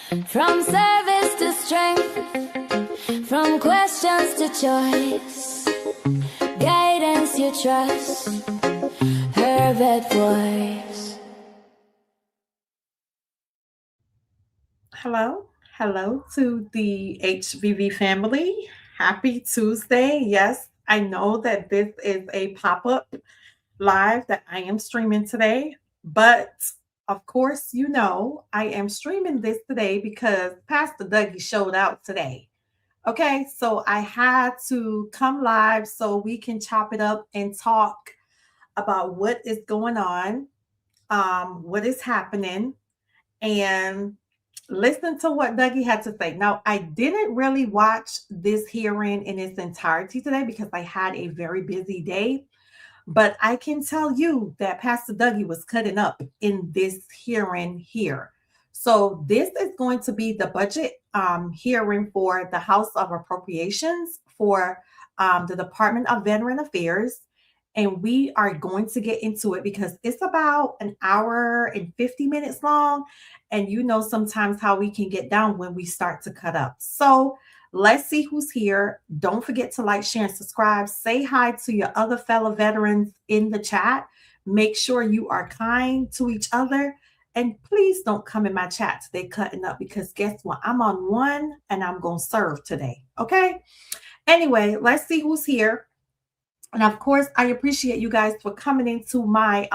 From service to strength, from questions to choice, guidance you trust, her vet voice. Hello to the HVV family. Happy Tuesday. Yes, I know that this is a pop-up live that I am streaming today, but of course, you know, I am streaming this today because Pastor Dougie showed out today. Okay, so I had to come live so we can chop it up and talk about what is going on, what is happening, and listen to what Dougie had to say. Now, I didn't really watch this hearing in its entirety today because I had a very busy day. But I can tell you that Pastor Dougie was cutting up in this hearing here. So this is going to be the budget hearing for the House of Appropriations for the Department of Veteran Affairs. And we are going to get into it because it's about an hour and 50 minutes long. And you know sometimes how we can get down when we start to cut up. So let's see who's here. Don't forget to like, share, and subscribe. Say hi to your other fellow veterans in the chat. Make sure you are kind to each other. And please don't come in my chat today cutting up because guess what? I'm on one and I'm going to serve today. Okay? Anyway, let's see who's here. And of course, I appreciate you guys for coming into my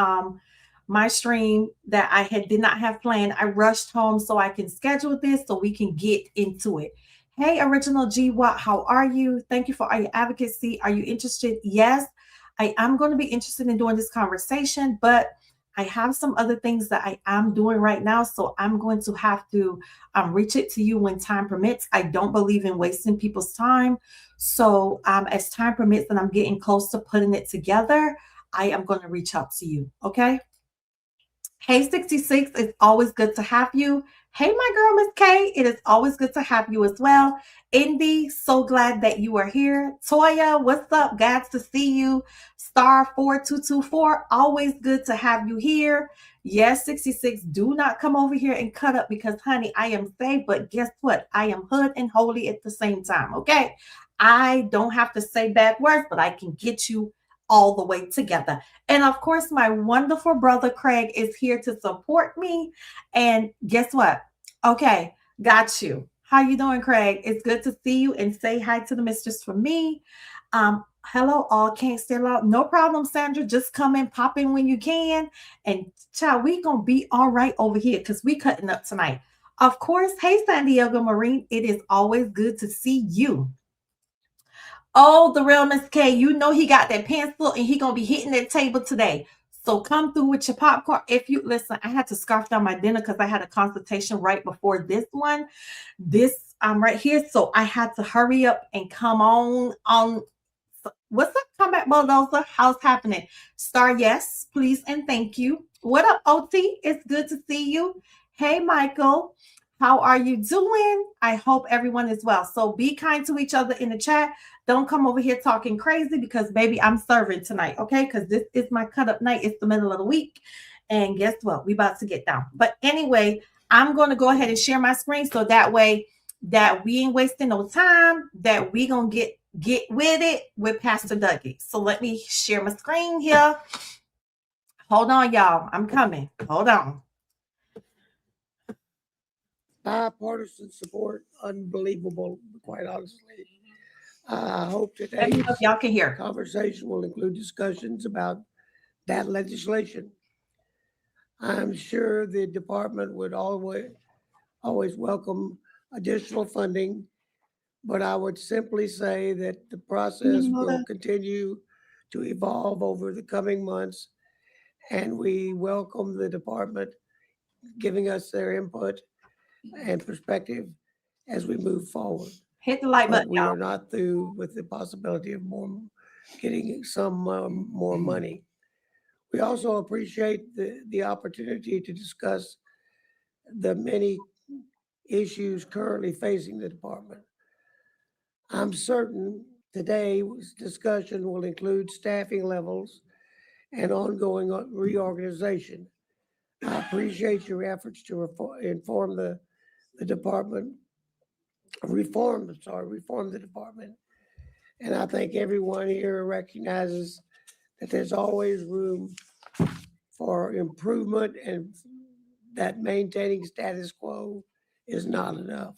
stream that did not have planned. I rushed home so I can schedule this so we can get into it. Hey, Original G Watt, how are you? Thank you for all your advocacy. Are you interested? Yes, I am going to be interested in doing this conversation, but I have some other things that I am doing right now. So I'm going to have to reach it to you when time permits. I don't believe in wasting people's time. So as time permits and I'm getting close to putting it together, I am going to reach out to you. Okay. Hey, 66, it's always good to have you. Hey, my girl, Miss K, it is always good to have you as well. Indy, so glad that you are here. Toya, what's up? Glad to see you. Star 4224, always good to have you here. Yes, 66, do not come over here and cut up because, honey, I am safe, but guess what? I am hood and holy at the same time, okay? I don't have to say bad words, but I can get you all the way together. And of course, my wonderful brother Craig is here to support me. And guess what? Okay, got you. How you doing, Craig? It's good to see you and say hi to the mistress for me. Hello, all can't stay out. No problem, Sandra. Just come in, pop in when you can. And child, we gonna be all right over here because we cutting up tonight. Of course, hey San Diego Marine, it is always good to see you. Oh, the real Miss K, you know he got that pencil and he gonna be hitting that table today. So come through with your popcorn. If you listen, I had to scarf down my dinner because I had a consultation right before this one. This right here. So I had to hurry up and come on. What's up, Combat Bulldozer? How's happening? Star, yes, please and thank you. What up, OT? It's good to see you. Hey, Michael. How are you doing? I hope everyone is well. So be kind to each other in the chat. Don't come over here talking crazy because, baby, I'm serving tonight, okay? Because this is my cut up night. It's the middle of the week. And guess what? We about to get down. But anyway, I'm going to go ahead and share my screen so that way that we ain't wasting no time, that we going to get with it with Pastor Dougie. So let me share my screen here. Hold on, y'all. I'm coming. Hold on. Bipartisan support, unbelievable, quite honestly. I hope Let today's me know if y'all can hear. conversation will include discussions about that legislation. I'm sure the department would always welcome additional funding, but I would simply say that the process will continue to evolve over the coming months, and we welcome the department giving us their input and perspective as we move forward. Hit the like button, We y'all. are not through with the possibility of getting some more money. We also appreciate the opportunity to discuss the many issues currently facing the department. I'm certain today's discussion will include staffing levels and ongoing reorganization. I appreciate your efforts to inform the the department, reform the department. And I think everyone here recognizes that there's always room for improvement and that maintaining status quo is not enough.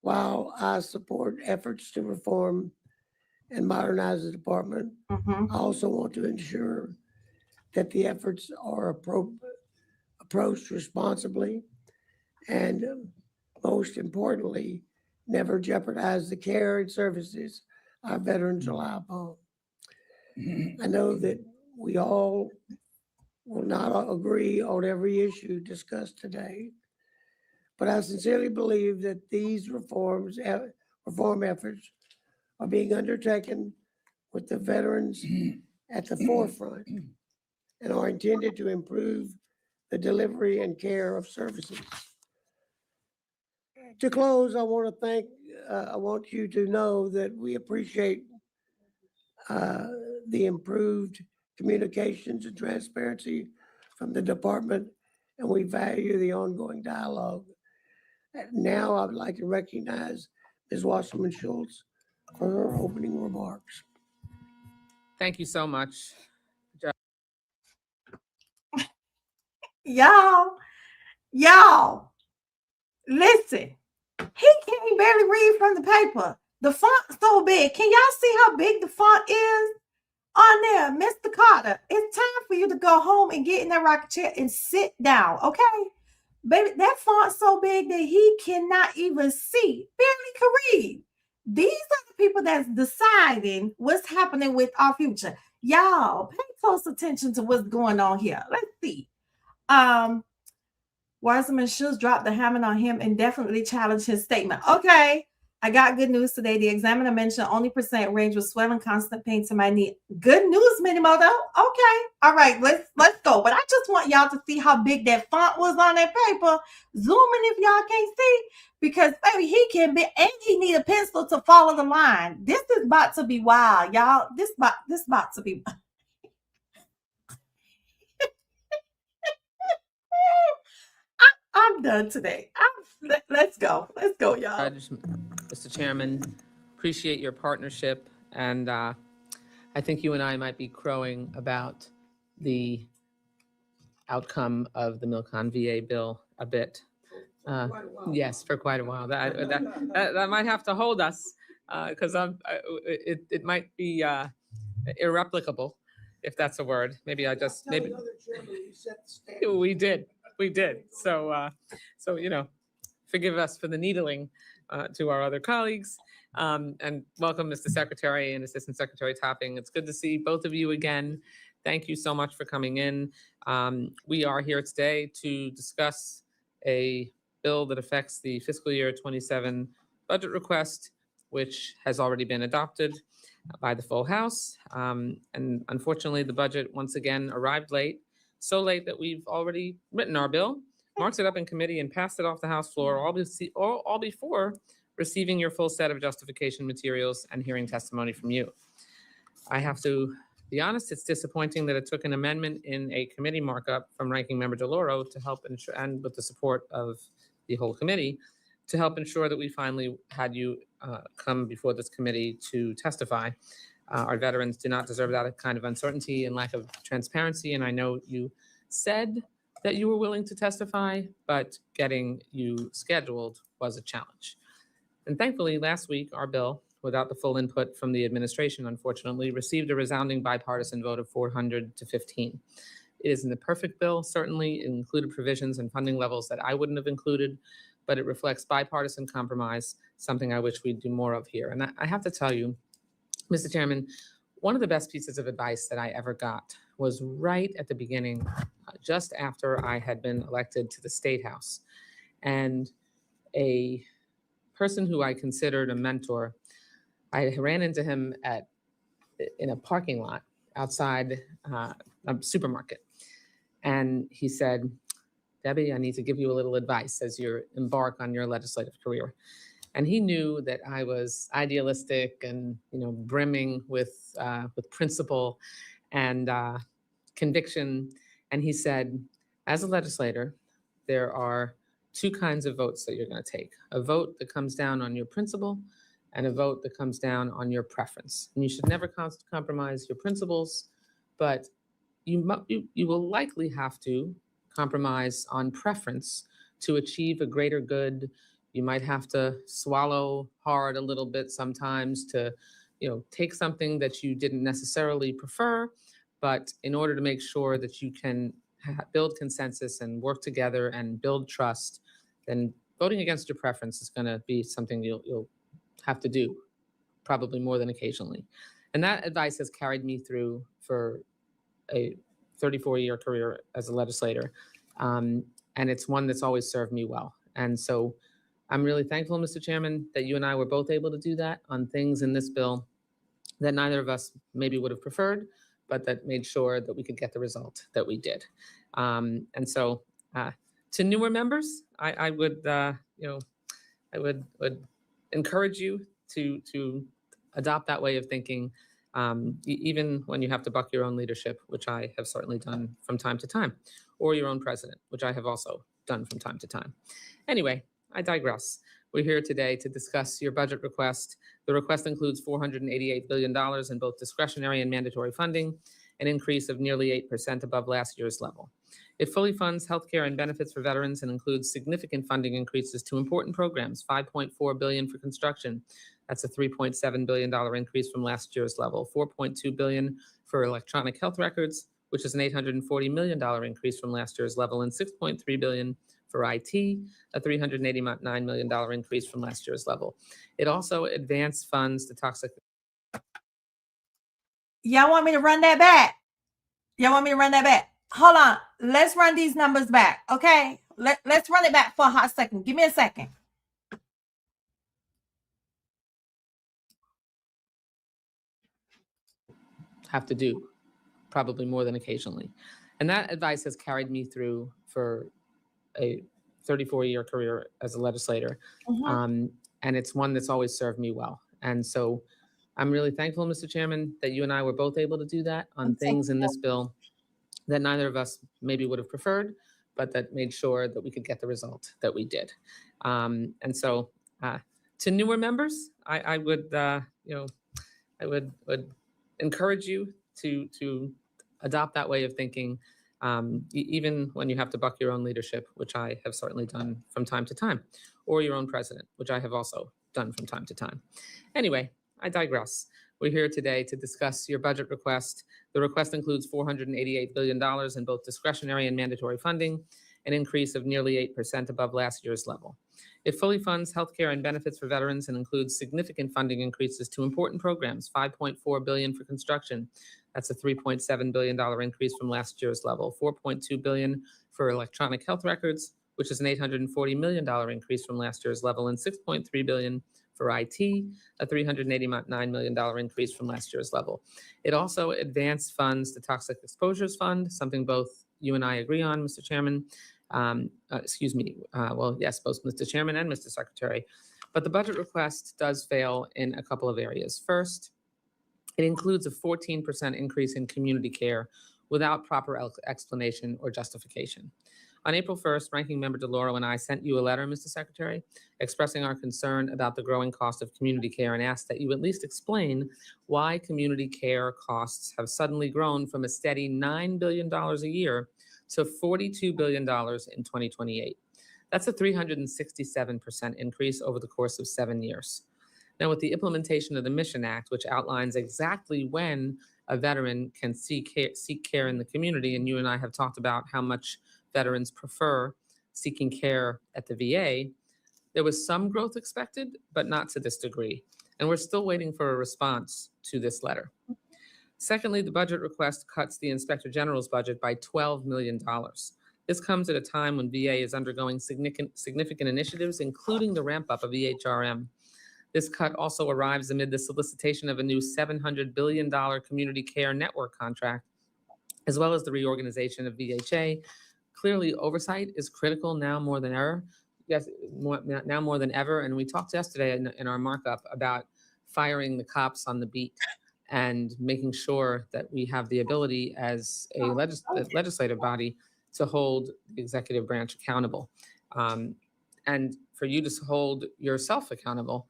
While I support efforts to reform and modernize the department, I also want to ensure that the efforts are approached responsibly and, most importantly, never jeopardize the care and services our veterans rely upon. I know that we all will not agree on every issue discussed today, but I sincerely believe that these reform efforts are being undertaken with the veterans at the forefront and are intended to improve the delivery and care of services. To close, I want you to know that we appreciate the improved communications and transparency from the department, and we value the ongoing dialogue. Now I would like to recognize Ms. Wasserman Schultz for her opening remarks. Thank you so much. Y'all, listen. He can't barely read from the paper. The font's so big. Can y'all see how big the font is on there? Mr. Carter, it's time for you to go home and get in that rocket chair and sit down, okay? Baby, that font's so big that he cannot even see, barely can read. These are the people that's deciding what's happening with our future. Y'all, pay close attention to what's going on here. Let's see. Wiseman Schultz dropped the hammer on him and definitely challenged his statement. Okay, I got good news today. The examiner mentioned only percent range was swelling, constant pain to my knee. Good news, Minimoto. Okay, all right, let's go. But I just want y'all to see how big that font was on that paper. Zoom in if y'all can't see, because baby, he can be, and he need a pencil to follow the line. This is about to be wild, y'all. This about to be. I'm done today. Let's go, y'all. Mr. Chairman, appreciate your partnership, and I think you and I might be crowing about the outcome of the Milcon VA bill a bit. Yes, for quite a while. That might have to hold us because it might be irreplicable, if that's a word. Maybe we did. So forgive us for the needling to our other colleagues. And welcome, Mr. Secretary and Assistant Secretary Topping. It's good to see both of you again. Thank you so much for coming in. We are here today to discuss a bill that affects the fiscal year 27 budget request, which has already been adopted by the full House. And unfortunately, the budget once again arrived late, so late that we've already written our bill, marked it up in committee, and passed it off the House floor, all before receiving your full set of justification materials and hearing testimony from you. I have to be honest, it's disappointing that it took an amendment in a committee markup from Ranking Member DeLauro to help ensure, and with the support of the whole committee, to help ensure that we finally had you come before this committee to testify. Our veterans do not deserve that kind of uncertainty and lack of transparency, and I know you said that you were willing to testify, but getting you scheduled was a challenge. And thankfully, last week, our bill, without the full input from the administration, unfortunately, received a resounding bipartisan vote of 400 to 15. It isn't a perfect bill, certainly. It included provisions and funding levels that I wouldn't have included, but it reflects bipartisan compromise, something I wish we'd do more of here. And I have to tell you, Mr. Chairman, one of the best pieces of advice that I ever got was right at the beginning, just after I had been elected to the State House. And a person who I considered a mentor, I ran into him in a parking lot outside a supermarket. And he said, "Debbie, I need to give you a little advice as you embark on your legislative career." And he knew that I was idealistic and, brimming with principle and conviction. And he said, "As a legislator, there are two kinds of votes that you're going to take. A vote that comes down on your principle and a vote that comes down on your preference. And you should never compromise your principles, but you will likely have to compromise on preference to achieve a greater good. You might have to swallow hard a little bit sometimes to, take something that you didn't necessarily prefer, but in order to make sure that you can build consensus and work together and build trust, then voting against your preference is going to be something you'll have to do probably more than occasionally. And that advice has carried me through for a 34-year career as a legislator. And it's one that's always served me well. And so I'm really thankful, Mr. Chairman, that you and I were both able to do that on things in this bill that neither of us maybe would have preferred, but that made sure that we could get the result that we did. And so to newer members, I would encourage you to adopt that way of thinking, even when you have to buck your own leadership, which I have certainly done from time to time, or your own president, which I have also done from time to time. Anyway, I digress. We're here today to discuss your budget request. The request includes $488 billion in both discretionary and mandatory funding, an increase of nearly 8% above last year's level. It fully funds healthcare and benefits for veterans and includes significant funding increases to important programs, $5.4 billion for construction. That's a $3.7 billion increase from last year's level, $4.2 billion for electronic health records, which is an $840 million increase from last year's level, and $6.3 billion for IT, a $389 million increase from last year's level. It also advanced funds to toxic. Y'all want me to run that back? Y'all want me to run that back? Hold on. Let's run these numbers back, okay? Let's run it back for a hot second. Give me a second. Have to do probably more than occasionally. And that advice has carried me through for a 34-year career as a legislator. And it's one that's always served me well. And so I'm really thankful, Mr. Chairman, that you and I were both able to do that on things in this bill that neither of us maybe would have preferred, but that made sure that we could get the result that we did. And so to newer members, I would encourage you to adopt that way of thinking, even when you have to buck your own leadership, which I have certainly done from time to time, or your own president, which I have also done from time to time. Anyway, I digress. We're here today to discuss your budget request. The request includes $488 billion in both discretionary and mandatory funding, an increase of nearly 8% above last year's level. It fully funds healthcare and benefits for veterans and includes significant funding increases to important programs, $5.4 billion for construction. That's a $3.7 billion increase from last year's level, $4.2 billion for electronic health records, which is an $840 million increase from last year's level, and $6.3 billion for IT, a $389 million increase from last year's level. It also advanced funds to Toxic Exposures Fund, something both you and I agree on, Mr. Chairman. Well, yes, both Mr. Chairman and Mr. Secretary. But the budget request does fail in a couple of areas. First, it includes a 14% increase in community care without proper explanation or justification. On April 1st, Ranking Member DeLauro and I sent you a letter, Mr. Secretary, expressing our concern about the growing cost of community care and asked that you at least explain why community care costs have suddenly grown from a steady $9 billion a year to $42 billion in 2028. That's a 367% increase over the course of 7 years. Now, with the implementation of the Mission Act, which outlines exactly when a veteran can seek care in the community, and you and I have talked about how much veterans prefer seeking care at the VA, there was some growth expected, but not to this degree. And we're still waiting for a response to this letter. Secondly, the budget request cuts the Inspector General's budget by $12 million. This comes at a time when VA is undergoing significant initiatives, including the ramp up of EHRM. This cut also arrives amid the solicitation of a new $700 billion community care network contract, as well as the reorganization of VHA. Clearly, oversight is critical now more than ever. Yes, now more than ever. And we talked yesterday in our markup about firing the cops on the beat and making sure that we have the ability as a legislative body to hold the executive branch accountable. And for you to hold yourself accountable,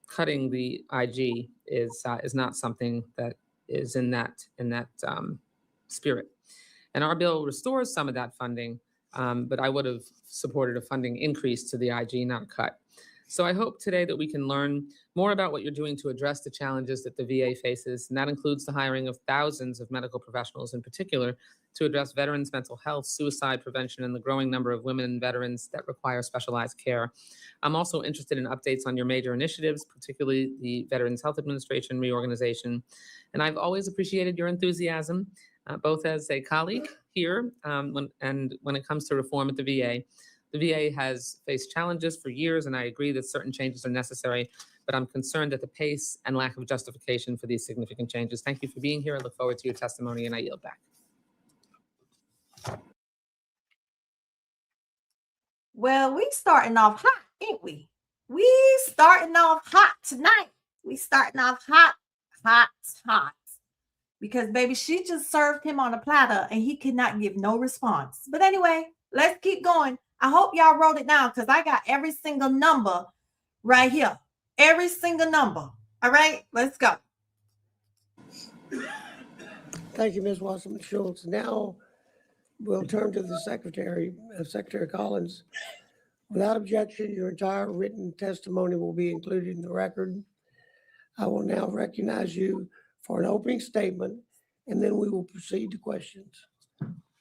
cutting the IG is not something that is in that spirit. And our bill restores some of that funding, but I would have supported a funding increase to the IG, not cut. So I hope today that we can learn more about what you're doing to address the challenges that the VA faces, and that includes the hiring of thousands of medical professionals in particular to address veterans' mental health, suicide prevention, and the growing number of women and veterans that require specialized care. I'm also interested in updates on your major initiatives, particularly the Veterans Health Administration reorganization. And I've always appreciated your enthusiasm, both as a colleague here when it comes to reform at the VA. The VA has faced challenges for years, and I agree that certain changes are necessary, but I'm concerned at the pace and lack of justification for these significant changes. Thank you for being here. I look forward to your testimony, and I yield back. Well, we starting off hot, ain't we? We starting off hot tonight. We starting off hot. Because, baby, she just served him on a platter, and he could not give no response. But anyway, let's keep going. I hope y'all wrote it down because I got every single number right here. Every single number. All right, let's go. Thank you, Ms. Wasserman-Schultz. Now we'll turn to the Secretary Collins. Without objection, your entire written testimony will be included in the record. I will now recognize you for an opening statement, and then we will proceed to questions.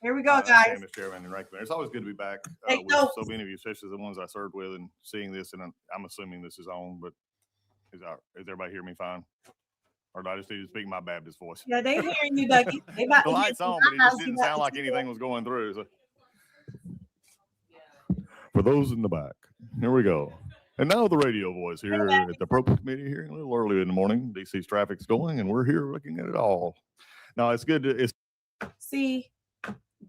Here we go, guys. Mr. Chairman and Ranking Member. It's always good to be back Take with notes. so many of you, especially the ones I served with, and seeing this. And I'm assuming this is on, but is everybody hear me fine? Or do I just need to speak my Baptist voice? Yeah, they hearing you, Dougie. They about The to light's get on, but it just you didn't about sound to like see anything was going through. So. For those in the back, here we go. And now the radio voice here at the Appropriations Committee here a little early in the morning. DC's traffic's going, and we're here looking at it all. Now, it's good to See,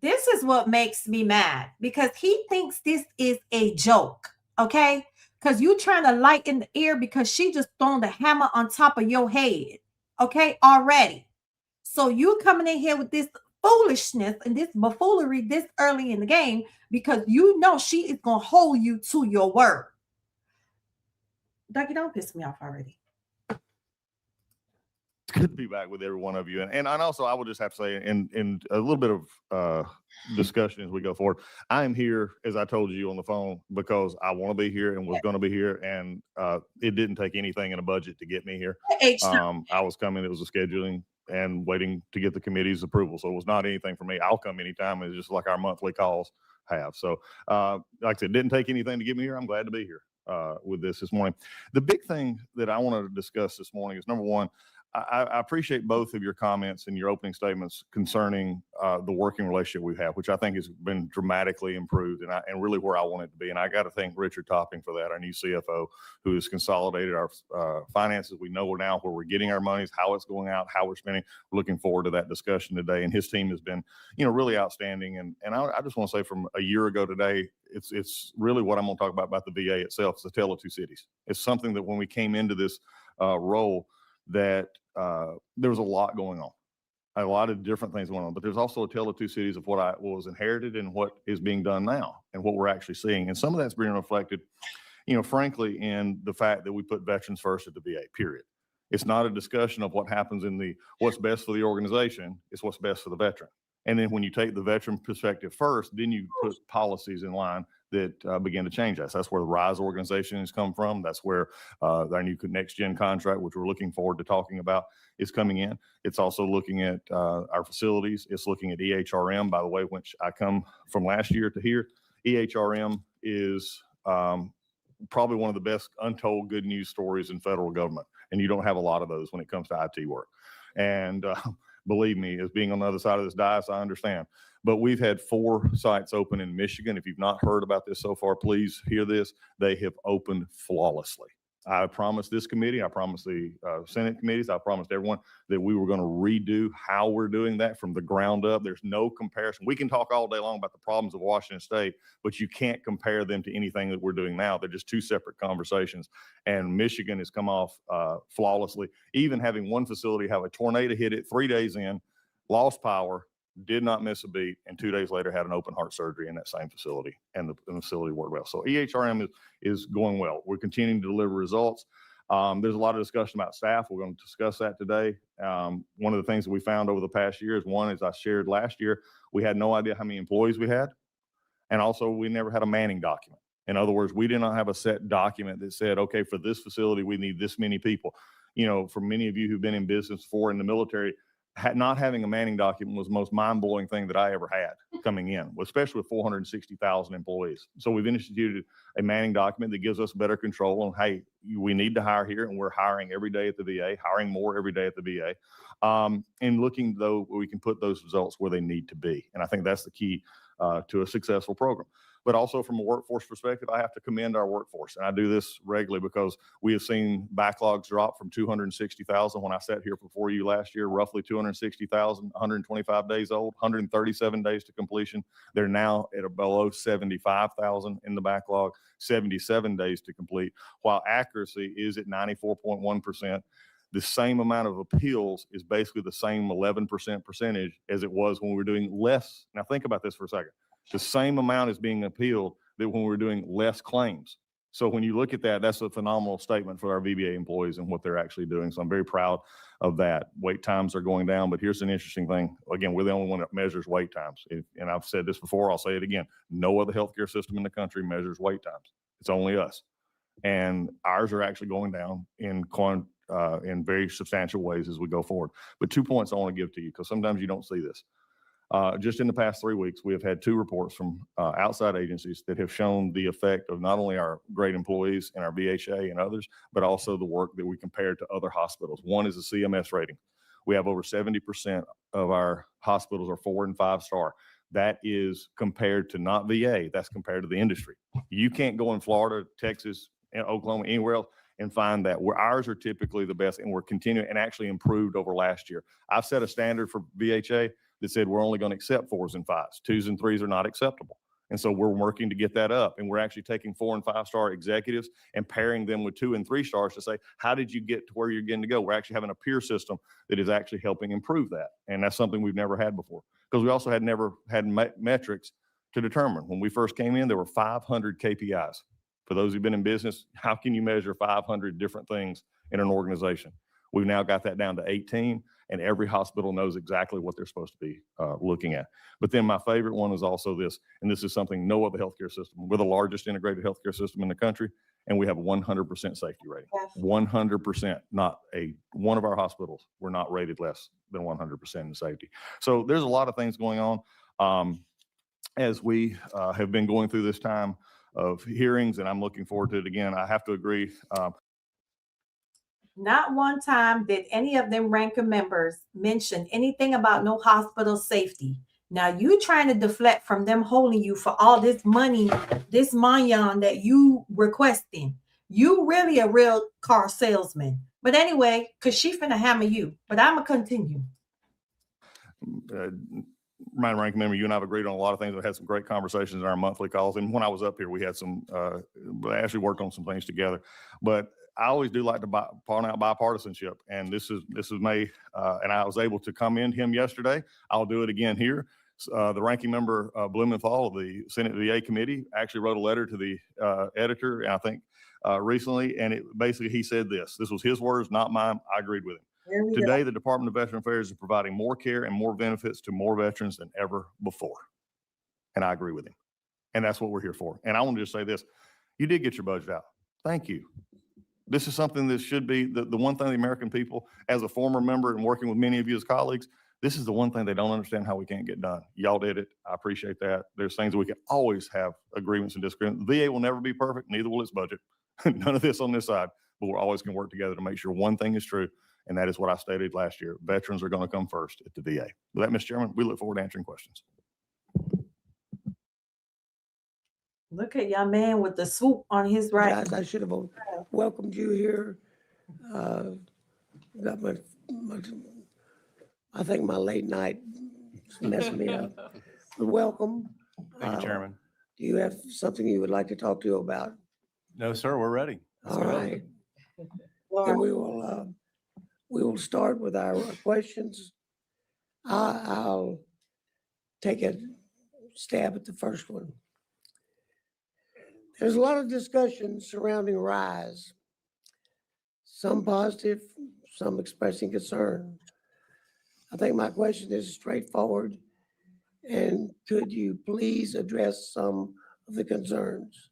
this is what makes me mad because he thinks this is a joke, okay? Because you trying to light in the ear because she just thrown the hammer on top of your head, okay, already. So you coming in here with this foolishness and this buffoonery this early in the game because you know she is going to hold you to your word. Dougie, don't piss me off already. It's good to be back with every one of you. And also, I would just have to say, in a little bit of discussion as we go forward, I am here, as I told you on the phone, because I want to be here and was going to be here. And it didn't take anything in a budget to get me here. I was coming. It was a scheduling and waiting to get the committee's approval. So it was not anything for me. I'll come anytime. It's just like our monthly calls have. So like I said, it didn't take anything to get me here. I'm glad to be here with this morning. The big thing that I want to discuss this morning is, number one, I appreciate both of your comments and your opening statements concerning the working relationship we have, which I think has been dramatically improved and really where I want it to be. And I got to thank Richard Topping for that, our new CFO, who has consolidated our finances. We know now where we're getting our monies, how it's going out, how we're spending. We're looking forward to that discussion today. And his team has been, really outstanding. And I just want to say, from a year ago today, it's really what I'm going to talk about the VA itself. It's the tale of two cities. It's something that when we came into this role, that there was a lot going on, a lot of different things going on, but there's also a tale of two cities of what was inherited and what is being done now and what we're actually seeing. And some of that's being reflected, frankly, in the fact that we put veterans first at the VA, period. It's not a discussion of what happens in what's best for the organization. It's what's best for the veteran. And then when you take the veteran perspective first, then you put policies in line that begin to change us. That's where the RISE organization has come from. That's where our new Next Gen contract, which we're looking forward to talking about, is coming in. It's also looking at our facilities. It's looking at EHRM, by the way, which I come from last year to here. EHRM is probably one of the best untold good news stories in federal government. And you don't have a lot of those when it comes to IT work. And believe me, as being on the other side of this dais, I understand. But we've had 4 sites open in Michigan. If you've not heard about this so far, please hear this. They have opened flawlessly. I promised this committee, I promised the Senate committees, I promised everyone that we were going to redo how we're doing that from the ground up. There's no comparison. We can talk all day long about the problems of Washington State, but you can't compare them to anything that we're doing now. They're just 2 separate conversations. And Michigan has come off flawlessly, even having one facility have a tornado hit it 3 days in, lost power, did not miss a beat, and 2 days later had an open heart surgery in that same facility, and the facility worked well. So EHRM is going well. We're continuing to deliver results. There's a lot of discussion about staff. We're going to discuss that today. One of the things that we found over the past year is, one, as I shared last year, we had no idea how many employees we had. And also, we never had a manning document. In other words, we did not have a set document that said, okay, for this facility, we need this many people. You know, for many of you who've been in business before in the military, not having a manning document was the most mind-blowing thing that I ever had coming in, especially with 460,000 employees. So we've instituted a manning document that gives us better control on, hey, we need to hire here, and we're hiring every day at the VA, hiring more every day at the VA, and looking, though, we can put those results where they need to be. And I think that's the key to a successful program. But also from a workforce perspective, I have to commend our workforce. And I do this regularly because we have seen backlogs drop from 260,000 when I sat here before you last year, roughly 260,000, 125 days old, 137 days to completion. They're now at below 75,000 in the backlog, 77 days to complete, while accuracy is at 94.1%. The same amount of appeals is basically the same 11% percentage as it was when we were doing less. Now think about this for a second. The same amount is being appealed that when we're doing less claims. So when you look at that, that's a phenomenal statement for our VBA employees and what they're actually doing. So I'm very proud of that. Wait times are going down, but here's an interesting thing. Again, we're the only one that measures wait times. And I've said this before, I'll say it again. No other healthcare system in the country measures wait times. It's only us. And ours are actually going down in very substantial ways as we go forward. But 2 points I want to give to you, because sometimes you don't see this. Just in the past 3 weeks, we have had 2 reports from outside agencies that have shown the effect of not only our great employees and our VHA and others, but also the work that we compared to other hospitals. One is the CMS rating. We have over 70% of our hospitals are 4 and 5 star. That is compared to not VA, that's compared to the industry. You can't go in Florida, Texas, Oklahoma, anywhere else and find that where ours are typically the best, and we're continuing and actually improved over last year. I've set a standard for VHA that said we're only going to accept 4s and 5s. 2s and 3s are not acceptable. And so we're working to get that up. And we're actually taking 4 and 5 star executives and pairing them with 2 and 3 stars to say, how did you get to where you're getting to go? We're actually having a peer system that is actually helping improve that. And that's something we've never had before, because we also never had metrics to determine. When we first came in, there were 500 KPIs. For those who've been in business, how can you measure 500 different things in an organization? We've now got that down to 18, and every hospital knows exactly what they're supposed to be looking at. But then my favorite one is also this, and this is something no other healthcare system. We're the largest integrated healthcare system in the country, and we have 100% safety rating. Yes. 100%, not one of our hospitals, we're not rated less than 100% in safety. So there's a lot of things going on as we have been going through this time of hearings, and I'm looking forward to it again. I have to agree. Not one time did any of them ranking members mention anything about no hospital safety. Now you trying to deflect from them holding you for all this money, this million that you requesting. You really a real car salesman. But anyway, because she finna hammer you. But I'm going to continue. Madam Ranking Member, you and I have agreed on a lot of things. We had some great conversations in our monthly calls. And when I was up here, we had actually worked on some things together. But I always do like to point out bipartisanship. And this is May, and I was able to commend him yesterday. I'll do it again here. The Ranking Member Blumenthal of the Senate VA Committee actually wrote a letter to the editor, I think, recently. And basically he said this. This was his words, not mine. I agreed with him. Today, the Department of Veteran Affairs is providing more care and more benefits to more veterans than ever before. And I agree with him. And that's what we're here for. And I want to just say this. You did get your budget out. Thank you. This is something that should be the one thing the American people, as a former member and working with many of you as colleagues, this is the one thing they don't understand how we can't get done. Y'all did it. I appreciate that. There's things that we can always have agreements and disagreements. The VA will never be perfect. Neither will its budget. None of this on this side. But we're always going to work together to make sure one thing is true. And that is what I stated last year. Veterans are going to come first at the VA. With that, Mr. Chairman, we look forward to answering questions. Look at your man with the swoop on his right. Guys, I should have welcomed you here. Got I think my late night messed me up. But welcome. Thank you, Chairman. Do you have something you would like to talk to about? No, sir, we're ready. All right. And we will start with our questions. I'll take a stab at the first one. There's a lot of discussion surrounding RISE, some positive, some expressing concern. I think my question is straightforward, and could you please address some of the concerns?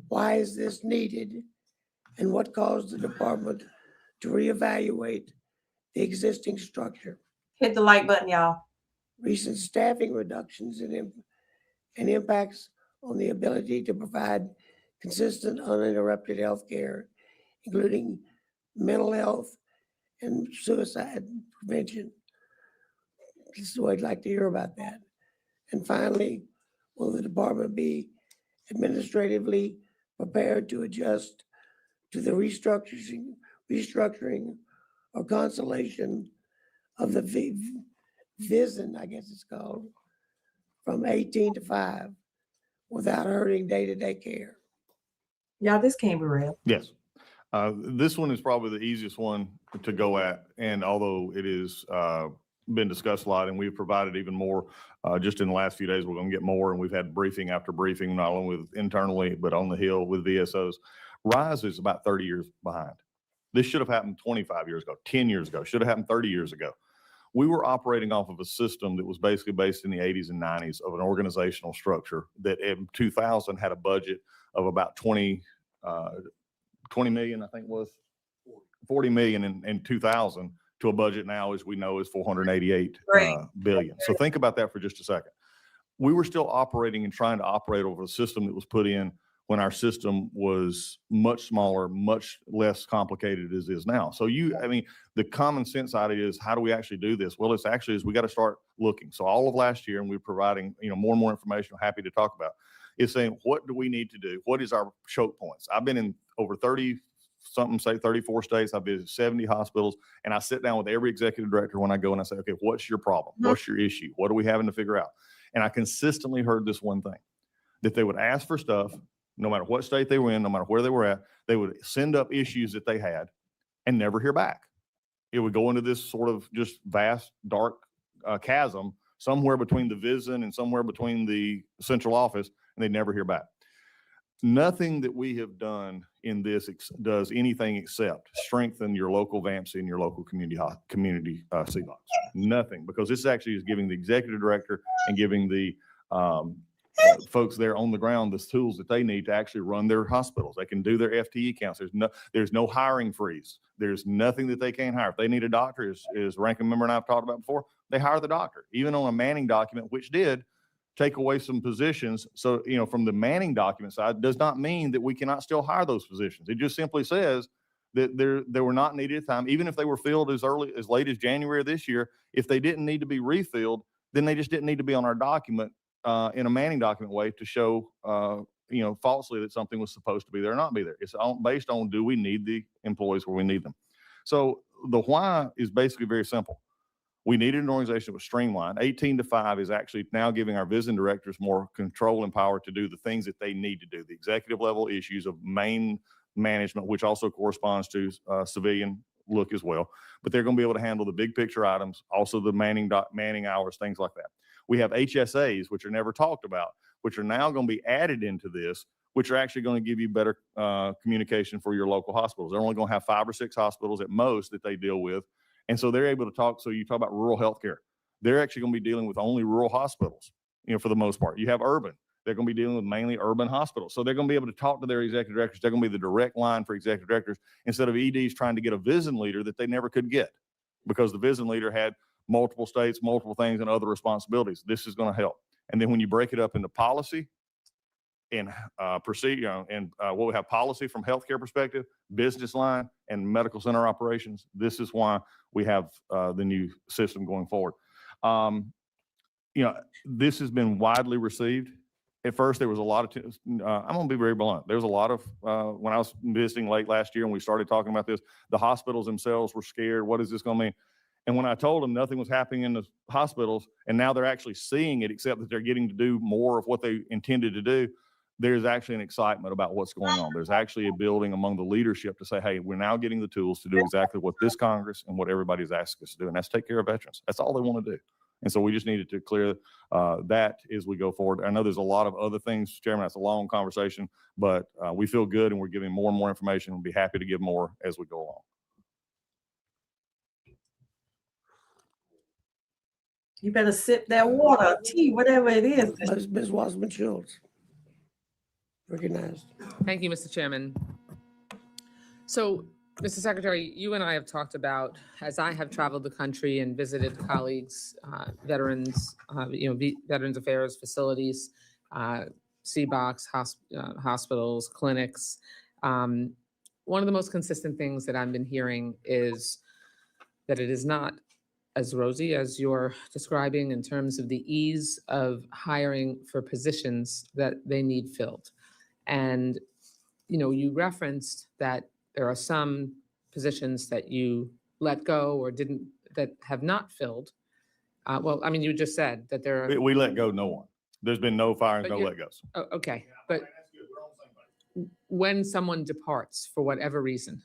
Why is this needed, and what caused the department to reevaluate the existing structure? Hit the like button, y'all. Recent staffing reductions and impacts on the ability to provide consistent, uninterrupted health care, including mental health and suicide prevention. This is what I'd like to hear about that. And finally, will the department be administratively prepared to adjust to the restructuring or consolidation of the VISN, I guess it's called, from 18 to 5 without hurting day-to-day care? Y'all, this can't be real. Yes. This one is probably the easiest one to go at. And although it is been discussed a lot and we've provided even more just in the last few days, we're going to get more. And we've had briefing after briefing, not only with internally, but on the Hill with VSOs. RISE is about 30 years behind. This should have happened 25 years ago, 10 years ago, should have happened 30 years ago. We were operating off of a system that was basically based in the 80s and 90s of an organizational structure that in 2000 had a budget of about 20 million, I think was 40 million in 2000 to a budget now, as we know, is 488 billion. So think about that for just a second. We were still operating and trying to operate over a system that was put in when our system was much smaller, much less complicated as it is now. So the common sense idea is, how do we actually do this? Well, it's actually we got to start looking. So all of last year, and we're providing, more and more information I'm happy to talk about, is saying, what do we need to do? What is our choke points? I've been in over 34 states. I've visited 70 hospitals, and I sit down with every executive director when I go and I say, okay, what's your problem? What's your issue? What are we having to figure out? And I consistently heard this one thing, that they would ask for stuff, no matter what state they were in, no matter where they were at, they would send up issues that they had and never hear back. It would go into this sort of just vast, dark chasm somewhere between the VISN and somewhere between the central office, and they never hear back. Nothing that we have done in this does anything except strengthen your local VAMC and your local community CBOCs. Nothing, because this actually is giving the executive director and giving the folks there on the ground the tools that they need to actually run their hospitals. They can do their FTE counts. There's no hiring freeze. There's nothing that they can't hire. If they need a doctor, as ranking member and I've talked about before, they hire the doctor, even on a Manning document, which did take away some positions. So, from the Manning document side, does not mean that we cannot still hire those positions. It just simply says that they were not needed at the time. Even if they were filled as late as January of this year, if they didn't need to be refilled, then they just didn't need to be on our document in a Manning document way to show, falsely that something was supposed to be there or not be there. It's based on, do we need the employees where we need them? So the why is basically very simple. We needed an organization that was streamlined. 18 to 5 is actually now giving our VISN directors more control and power to do the things that they need to do, the executive level issues of main management, which also corresponds to civilian look as well. But they're going to be able to handle the big picture items, also the manning hours, things like that. We have HSAs, which are never talked about, which are now going to be added into this, which are actually going to give you better communication for your local hospitals. They're only going to have 5 or 6 hospitals at most that they deal with. And so they're able to talk. So you talk about rural healthcare. They're actually going to be dealing with only rural hospitals, for the most part. You have urban. They're going to be dealing with mainly urban hospitals. So they're going to be able to talk to their executive directors. They're going to be the direct line for executive directors instead of EDs trying to get a VISN leader that they never could get because the VISN leader had multiple states, multiple things, and other responsibilities. This is going to help. And then when you break it up into policy and procedure, and what we have policy from healthcare perspective, business line, and medical center operations, this is why we have the new system going forward. This has been widely received. At first, there was a lot of, I'm going to be very blunt. There was a lot of, when I was visiting late last year and we started talking about this, the hospitals themselves were scared. What is this going to mean? And when I told them nothing was happening in the hospitals, and now they're actually seeing it, except that they're getting to do more of what they intended to do, there's actually an excitement about what's going on. There's actually a building among the leadership to say, hey, we're now getting the tools to do exactly what this Congress and what everybody's asking us to do, and that's take care of veterans. That's all they want to do. And so we just needed to clear that as we go forward. I know there's a lot of other things, Chairman, that's a long conversation, but we feel good and we're giving more and more information. We'll be happy to give more as we go along. You better sip that water, tea, whatever it is. Ms. Wasserman Schultz. Recognized. Thank you, Mr. Chairman. So, Mr. Secretary, you and I have talked about, as I have traveled the country and visited colleagues, veterans, Veterans Affairs facilities, CBOCs, hospitals, clinics. One of the most consistent things that I've been hearing is that it is not as rosy as you're describing in terms of the ease of hiring for positions that they need filled. And, you referenced that there are some positions that you let go or that have not filled. You just said that there are. We let go no one. There's been no firings, no let goes. Oh, okay, but when someone departs for whatever reason,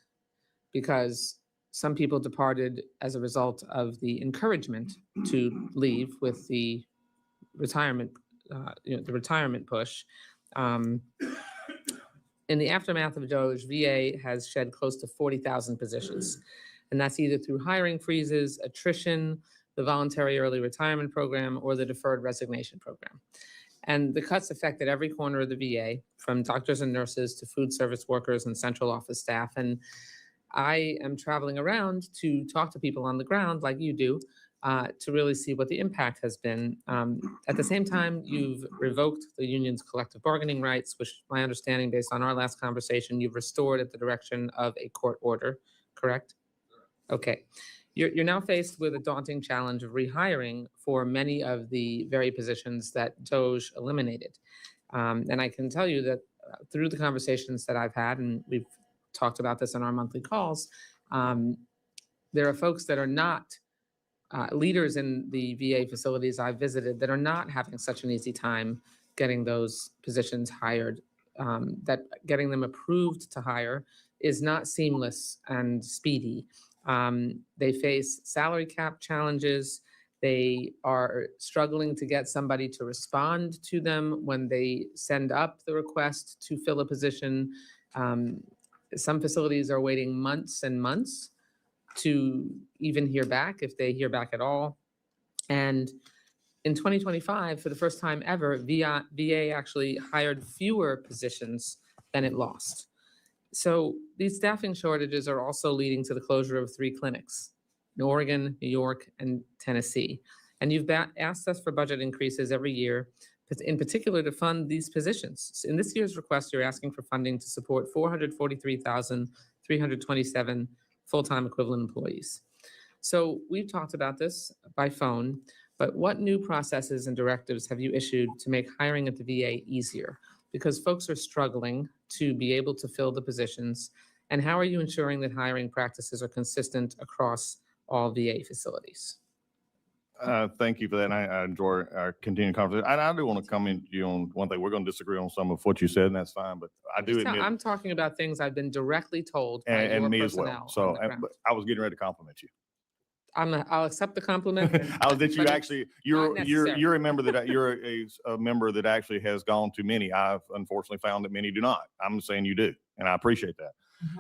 because some people departed as a result of the encouragement to leave with the retirement, the retirement push. In the aftermath of DOGE, VA has shed close to 40,000 positions, and that's either through hiring freezes, attrition, the voluntary early retirement program, or the deferred resignation program. And the cuts affected every corner of the VA, from doctors and nurses to food service workers and central office staff. And I am traveling around to talk to people on the ground, like you do, to really see what the impact has been. At the same time, you've revoked the union's collective bargaining rights, which my understanding, based on our last conversation, you've restored at the direction of a court order, correct? Okay. You're now faced with a daunting challenge of rehiring for many of the very positions that DOGE eliminated. And I can tell you that through the conversations that I've had, and we've talked about this in our monthly calls, there are folks that are not leaders in the VA facilities I've visited that are not having such an easy time getting those positions hired, that getting them approved to hire is not seamless and speedy. They face salary cap challenges. They are struggling to get somebody to respond to them when they send up the request to fill a position. Some facilities are waiting months and months to even hear back, if they hear back at all. And in 2025, for the first time ever, VA actually hired fewer positions than it lost. So these staffing shortages are also leading to the closure of 3 clinics in Oregon, New York, and Tennessee. And you've asked us for budget increases every year, in particular to fund these positions. In this year's request, you're asking for funding to support 443,327 full-time equivalent employees. So we've talked about this by phone, but what new processes and directives have you issued to make hiring at the VA easier? Because folks are struggling to be able to fill the positions. And how are you ensuring that hiring practices are consistent across all VA facilities? Thank you for that. And I enjoy our continuing conversation. I do want to comment to you on one thing. We're going to disagree on some of what you said, and that's fine. But I do admit, I'm talking about things I've been directly told by and your me as personnel. well. So I was getting ready to compliment you. I'll accept the compliment. I was that you but actually you're a member that you're a member that actually has gone to many. I've unfortunately found that many do not. I'm saying you do, and I appreciate that.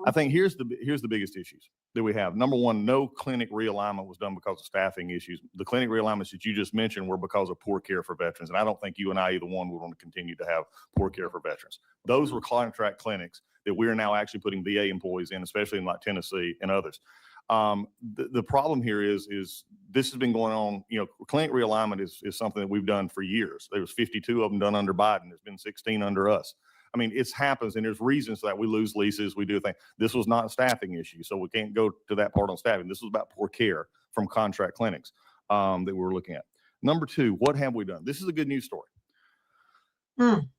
I think here's the biggest issues that we have. Number one, no clinic realignment was done because of staffing issues. The clinic realignments that you just mentioned were because of poor care for veterans. And I don't think you and I, either one, would want to continue to have poor care for veterans. Those were contract clinics that we are now actually putting VA employees in, especially in like Tennessee and others. The problem here is this has been going on. Clinic realignment is something that we've done for years. There was 52 of them done under Biden. There's been 16 under us. I mean, it happens, and there's reasons that we lose leases. We do things. This was not a staffing issue, so we can't go to that part on staffing. This was about poor care from contract clinics that we were looking at. Number two, what have we done? This is a good news story.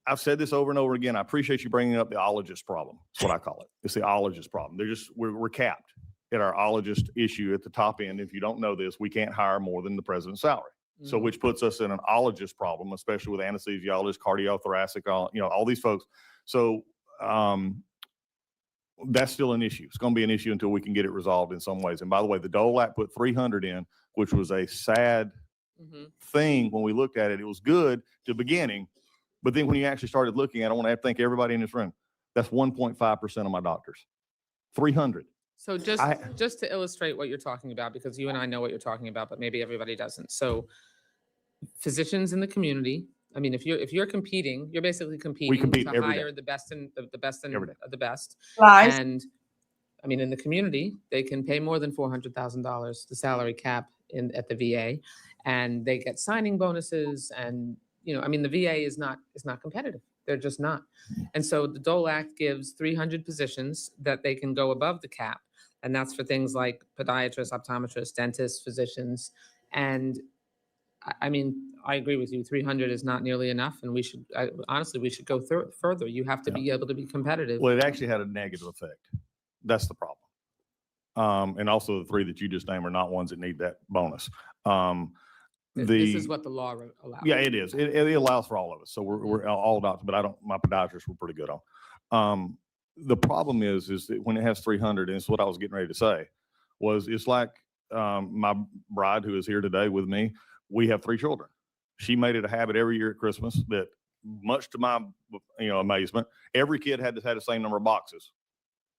I've said this over and over again. I appreciate you bringing up the ologist problem. That's what I call it. It's the ologist problem. We're capped at our ologist issue at the top end. If you don't know this, we can't hire more than the president's salary. So which puts us in an ologist problem, especially with anesthesiologists, cardiothoracic, all these folks. So that's still an issue. It's going to be an issue until we can get it resolved in some ways. And by the way, the Dole Act put 300 in, which was a sad thing when we looked at it. It was good to beginning, but then when you actually started looking at it, I want to thank everybody in this room. That's 1.5% of my doctors. 300. So just to illustrate what you're talking about, because you and I know what you're talking about, but maybe everybody doesn't. So physicians in the community, I mean, if you're competing, you're basically competing compete to every day. hire the best and the best and Every day. the best. Lives. And I mean, in the community, they can pay more than $400,000, the salary cap at the VA, and they get signing bonuses. And I mean, the VA is not competitive. They're just not. And so the Dole Act gives 300 positions that they can go above the cap, and that's for things like podiatrists, optometrists, dentists, physicians. And I mean, I agree with you. 300 is not nearly enough, and honestly, we should go further. You have to be able to be competitive. Well, it actually had a negative effect. That's the problem. And also the 3 that you just named are not ones that need that bonus. This is what the law allows. Yeah, it is. It allows for all of us. So we're all doctors, but my podiatrists were pretty good on. The problem is that when it has 300, and it's what I was getting ready to say, it's like my bride who is here today with me. We have 3 children. She made it a habit every year at Christmas that, much to my amazement, every kid had to have the same number of boxes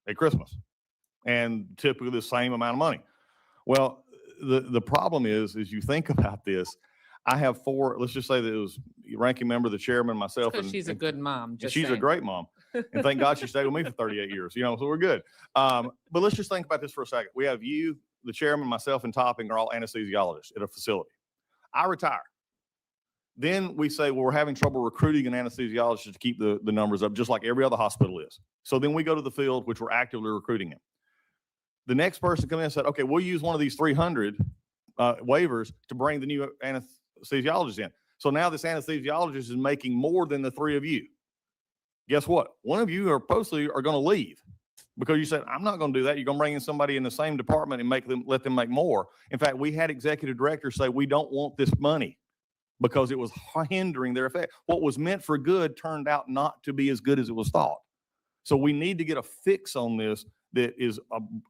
at Christmas, and typically the same amount of money. Well, the problem is you think about this. I have 4. Let's just say that it was ranking member, the chairman, myself, and she's a good mom. And she's a great mom, and thank God she stayed with me for 38 years. So we're good. But let's just think about this for a second. We have you, the chairman, myself, and Topping are all anesthesiologists at a facility. I retire. Then we say, well, we're having trouble recruiting an anesthesiologist to keep the numbers up, just like every other hospital is. So then we go to the field, which we're actively recruiting him. The next person comes in and said, okay, we'll use one of these 300 waivers to bring the new anesthesiologist in. So now this anesthesiologist is making more than the 3 of you. Guess what? One of you are going to leave because you said, I'm not going to do that. You're going to bring in somebody in the same department and let them make more. In fact, we had executive directors say, we don't want this money, because it was hindering their effect. What was meant for good turned out not to be as good as it was thought. So we need to get a fix on this that is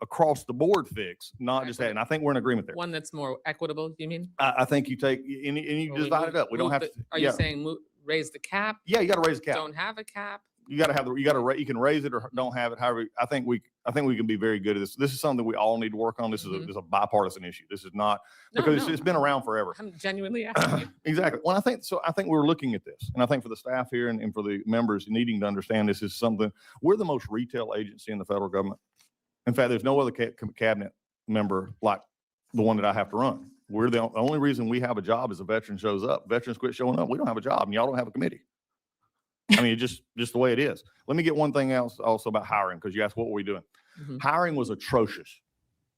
across the board fix, not just that. And I think we're in agreement there. One that's more equitable, you mean? I think you take and you divide it up. We don't have to. Are you saying raise the cap? Yeah, you got to raise the cap. Don't have a cap. You got to you can raise it or don't have it. However, I think we can be very good at this. This is something we all need to work on. This is a bipartisan issue. This is not because it's been around forever. I'm genuinely asking you. Exactly. Well, I think we're looking at this, and I think for the staff here and for the members needing to understand this is something. We're the most retail agency in the federal government. In fact, there's no other cabinet member like the one that I have to run. We're the only reason we have a job is a veteran shows up. Veterans quit showing up. We don't have a job, and y'all don't have a committee. I mean, just the way it is. Let me get one thing else also about hiring, because you asked what were we doing. Hiring was atrocious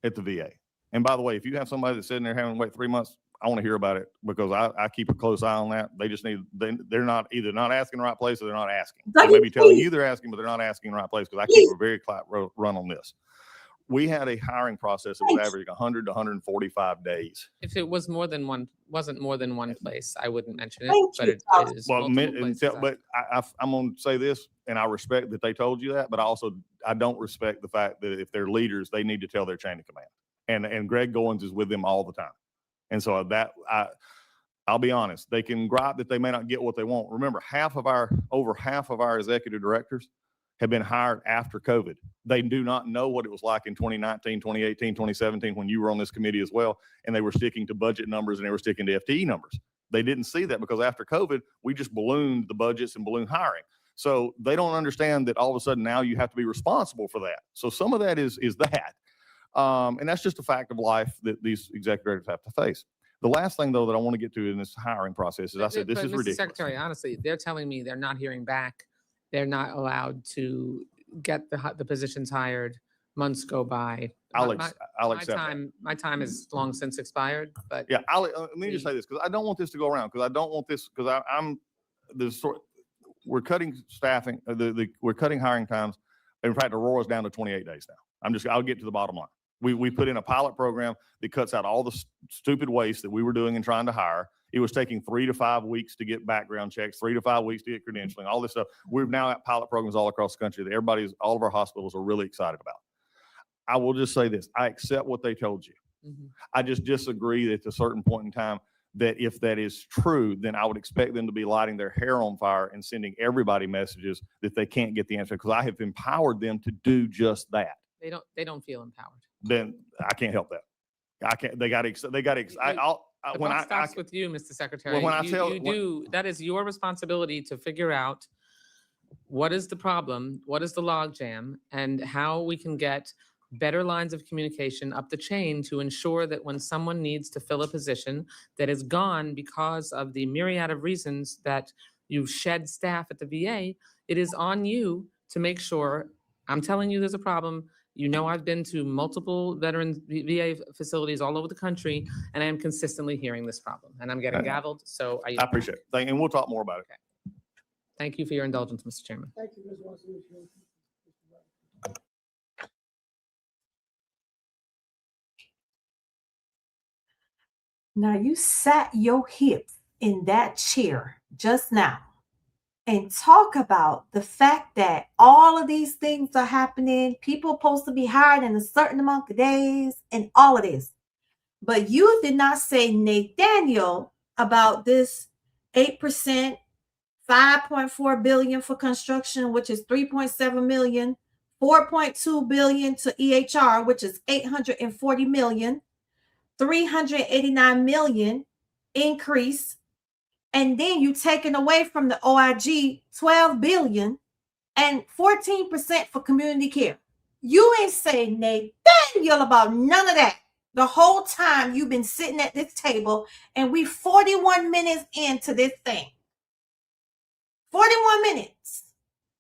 at the VA. And by the way, if you have somebody that's sitting there having to wait 3 months, I want to hear about it, because I keep a close eye on that. They just they're not either not asking the right place or they're not asking. They may be telling you they're asking, but they're not asking the right place, because I keep a very tight run on this. We had a hiring process that was averaging 100 to 145 days. If it was wasn't more than one place, I wouldn't mention it, but it is. Well, but I'm going to say this, and I respect that they told you that, but I don't respect the fact that if they're leaders, they need to tell their chain of command. And Greg Goins is with them all the time. And so I'll be honest, they can gripe that they may not get what they want. Remember, over half of our executive directors have been hired after COVID. They do not know what it was like in 2019, 2018, 2017, when you were on this committee as well, and they were sticking to budget numbers and they were sticking to FTE numbers. They didn't see that because after COVID, we just ballooned the budgets and ballooned hiring. So they don't understand that all of a sudden now you have to be responsible for that. So some of that is that. And that's just a fact of life that these executive directors have to face. The last thing, though, that I want to get to in this hiring process is I said, this is ridiculous. Mr. Secretary, honestly, they're telling me they're not hearing back. They're not allowed to get the positions hired. Months go by. I'll accept that. My time is long since expired, but yeah, let me just say this, because I don't want this to go around, because I don't want this, because we're cutting staffing, we're cutting hiring times. In fact, Aurora's down to 28 days now. I'll get to the bottom line. We put in a pilot program that cuts out all the stupid waste that we were doing and trying to hire. It was taking 3 to 5 weeks to get background checks, 3 to 5 weeks to get credentialing, all this stuff. We've now got pilot programs all across the country that all of our hospitals are really excited about. I will just say this. I accept what they told you. I just disagree that at a certain point in time, that if that is true, then I would expect them to be lighting their hair on fire and sending everybody messages that they can't get the answer, because I have empowered them to do just that. They don't feel empowered. Then I can't help that. I can't, they got, The when buck I, stops with you, Mr. Secretary. when I You- tell- you do, that is your responsibility to figure out what is the problem, what is the logjam, and how we can get better lines of communication up the chain to ensure that when someone needs to fill a position that is gone because of the myriad of reasons that you've shed staff at the VA, it is on you to make sure, I'm telling you there's a problem. You know, I've been to multiple veterans VA facilities all over the country, and I am consistently hearing this problem, and I'm getting gavelled, so I appreciate it. And we'll talk more about it. Thank you for your indulgence, Mr. Chairman. Thank you, Ms. Watson. Now you sat your hips in that chair just now and talk about the fact that all of these things are happening. People are supposed to be hired in a certain amount of days and all of this. But you did not say Nathaniel about this 8%, 5.4 billion for construction, which is 3.7 million, 4.2 billion to EHR, which is 840 million, 389 million increase, and then you taking away from the OIG 12 billion and 14% for community care. You ain't saying Nathaniel about none of that the whole time you've been sitting at this table, and we 41 minutes into this thing. 41 minutes.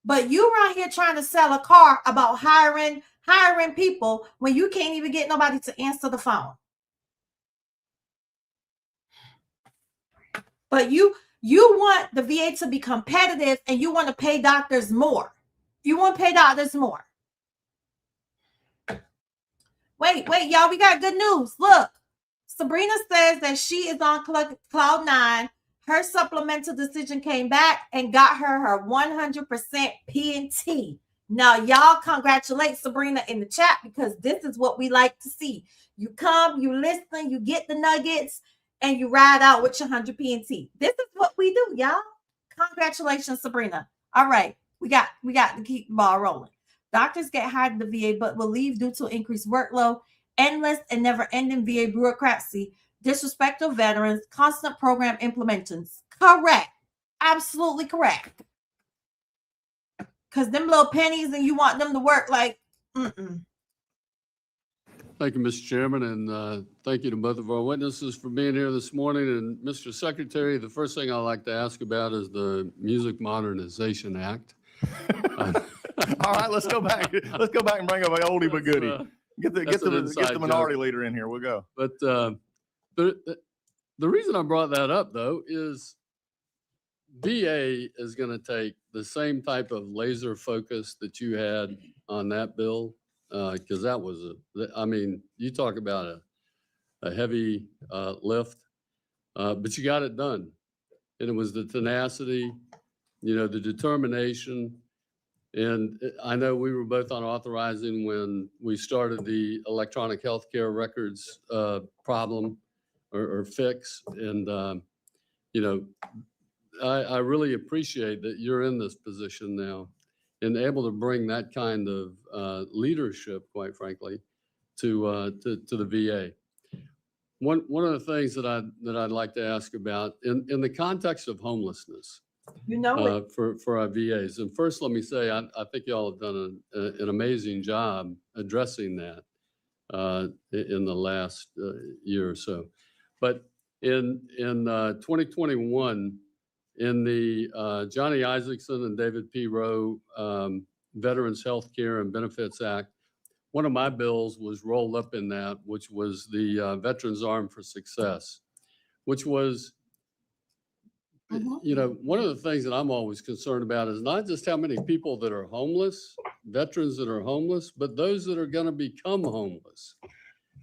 But you right here trying to sell a car about hiring people when you can't even get nobody to answer the phone. But you want the VA to be competitive, and you want to pay doctors more. You want to pay doctors more. Wait, y'all, we got good news. Look, Sabrina says that she is on cloud 9. Her supplemental decision came back and got her 100% P&T. Now, y'all congratulate Sabrina in the chat, because this is what we like to see. You come, you listen, you get the nuggets, and you ride out with your 100 P&T. This is what we do, y'all. Congratulations, Sabrina. All right, we got to keep the ball rolling. Doctors get hired in the VA, but will leave due to increased workload, endless and never-ending VA bureaucracy, disrespect of veterans, constant program implementations. Correct. Absolutely correct. Because them little pennies, and you want them to work like, Thank you, Mr. Chairman, and thank you to both of our witnesses for being here this morning. And Mr. Secretary, the first thing I'd like to ask about is the Music Modernization Act. All right, let's go back. Let's go back and bring up an oldie but goodie. Get the minority leader in here. We'll go. But the reason I brought that up, though, is VA is going to take the same type of laser focus that you had on that bill, because that was you talk about a heavy lift, but you got it done. And it was the tenacity, the determination. And I know we were both on authorizing when we started the electronic healthcare records problem or fix. And, I really appreciate that you're in this position now and able to bring that kind of leadership, quite frankly, to the VA. One of the things that I'd like to ask about in the context of homelessness, for our VAs. And first, let me say, I think y'all have done an amazing job addressing that in the last year or so. But in 2021, in the Johnny Isaacson and David P. Rowe Veterans Health Care and Benefits Act, one of my bills was rolled up in that, which was the Veterans Arm for Success, which was one of the things that I'm always concerned about is not just how many people that are homeless, veterans that are homeless, but those that are going to become homeless.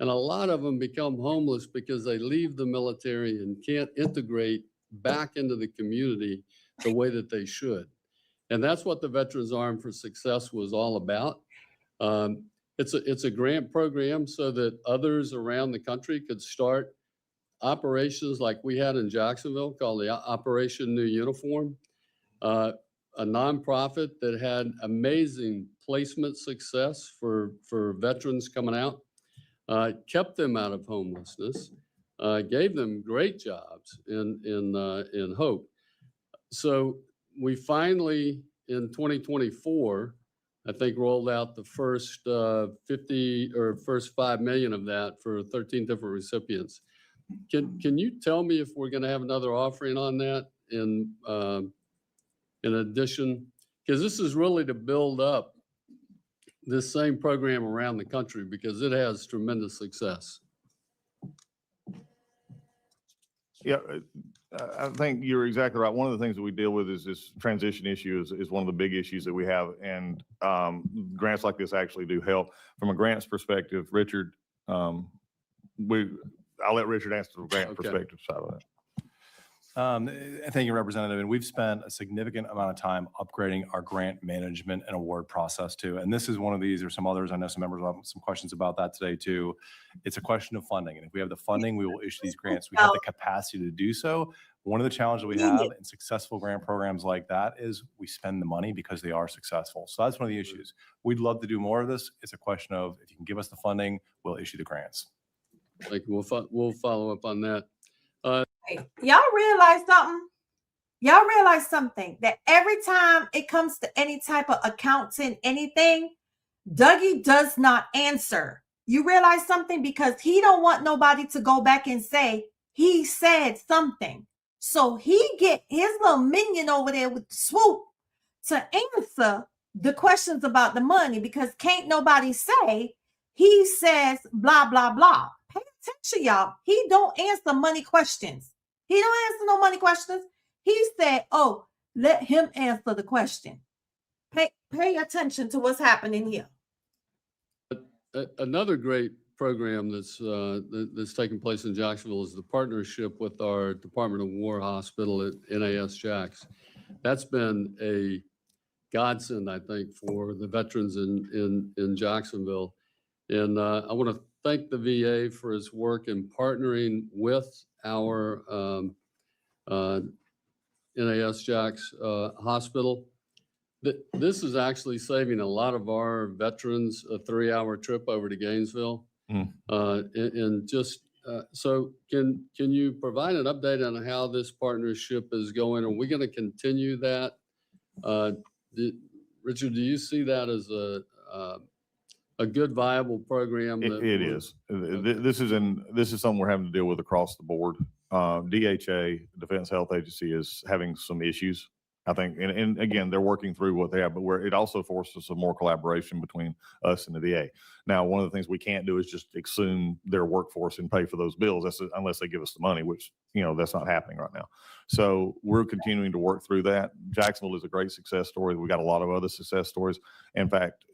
And a lot of them become homeless because they leave the military and can't integrate back into the community the way that they should. And that's what the Veterans Arm for Success was all about. It's a grant program so that others around the country could start operations like we had in Jacksonville called the Operation New Uniform, a nonprofit that had amazing placement success for veterans coming out, kept them out of homelessness, gave them great jobs in Hope. So we finally, in 2024, I think rolled out the first 5 million of that for 13 different recipients. Can you tell me if we're going to have another offering on that in addition? Because this is really to build up this same program around the country because it has tremendous success. Yeah, I think you're exactly right. One of the things that we deal with is this transition issue is one of the big issues that we have. And grants like this actually do help. From a grants perspective, Richard, I'll let Richard answer the grant perspective side of that. Thank you, Representative. And we've spent a significant amount of time upgrading our grant management and award process too. And this is one of these, or some others. I know some members will have some questions about that today too. It's a question of funding. And if we have the funding, we will issue these grants. We have the capacity to do so. One of the challenges we have in successful grant programs like that is we spend the money because they are successful. So that's one of the issues. We'd love to do more of this. It's a question of if you can give us the funding, we'll issue the grants. Like we'll follow up on that. Y'all realize something? Y'all realize something that every time it comes to any type of accounting, anything, Dougie does not answer. You realize something? Because he don't want nobody to go back and say he said something. So he get his little minion over there with Swoop to answer the questions about the money because can't nobody say he says blah, blah, blah. Pay attention, y'all. He don't answer money questions. He don't answer no money questions. He said, oh, let him answer the question. Pay attention to what's happening here. Another great program that's taking place in Jacksonville is the partnership with our Department of War Hospital at NAS Jax. That's been a godsend, I think, for the veterans in Jacksonville. And I want to thank the VA for its work in partnering with our NAS Jax hospital. This is actually saving a lot of our veterans a 3-hour trip over to Gainesville. And just so can you provide an update on how this partnership is going? Are we going to continue that? Richard, do you see that as a good, viable program? It is. This is something we're having to deal with across the board. DHA, Defense Health Agency, is having some issues, I think, and again, they're working through what they have, but it also forces some more collaboration between us and the VA. Now, one of the things we can't do is just assume their workforce and pay for those bills unless they give us the money, which, that's not happening right now. So we're continuing to work through that. Jacksonville is a great success story. We got a lot of other success stories. In fact,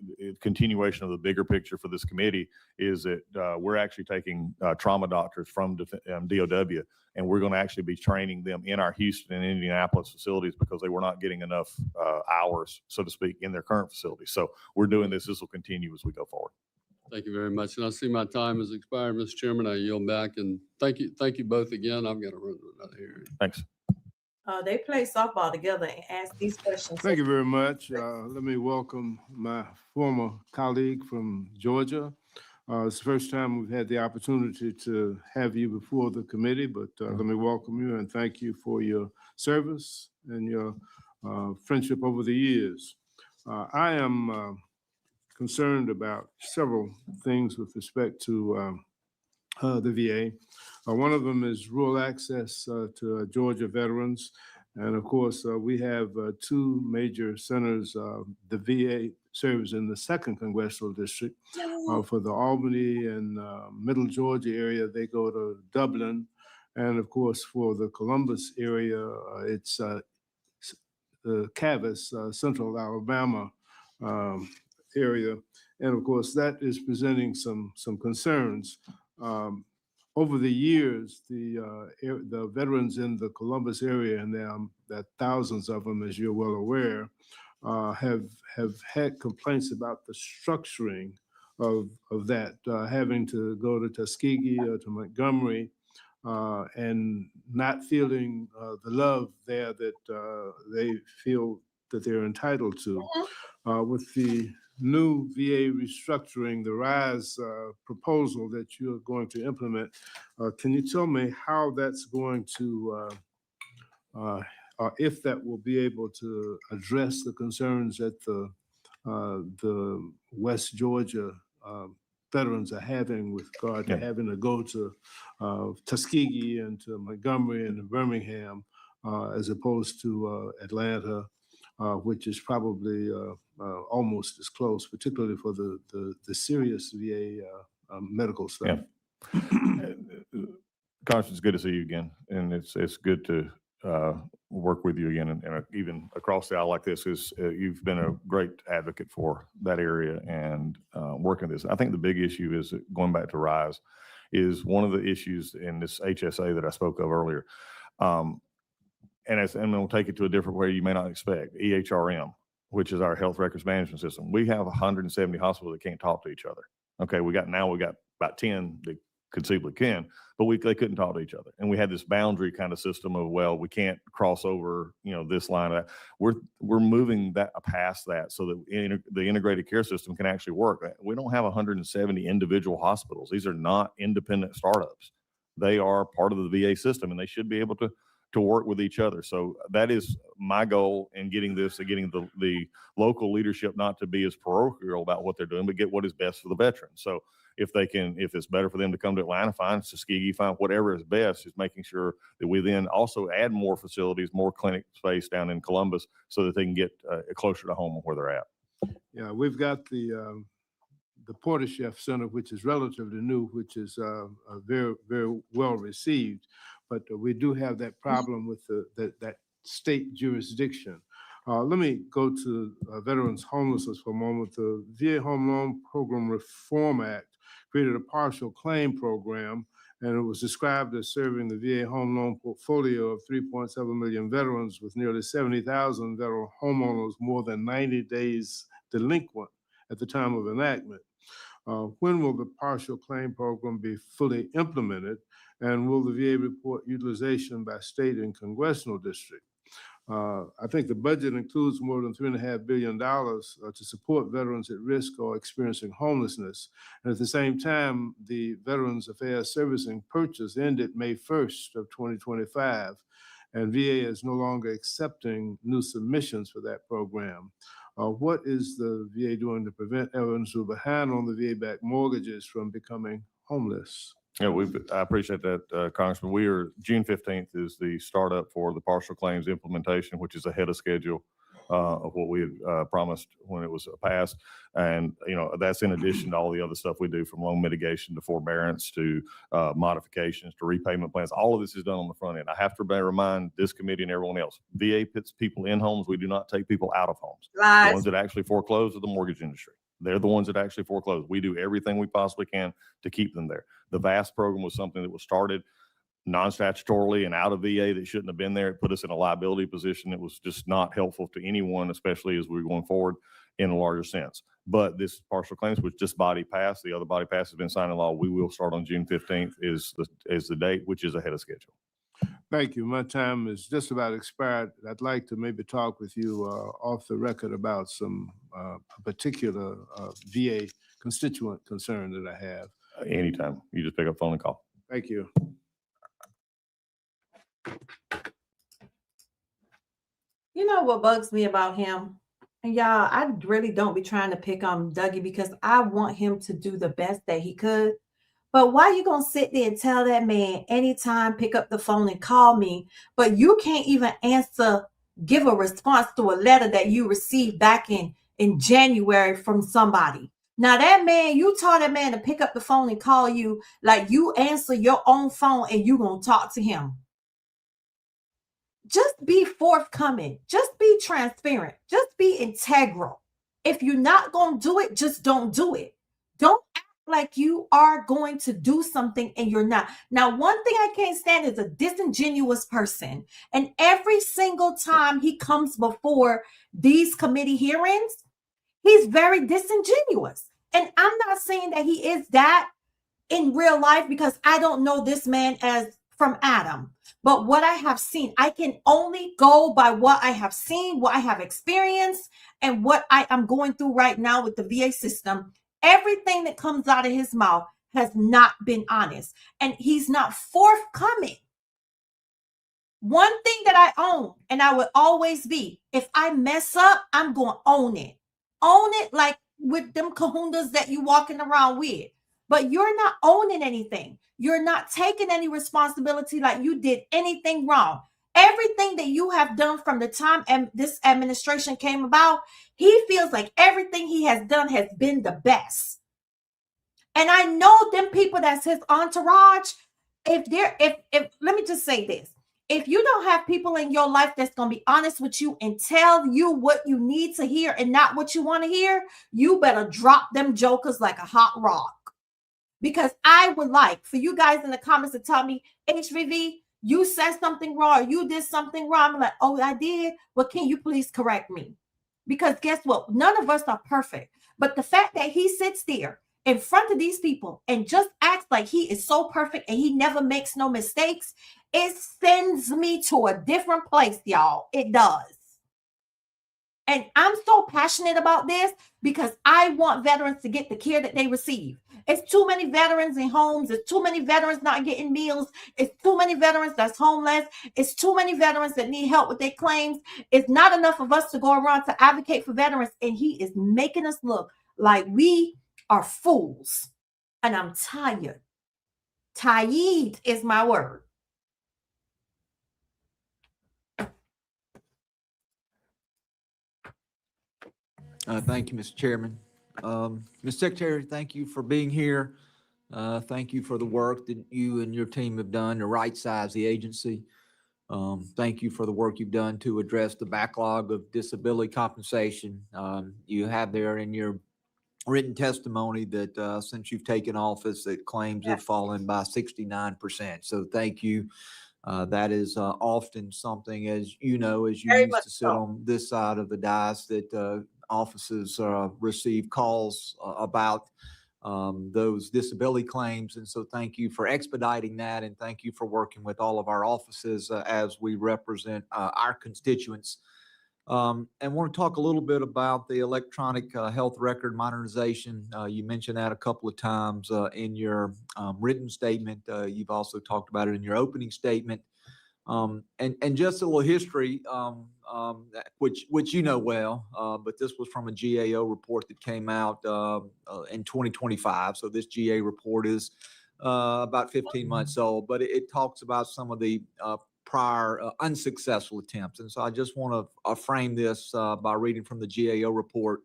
continuation of the bigger picture for this committee is that we're actually taking trauma doctors from DOW, and we're going to actually be training them in our Houston and Indianapolis facilities because they were not getting enough hours, so to speak, in their current facilities. So we're doing this. This will continue as we go forward. Thank you very much. And I see my time has expired, Mr. Chairman. I yield back, and thank you both again. I'm going to run to another hearing. Thanks. They play softball together and ask these questions. Thank you very much. Let me welcome my former colleague from Georgia. It's the first time we've had the opportunity to have you before the committee, but let me welcome you and thank you for your service and your friendship over the years. I am concerned about several things with respect to the VA. One of them is rural access to Georgia veterans. And of course, we have two major centers. The VA serves in the 2nd Congressional District. For the Albany and Middle Georgia area, they go to Dublin. And of course, for the Columbus area, it's Cavis, Central Alabama area. And of course, that is presenting some concerns. Over the years, the veterans in the Columbus area, and there are thousands of them, as you're well aware, have had complaints about the structuring of that, having to go to Tuskegee or to Montgomery and not feeling the love there that they feel that they're entitled to. With the new VA restructuring, the RISE proposal that you're going to implement, can you tell me how that's going to, if that will be able to address the concerns that the West Georgia veterans are having with regard to having to go to Tuskegee and to Montgomery and to Birmingham as opposed to Atlanta, which is probably almost as close, particularly for the serious VA medical stuff. Constance, it's good to see you again, and it's good to work with you again, and even across the aisle like this. Is you've been a great advocate for that area and working this. I think the big issue is going back to RISE is one of the issues in this HSA that I spoke of earlier. And we'll take it to a different way you may not expect. EHRM, which is our health records management system. We have 170 hospitals that can't talk to each other. Okay, we got about 10 that conceivably can, but they couldn't talk to each other. And we had this boundary kind of system of, well, we can't cross over, this line of that. We're moving that past that so that the integrated care system can actually work. We don't have 170 individual hospitals. These are not independent startups. They are part of the VA system, and they should be able to work with each other. So that is my goal in getting the local leadership not to be as parochial about what they're doing, but get what is best for the veteran. So if it's better for them to come to Atlanta, fine. Tuskegee, fine. Whatever is best is making sure that we then also add more facilities, more clinic space down in Columbus so that they can get closer to home where they're at. Yeah, we've got the Porter-Chef Center, which is relatively new, which is very, very well received. But we do have that problem with that state jurisdiction. Let me go to veterans homelessness for a moment. The VA Home Loan Program Reform Act created a partial claim program, and it was described as serving the VA home loan portfolio of 3.7 million veterans with nearly 70,000 veteran homeowners more than 90 days delinquent at the time of enactment. When will the partial claim program be fully implemented, and will the VA report utilization by state and congressional district? I think the budget includes more than $3.5 billion to support veterans at risk or experiencing homelessness. And at the same time, the Veterans Affairs Servicing purchase ended May 1st of 2025, and VA is no longer accepting new submissions for that program. What is the VA doing to prevent veterans who are behind on the VA-backed mortgages from becoming homeless? Yeah, I appreciate that, Congressman. June 15th is the startup for the partial claims implementation, which is ahead of schedule of what we had promised when it was passed. And, that's in addition to all the other stuff we do, from loan mitigation to forbearance to modifications to repayment plans. All of this is done on the front end. I have to remind this committee and everyone else, VA puts people in homes. We do not take people out of homes. Lies. The ones that actually foreclose are the mortgage industry. They're the ones that actually foreclose. We do everything we possibly can to keep them there. The VAST program was something that was started non-statutorily and out of VA that shouldn't have been there. It put us in a liability position. It was just not helpful to anyone, especially as we're going forward in a larger sense. But this partial claims, which just body passed, the other body pass has been signed in law. We will start on June 15th is the date, which is ahead of schedule. Thank you. My time is just about expired. I'd like to maybe talk with you off the record about some particular VA constituent concern that I have. Anytime. You just pick up the phone and call. Thank you. You know what bugs me about him? And y'all, I really don't be trying to pick on Dougie because I want him to do the best that he could. But why you gonna sit there and tell that man anytime, pick up the phone and call me, but you can't even give a response to a letter that you received back in January from somebody? Now that man, you told that man to pick up the phone and call you, like you answer your own phone and you gonna talk to him. Just be forthcoming. Just be transparent. Just be integral. If you're not gonna do it, just don't do it. Don't act like you are going to do something and you're not. Now, one thing I can't stand is a disingenuous person. And every single time he comes before these committee hearings, he's very disingenuous. And I'm not saying that he is that in real life because I don't know this man as from Adam. But what I have seen, I can only go by what I have seen, what I have experienced, and what I am going through right now with the VA system. Everything that comes out of his mouth has not been honest, and he's not forthcoming. One thing that I own, and I will always be, if I mess up, I'm going to own it. Own it like with them kahunas that you walking around with. But you're not owning anything. You're not taking any responsibility like you did anything wrong. Everything that you have done from the time this administration came about, he feels like everything he has done has been the best. And I know them people that's his entourage, if let me just say this. If you don't have people in your life that's going to be honest with you and tell you what you need to hear and not what you want to hear, you better drop them jokers like a hot rock. Because I would like for you guys in the comments to tell me, HVV, you said something wrong, or you did something wrong. I'm like, oh, I did. Well, can you please correct me? Because guess what? None of us are perfect. But the fact that he sits there in front of these people and just acts like he is so perfect and he never makes no mistakes, it sends me to a different place, y'all. It does. And I'm so passionate about this because I want veterans to get the care that they receive. It's too many veterans in homes. It's too many veterans not getting meals. It's too many veterans that's homeless. It's too many veterans that need help with their claims. It's not enough of us to go around to advocate for veterans. And he is making us look like we are fools. And I'm tired. Tired is my word. Thank you, Mr. Chairman. Ms. Secretary, thank you for being here. Thank you for the work that you and your team have done to right-size the agency. Thank you for the work you've done to address the backlog of disability compensation. You have there in your written testimony that since you've taken office, that claims have fallen by 69%. So thank you. That is often something, as you know, as you used to sit on this side of the dais, that offices receive calls about those disability claims. And so thank you for expediting that. And thank you for working with all of our offices as we represent our constituents. And want to talk a little bit about the electronic health record modernization. You mentioned that a couple of times in your written statement. You've also talked about it in your opening statement. And just a little history, which you know well, but this was from a GAO report that came out in 2025. So this GA report is about 15 months old, but it talks about some of the prior unsuccessful attempts. And so I just want to frame this by reading from the GAO report.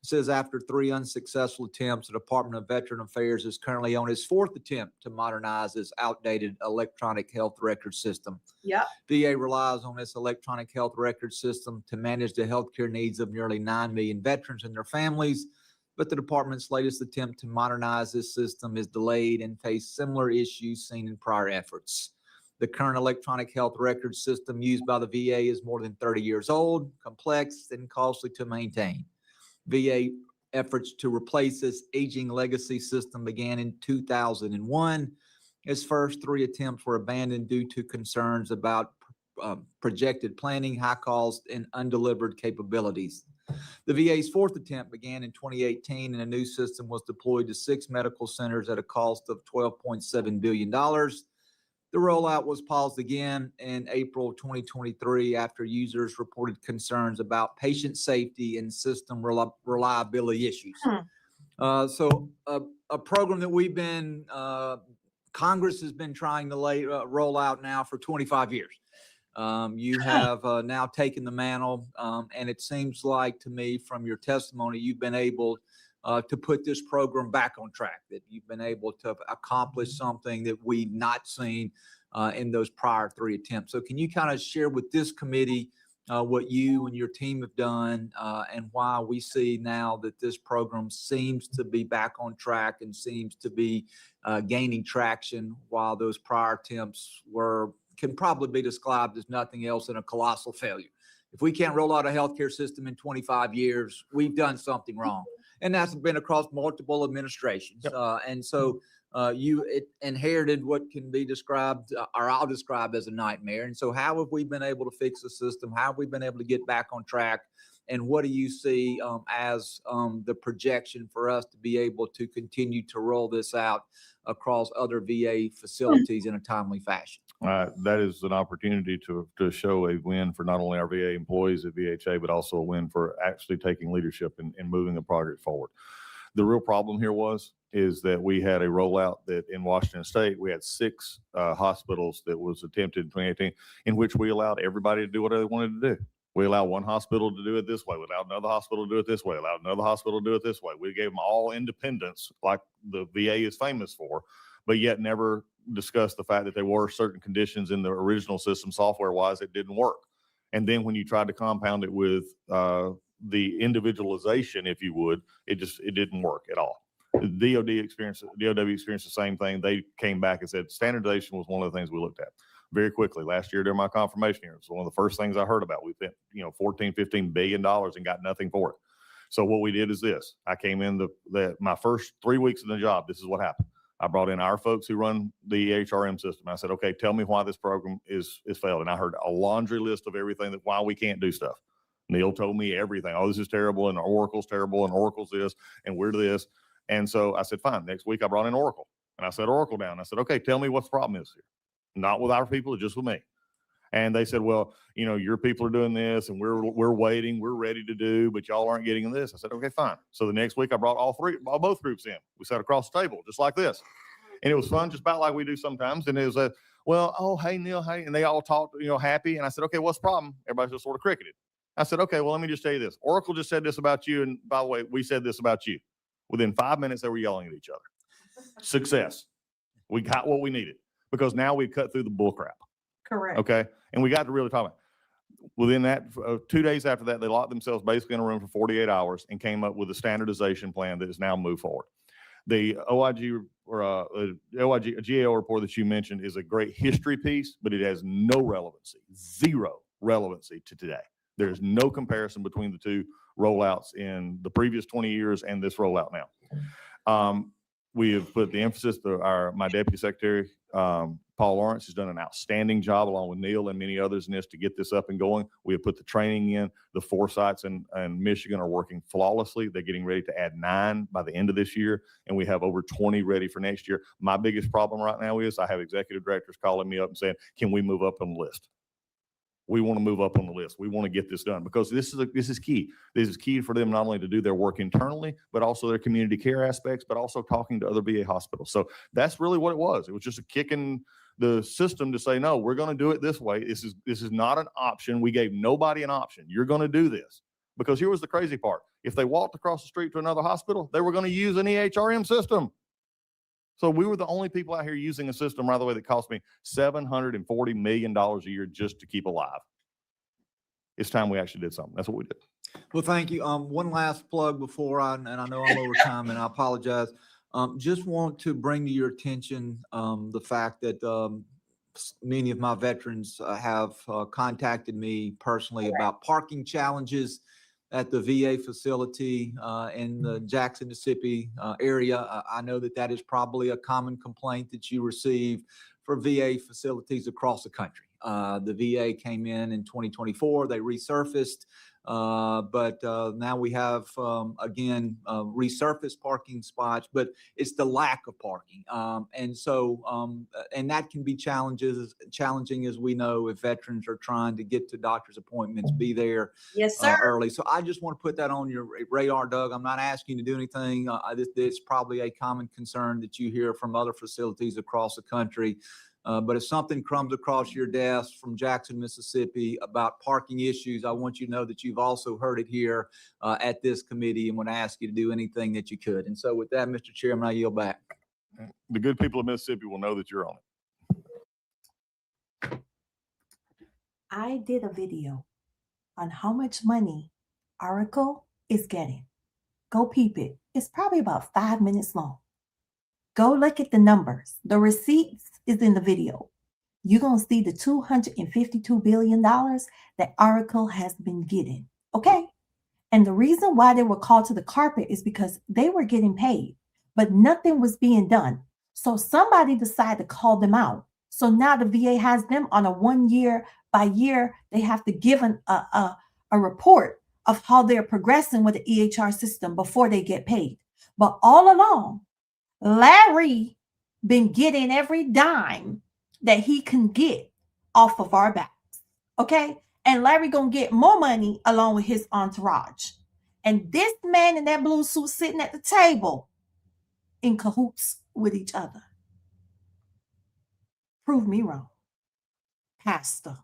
It says, after 3 unsuccessful attempts, the Department of Veteran Affairs is currently on its 4th attempt to modernize its outdated electronic health record system. Yep. VA relies on this electronic health record system to manage the healthcare needs of nearly 9 million veterans and their families. But the department's latest attempt to modernize this system is delayed and faces similar issues seen in prior efforts. The current electronic health record system used by the VA is more than 30 years old, complex, and costly to maintain. VA efforts to replace this aging legacy system began in 2001. Its first 3 attempts were abandoned due to concerns about projected planning, high cost, and undelivered capabilities. The VA's 4th attempt began in 2018, and a new system was deployed to 6 medical centers at a cost of $12.7 billion. The rollout was paused again in April 2023 after users reported concerns about patient safety and system reliability issues. So a program that we've been, Congress has been trying to roll out now for 25 years. You have now taken the mantle, and it seems like to me from your testimony, you've been able to put this program back on track, that you've been able to accomplish something that we've not seen in those prior 3 attempts. So can you kind of share with this committee what you and your team have done and why we see now that this program seems to be back on track and seems to be gaining traction, while those prior attempts can probably be described as nothing else than a colossal failure? If we can't roll out a healthcare system in 25 years, we've done something wrong. And that's been across multiple administrations. Yep. And so inherited what can be described, or I'll describe as a nightmare. And so how have we been able to fix the system? How have we been able to get back on track? And what do you see as the projection for us to be able to continue to roll this out across other VA facilities in a timely fashion? That is an opportunity to show a win for not only our VA employees at VHA, but also a win for actually taking leadership and moving the project forward. The real problem here is that we had a rollout that in Washington State, we had 6 hospitals that was attempted in 2018, in which we allowed everybody to do whatever they wanted to do. We allowed one hospital to do it this way, we allowed another hospital to do it this way, allowed another hospital to do it this way. We gave them all independence like the VA is famous for, but yet never discussed the fact that there were certain conditions in the original system software-wise that didn't work. And then when you tried to compound it with the individualization, if you would, it didn't work at all. The DOD experienced the same thing. They came back and said standardization was one of the things we looked at very quickly. Last year during my confirmation hearing, it's one of the first things I heard about. We spent, $14, $15 billion and got nothing for it. So what we did is this. I came in my first 3 weeks in the job. This is what happened. I brought in our folks who run the HRM system. I said, okay, tell me why this program is failed. And I heard a laundry list of everything why we can't do stuff. Neil told me everything. Oh, this is terrible, and Oracle's terrible, and Oracle's this, and we're this. And so I said, fine. Next week I brought in Oracle, and I set Oracle down. I said, okay, tell me what the problem is here. Not with our people, just with me. And they said, well, your people are doing this, and we're waiting, we're ready to do, but y'all aren't getting this. I said, okay, fine. So the next week I brought both groups in. We sat across the table, just like this. And it was fun, just about like we do sometimes. And it was well, oh, hey, Neil, hey. And they all talked, happy. And I said, okay, what's the problem? Everybody just sort of cricketed. I said, okay, well, let me just tell you this. Oracle just said this about you. And by the way, we said this about you. Within 5 minutes, they were yelling at each other. Success. We got what we needed because now we cut through the bull crap. Correct. Okay. And we got to really talk about it. Within that, 2 days after that, they locked themselves basically in a room for 48 hours and came up with a standardization plan that is now moved forward. The OIG or GAO report that you mentioned is a great history piece, but it has no relevancy, zero relevancy to today. There's no comparison between the two rollouts in the previous 20 years and this rollout now. We have put the emphasis, my deputy secretary, Paul Lawrence, has done an outstanding job along with Neil and many others in this to get this up and going. We have put the training in. The 4 sites in Michigan are working flawlessly. They're getting ready to add 9 by the end of this year, and we have over 20 ready for next year. My biggest problem right now is I have executive directors calling me up and saying, can we move up on the list? We want to move up on the list. We want to get this done because this is key. This is key for them not only to do their work internally, but also their community care aspects, but also talking to other VA hospitals. So that's really what it was. It was just a kick in the system to say, no, we're going to do it this way. This is not an option. We gave nobody an option. You're going to do this. Because here was the crazy part. If they walked across the street to another hospital, they were going to use an EHRM system. So we were the only people out here using a system, by the way, that cost me $740 million a year just to keep alive. It's time we actually did something. That's what we did. Well, thank you. One last plug before I know I'm over time and I apologize. Just want to bring to your attention the fact that many of my veterans have contacted me personally about parking challenges at the VA facility in the Jackson, Mississippi area. I know that is probably a common complaint that you receive for VA facilities across the country. The VA came in 2024, they resurfaced, but now we have, again, resurfaced parking spots, but it's the lack of parking. And that can be challenging, as we know, if veterans are trying to get to doctor's appointments, be there early. So I just want to put that on your radar, Doug. I'm not asking you to do anything. It's probably a common concern that you hear from other facilities across the country. But if something comes across your desk from Jackson, Mississippi about parking issues, I want you to know that you've also heard it here at this committee and want to ask you to do anything that you could. And so with that, Mr. Chairman, I yield back. The good people of Mississippi will know that you're on it. I did a video on how much money Oracle is getting. Go peep it. It's probably about 5 minutes long. Go look at the numbers. The receipts is in the video. You're going to see the $252 billion that Oracle has been getting. Okay? And the reason why they were called to the carpet is because they were getting paid, but nothing was being done. So somebody decided to call them out. So now the VA has them on a 1 year by year. They have to give a report of how they're progressing with the EHR system before they get paid. But all along, Larry been getting every dime that he can get off of our backs. Okay? And Larry gonna get more money along with his entourage. And this man in that blue suit sitting at the table in cahoots with each other. Prove me wrong, Pastor.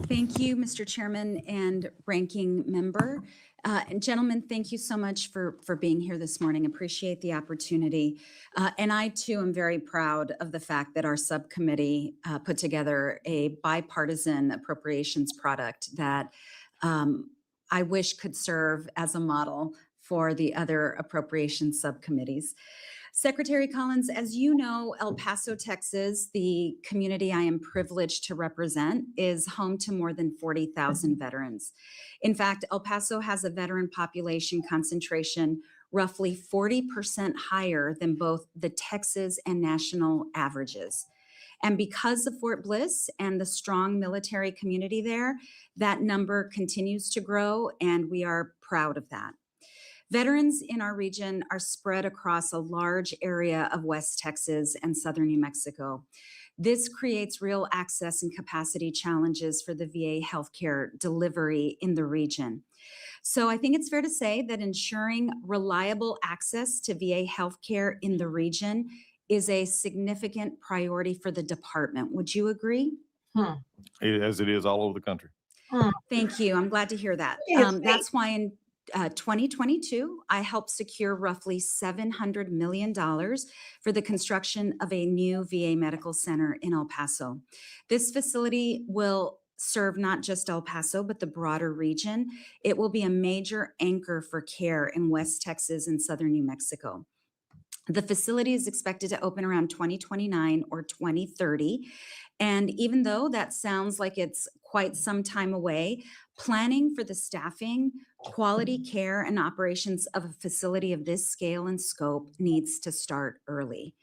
Thank you, Mr. Chairman and Ranking Member. And gentlemen, thank you so much for being here this morning. Appreciate the opportunity. And I too am very proud of the fact that our subcommittee put together a bipartisan appropriations product that I wish could serve as a model for the other appropriations subcommittees. Secretary Collins, as you know, El Paso, Texas, the community I am privileged to represent, is home to more than 40,000 veterans. In fact, El Paso has a veteran population concentration roughly 40% higher than both the Texas and national averages. And because of Fort Bliss and the strong military community there, that number continues to grow, and we are proud of that. Veterans in our region are spread across a large area of West Texas and southern New Mexico. This creates real access and capacity challenges for the VA healthcare delivery in the region. So I think it's fair to say that ensuring reliable access to VA healthcare in the region is a significant priority for the department. Would you agree? As it is all over the country. Thank you. I'm glad to hear that. That's why in 2022, I helped secure roughly $700 million for the construction of a new VA medical center in El Paso. This facility will serve not just El Paso, but the broader region. It will be a major anchor for care in West Texas and southern New Mexico. The facility is expected to open around 2029 or 2030. And even though that sounds like it's quite some time away, planning for the staffing, quality care, and operations of a facility of this scale and scope needs to start early.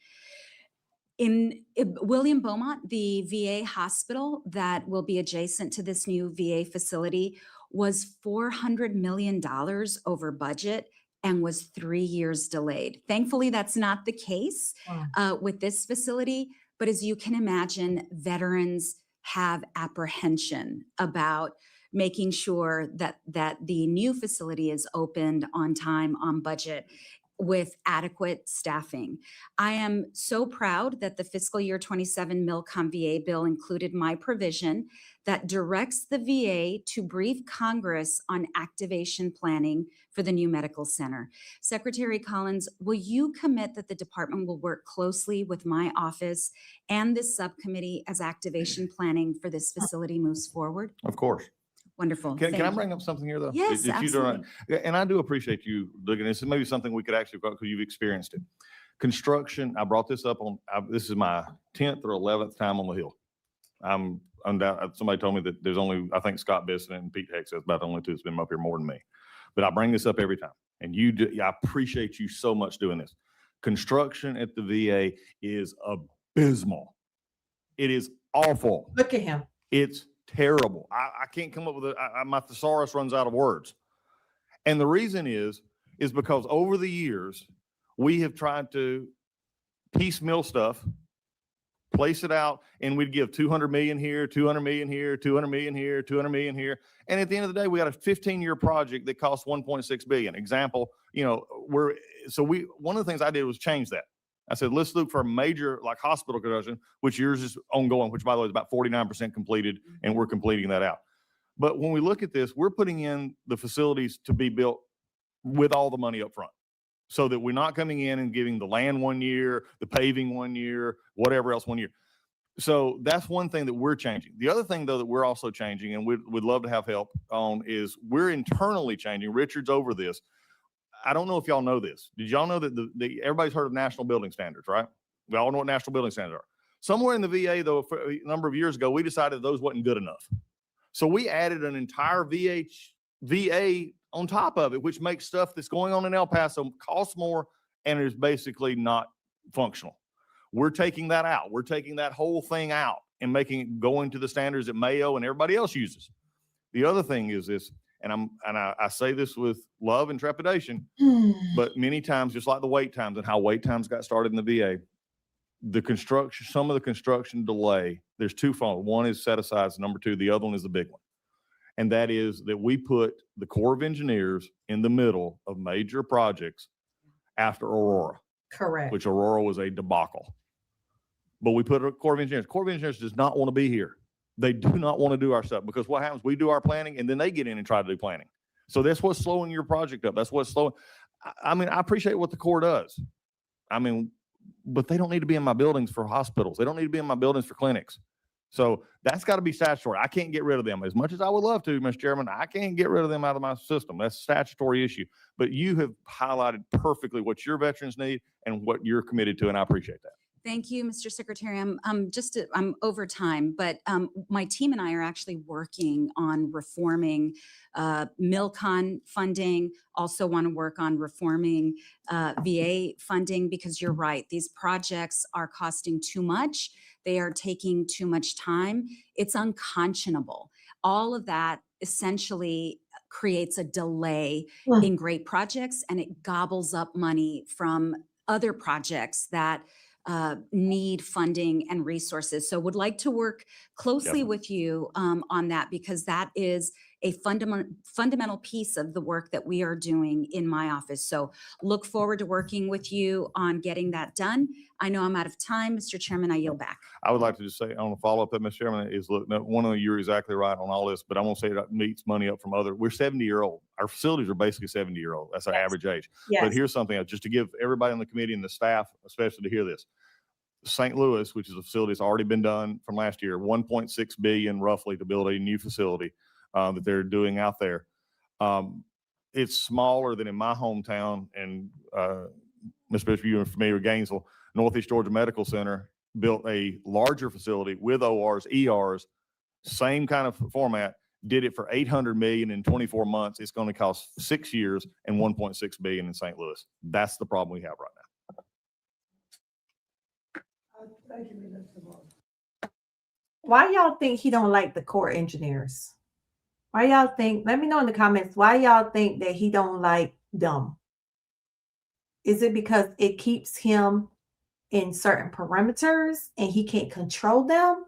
In William Beaumont, the VA hospital that will be adjacent to this new VA facility was $400 million over budget and was 3 years delayed. Thankfully, that's not the case with this facility, but as you can imagine, veterans have apprehension about making sure that the new facility is opened on time, on budget, with adequate staffing. I am so proud that the fiscal year 27 Milcom VA bill included my provision that directs the VA to brief Congress on activation planning for the new medical center. Secretary Collins, will you commit that the department will work closely with my office and this subcommittee as activation planning for this facility moves forward? Of course. Wonderful. Can I bring up something here, though? Yes, absolutely. And I do appreciate you looking at this. Maybe something we could actually, because you've experienced it. Construction, I brought this up this is my 10th or 11th time on the Hill. Somebody told me that there's only, I think Scott Bissett and Pete Heck says about the only two that's been up here more than me. But I bring this up every time. And I appreciate you so much doing this. Construction at the VA is abysmal. It is awful. Look at him. It's terrible. I can't come up with my thesaurus runs out of words. And the reason is because over the years, we have tried to piecemeal stuff, place it out, and we'd give 200 million here, 200 million here, 200 million here, 200 million here. And at the end of the day, we got a 15-year project that cost 1.6 billion. Example, one of the things I did was change that. I said, let's look for a major like hospital construction, which yours is ongoing, which by the way is about 49% completed, and we're completing that out. But when we look at this, we're putting in the facilities to be built with all the money up front, so that we're not coming in and giving the land 1 year, the paving 1 year, whatever else 1 year. So that's one thing that we're changing. The other thing, though, that we're also changing, and we'd love to have help on, is we're internally changing. Richard's over this. I don't know if y'all know this. Did y'all know that everybody's heard of national building standards, right? We all know what national building standards are. Somewhere in the VA, though, a number of years ago, we decided those wasn't good enough. So we added an entire VA on top of it, which makes stuff that's going on in El Paso cost more and is basically not functional. We're taking that out. We're taking that whole thing out and making it going to the standards that Mayo and everybody else uses. The other thing is this, and I say this with love and trepidation, but many times, just like the wait times and how wait times got started in the VA, some of the construction delay, there's twofold. One is set aside, number two, the other one is the big one. And that is that we put the Corps of Engineers in the middle of major projects after Aurora, Correct. which Aurora was a debacle. But we put a Corps of Engineers. Corps of Engineers does not want to be here. They do not want to do our stuff because what happens, we do our planning and then they get in and try to do planning. So that's what's slowing your project up. That's what's slowing. I mean, I appreciate what the Corps does. I mean, but they don't need to be in my buildings for hospitals. They don't need to be in my buildings for clinics. So that's got to be statutory. I can't get rid of them. As much as I would love to, Mr. Chairman, I can't get rid of them out of my system. That's a statutory issue. But you have highlighted perfectly what your veterans need and what you're committed to, and I appreciate that. Thank you, Mr. Secretary. I'm over time, but my team and I are actually working on reforming MilCon funding. Also want to work on reforming VA funding because you're right. These projects are costing too much. They are taking too much time. It's unconscionable. All of that essentially creates a delay in great projects, and it gobbles up money from other projects that need funding and resources. So would like to work closely with you on that because that is a fundamental piece of the work that we are doing in my office. So look forward to working with you on getting that done. I know I'm out of time. Mr. Chairman, I yield back. I would like to just say on a follow-up that, Mr. Chairman, is look, no, one of you're exactly right on all this, but I'm going to say that meets money up from we're 70-year-old. Our facilities are basically 70-year-old. That's our average age. Yes. But here's something else, just to give everybody on the committee and the staff, especially to hear this. St. Louis, which is a facility that's already been done from last year, $1.6 billion roughly to build a new facility that they're doing out there. It's smaller than in my hometown, and Mr. Bishop, you're familiar with Gainesville. Northeast Georgia Medical Center built a larger facility with ORs, ERs, same kind of format, did it for $800 million in 24 months. It's going to cost 6 years and $1.6 billion in St. Louis. That's the problem we have right now. Thank you, Mr. Moore. Why y'all think he don't like the Corps engineers? Why y'all think, let me know in the comments, why y'all think that he don't like them? Is it because it keeps him in certain parameters and he can't control them?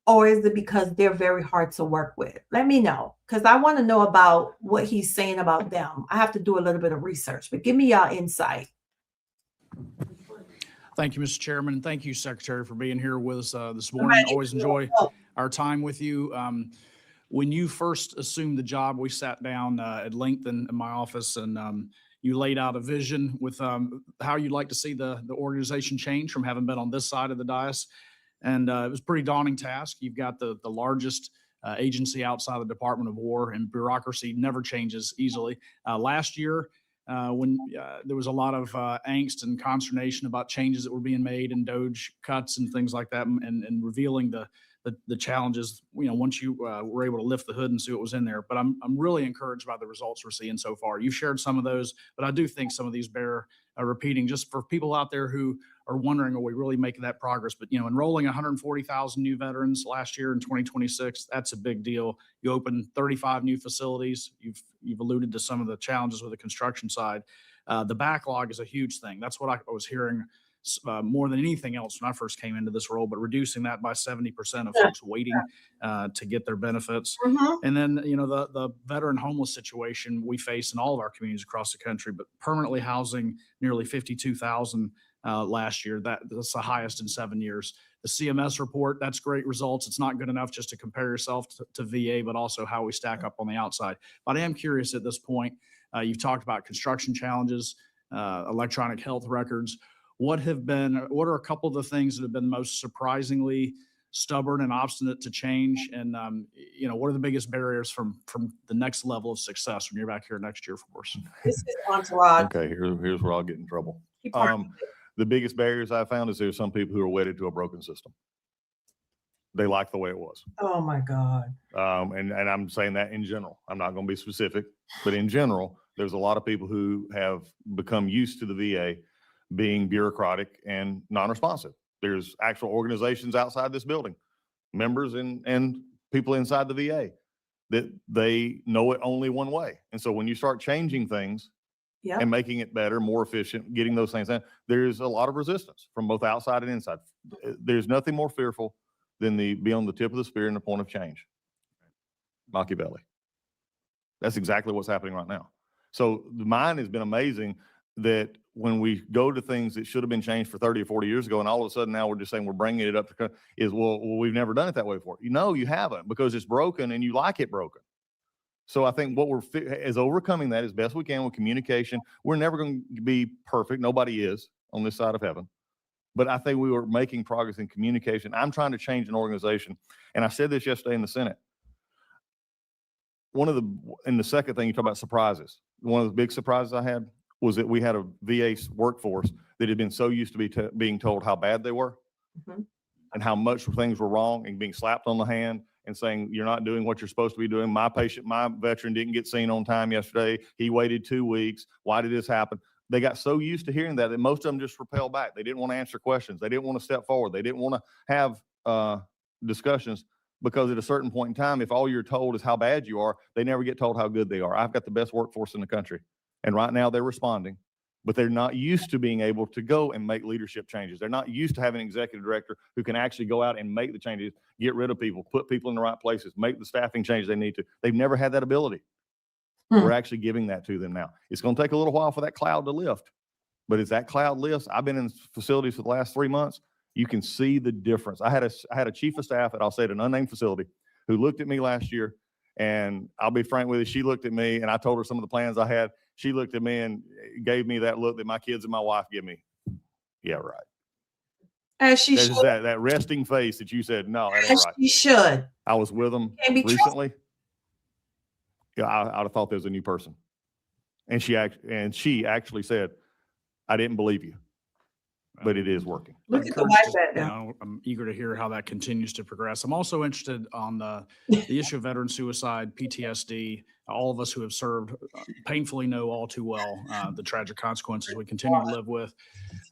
Or is it because they're very hard to work with? Let me know, because I want to know about what he's saying about them. I have to do a little bit of research, but give me y'all insight. Thank you, Mr. Chairman. Thank you, Secretary, for being here with us this morning. Always enjoy our time with you. When you first assumed the job, we sat down at length in my office, and you laid out a vision with how you'd like to see the organization change from having been on this side of the dais. And it was a pretty daunting task. You've got the largest agency outside the Department of War, and bureaucracy never changes easily. Last year, when there was a lot of angst and consternation about changes that were being made and DOGE cuts and things like that, and revealing the challenges, once you were able to lift the hood and see what was in there. But I'm really encouraged by the results we're seeing so far. You've shared some of those, but I do think some of these bear repeating, just for people out there who are wondering, are we really making that progress? But, enrolling 140,000 new veterans last year in 2026, that's a big deal. You opened 35 new facilities. You've alluded to some of the challenges with the construction side. The backlog is a huge thing. That's what I was hearing more than anything else when I first came into this role, but reducing that by 70% of folks waiting to get their benefits. And then, the veteran homeless situation we face in all of our communities across the country, but permanently housing nearly 52,000 last year. That's the highest in 7 years. The CMS report, that's great results. It's not good enough just to compare yourself to VA, but also how we stack up on the outside. But I am curious at this point, you've talked about construction challenges, electronic health records. What are a couple of the things that have been most surprisingly stubborn and obstinate to change? And, what are the biggest barriers from the next level of success when you're back here next year for us? This is Entourage. Okay, here's where I'll get in trouble. The biggest barriers I found is there's some people who are wedded to a broken system. They like the way it was. Oh my God. And I'm saying that in general. I'm not going to be specific, but in general, there's a lot of people who have become used to the VA being bureaucratic and non-responsive. There's actual organizations outside this building, members and people inside the VA, that they know it only one way. And so when you start changing things Yep. and making it better, more efficient, getting those things done, there's a lot of resistance from both outside and inside. There's nothing more fearful than be on the tip of the spear and the point of change. Machiavelli. That's exactly what's happening right now. So mine has been amazing that when we go to things that should have been changed for 30 or 40 years ago, and all of a sudden now we're just saying we're bringing it up to, well, we've never done it that way before. You haven't, because it's broken and you like it broken. So I think what is overcoming that as best we can with communication. We're never going to be perfect. Nobody is on this side of heaven. But I think we were making progress in communication. I'm trying to change an organization. And I said this yesterday in the Senate. And the second thing, you talk about surprises. One of the big surprises I had was that we had a VA workforce that had been so used to being told how bad they were and how much things were wrong, and being slapped on the hand and saying, you're not doing what you're supposed to be doing. My veteran didn't get seen on time yesterday. He waited 2 weeks. Why did this happen? They got so used to hearing that most of them just repelled back. They didn't want to answer questions. They didn't want to step forward. They didn't want to have discussions, because at a certain point in time, if all you're told is how bad you are, they never get told how good they are. I've got the best workforce in the country. And right now they're responding, but they're not used to being able to go and make leadership changes. They're not used to having an executive director who can actually go out and make the changes, get rid of people, put people in the right places, make the staffing changes they need to. They've never had that ability. We're actually giving that to them now. It's going to take a little while for that cloud to lift, but as that cloud lifts, I've been in facilities for the last 3 months. You can see the difference. I had a chief of staff at, I'll say, at an unnamed facility, who looked at me last year, and I'll be frank with you, she looked at me and I told her some of the plans I had. She looked at me and gave me that look that my kids and my wife give me. Yeah, right. As she That's should. just that resting face that you said, no, that ain't As right. she should. I was with them Can't be recently. Yeah, I'd have thought there was a new person. And she actually said, I didn't believe you, but it is working. Look at the Encouraged white to- background. I'm eager to hear how that continues to progress. I'm also interested on the issue of veteran suicide, PTSD. All of us who have served painfully know all too well the tragic consequences we continue to live with.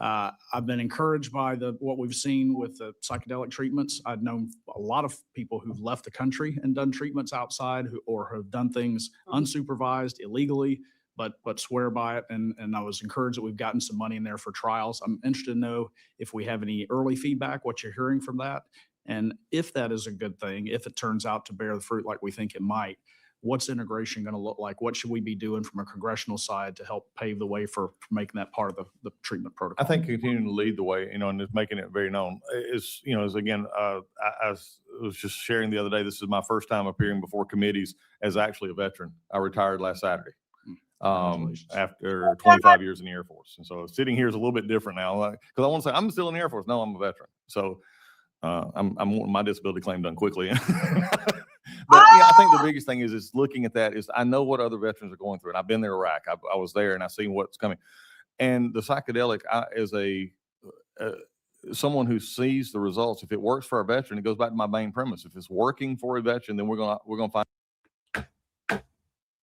I've been encouraged by what we've seen with the psychedelic treatments. I've known a lot of people who've left the country and done treatments outside, or have done things unsupervised illegally, but swear by it. And I was encouraged that we've gotten some money in there for trials. I'm interested to know if we have any early feedback, what you're hearing from that. And if that is a good thing, if it turns out to bear the fruit like we think it might, what's integration going to look like? What should we be doing from a congressional side to help pave the way for making that part of the treatment protocol? I think continuing to lead the way, and just making it very known is, again, I was just sharing the other day, this is my first time appearing before committees as actually a veteran. I retired last Saturday. After 25 years in the Air Force. And so sitting here is a little bit different now, because I want to say I'm still in the Air Force. No, I'm a veteran. So I'm wanting my disability claim done quickly. But yeah, I think the biggest thing is looking at that is I know what other veterans are going through, and I've been there in Iraq. I was there and I've seen what's coming. And the psychedelic is someone who sees the results. If it works for a veteran, it goes back to my main premise. If it's working for a veteran, then we're gonna find.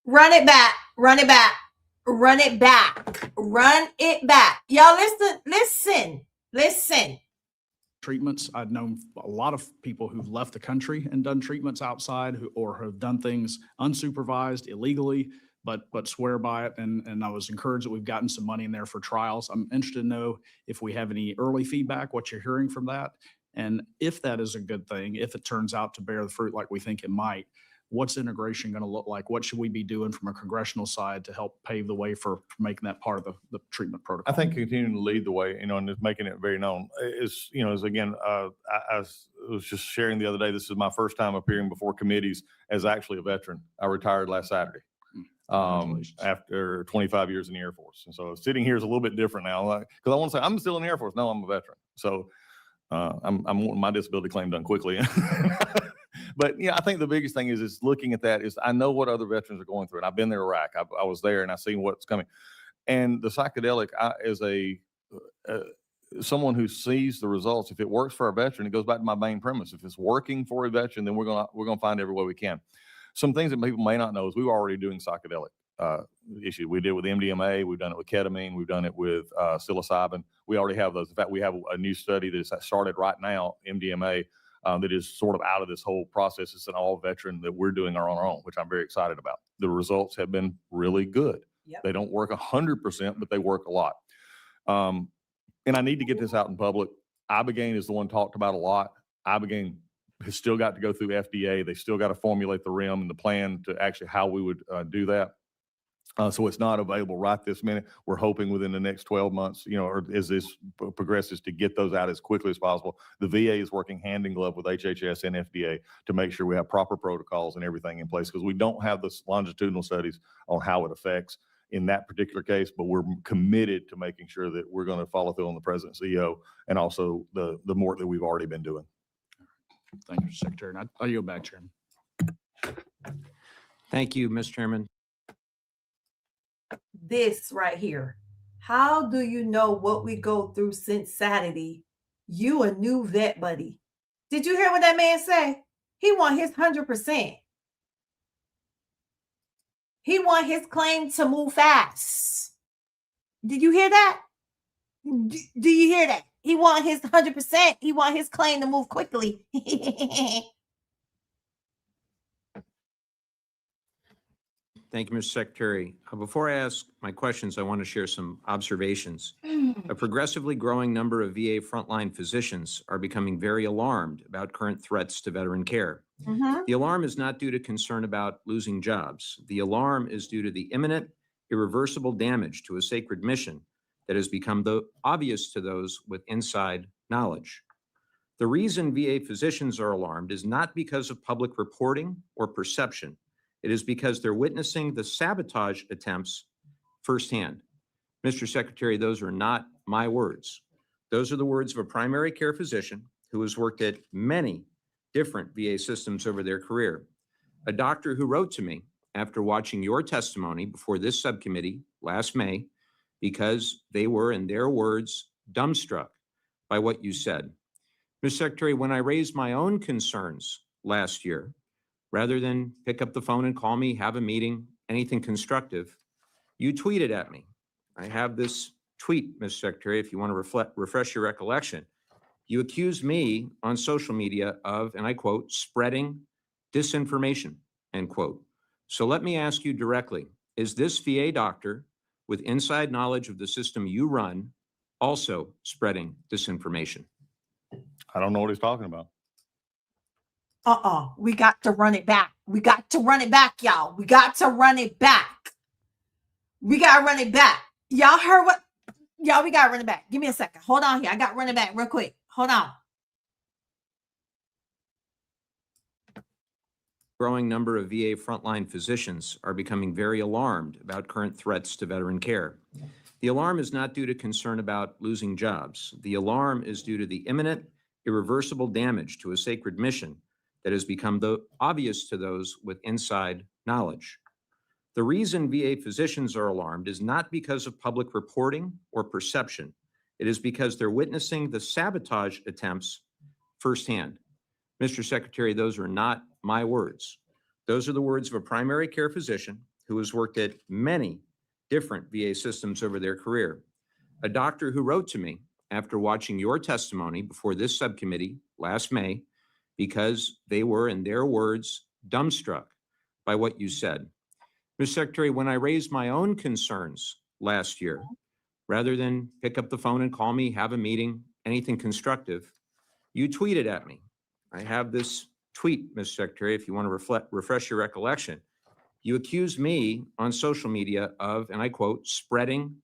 Run it back, run it back, run it back, run it back. Y'all listen. Treatments. I've known a lot of people who've left the country and done treatments outside, or have done things unsupervised illegally, but swear by it. And I was encouraged that we've gotten some money in there for trials. I'm interested to know if we have any early feedback, what you're hearing from that. And if that is a good thing, if it turns out to bear the fruit like we think it might, what's integration going to look like? What should we be doing from a congressional side to help pave the way for making that part of the treatment protocol? I think continuing to lead the way, and just making it very known is, again, I was just sharing the other day, this is my first time appearing before committees as actually a veteran. I retired last Saturday after 25 years in the Air Force. And so sitting here is a little bit different now, because I want to say I'm still in the Air Force. No, I'm a veteran. So I'm wanting my disability claim done quickly. But yeah, I think the biggest thing is looking at that is I know what other veterans are going through, and I've been there in Iraq. I was there and I've seen what's coming. And the psychedelic is someone who sees the results. If it works for a veteran, it goes back to my main premise. If it's working for a veteran, then we're gonna find every way we can. Some things that people may not know is we were already doing psychedelic issue. We did it with MDMA, we've done it with ketamine, we've done it with psilocybin. We already have those. In fact, we have a new study that's started right now, MDMA, that is sort of out of this whole process. It's an all veteran that we're doing on our own, which I'm very excited about. The results have been really good. Yep. They don't work 100%, but they work a lot. And I need to get this out in public. Ibogaine is the one talked about a lot. Ibogaine has still got to go through FDA. They still got to formulate the REM and the plan to actually how we would do that. So it's not available right this minute. We're hoping within the next 12 months, or as this progresses, to get those out as quickly as possible. The VA is working hand in glove with HHS and FDA to make sure we have proper protocols and everything in place, because we don't have the longitudinal studies on how it affects in that particular case, but we're committed to making sure that we're going to follow through on the President CEO and also the more that we've already been doing. Thank you, Secretary. And I'll yield back, Chairman. Thank you, Mr. Chairman. This right here. How do you know what we go through since Saturday? You a new vet buddy. Did you hear what that man say? He want his 100%. He want his claim to move fast. Did you hear that? Do you hear that? He want his 100%. He want his claim to move quickly. Thank you, Mr. Secretary. Before I ask my questions, I want to share some observations. A progressively growing number of VA frontline physicians are becoming very alarmed about current threats to veteran care. The alarm is not due to concern about losing jobs. The alarm is due to the imminent, irreversible damage to a sacred mission that has become obvious to those with inside knowledge. The reason VA physicians are alarmed is not because of public reporting or perception. It is because they're witnessing the sabotage attempts firsthand. Mr. Secretary, those are not my words. Those are the words of a primary care physician who has worked at many different VA systems over their career. A doctor who wrote to me after watching your testimony before this subcommittee last May, because they were, in their words, dumbstruck by what you said. Mr. Secretary, when I raised my own concerns last year, rather than pick up the phone and call me, have a meeting, anything constructive, you tweeted at me. I have this tweet, Mr. Secretary, if you want to refresh your recollection. You accused me on social media of, and I quote, spreading disinformation, end quote. So let me ask you directly, is this VA doctor with inside knowledge of the system you run also spreading disinformation? I don't know what he's talking about. We got to run it back. We got to run it back, y'all. We got to run it back. We got to run it back. Y'all heard what? Y'all, we got to run it back. Give me a second. Hold on here. I got to run it back real quick. Hold on. Growing number of VA frontline physicians are becoming very alarmed about current threats to veteran care. The alarm is not due to concern about losing jobs. The alarm is due to the imminent, irreversible damage to a sacred mission that has become obvious to those with inside knowledge. The reason VA physicians are alarmed is not because of public reporting or perception. It is because they're witnessing the sabotage attempts firsthand. Mr. Secretary, those are not my words. Those are the words of a primary care physician who has worked at many different VA systems over their career. A doctor who wrote to me after watching your testimony before this subcommittee last May, because they were, in their words, dumbstruck by what you said. Mr. Secretary, when I raised my own concerns last year, rather than pick up the phone and call me, have a meeting, anything constructive, you tweeted at me. I have this tweet, Mr. Secretary, if you want to refresh your recollection. You accused me on social media of, and I quote, spreading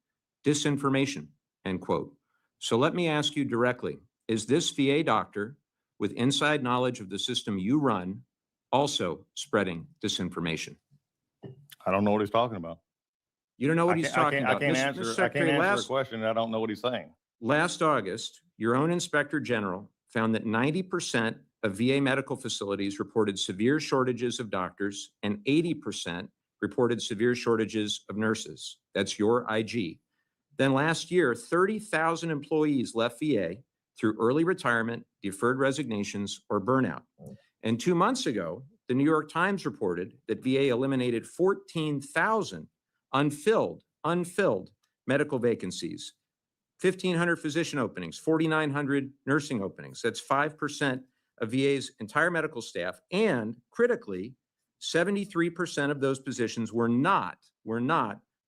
disinformation, end quote. So let me ask you directly, is this VA doctor with inside knowledge of the system you run also spreading disinformation? I don't know what he's talking about. You don't know what he's talking about. I can't answer a question and I don't know what he's saying. Last August, your own Inspector General found that 90% of VA medical facilities reported severe shortages of doctors and 80% reported severe shortages of nurses. That's your IG. Then last year, 30,000 employees left VA through early retirement, deferred resignations, or burnout. And 2 months ago, the New York Times reported that VA eliminated 14,000 unfilled medical vacancies, 1,500 physician openings, 4,900 nursing openings. That's 5% of VA's entire medical staff. And critically, 73% of those positions were not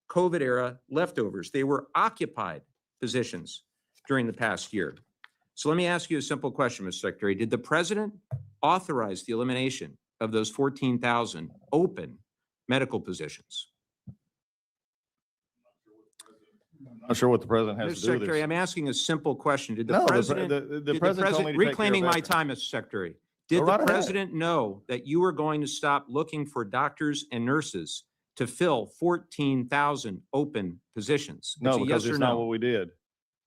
COVID era leftovers. They were occupied positions during the past year. So let me ask you a simple question, Mr. Secretary. Did the president authorize the elimination of those 14,000 open medical positions? I'm not sure what the president has Mr. to do with Secretary, this. I'm asking a simple question. Did the No, president, the president told me to take care of reclaiming my veterans. time, Mr. Secretary, Go did right the ahead. president know that you were going to stop looking for doctors and nurses to fill 14,000 open positions? No, It's a because yes or it's not no. what we did.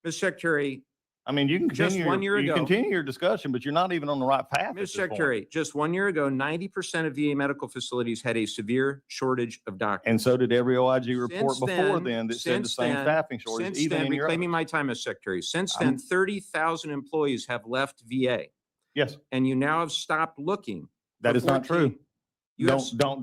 Mr. Secretary, I mean, you can Just continue, 1 year you ago- continue your discussion, but you're not even on the right path. at Mr. this point. Secretary, just 1 year ago, 90% of VA medical facilities had a severe shortage of doctors. And so did every OIG report Since before then- then that said the since same then- staffing shortage, Since even then, in your reclaiming others. my time, Mr. Secretary, since I'm- then, 30,000 employees have left VA, Yes, and you now have stopped looking. that for is not 14 true. You have, Don't.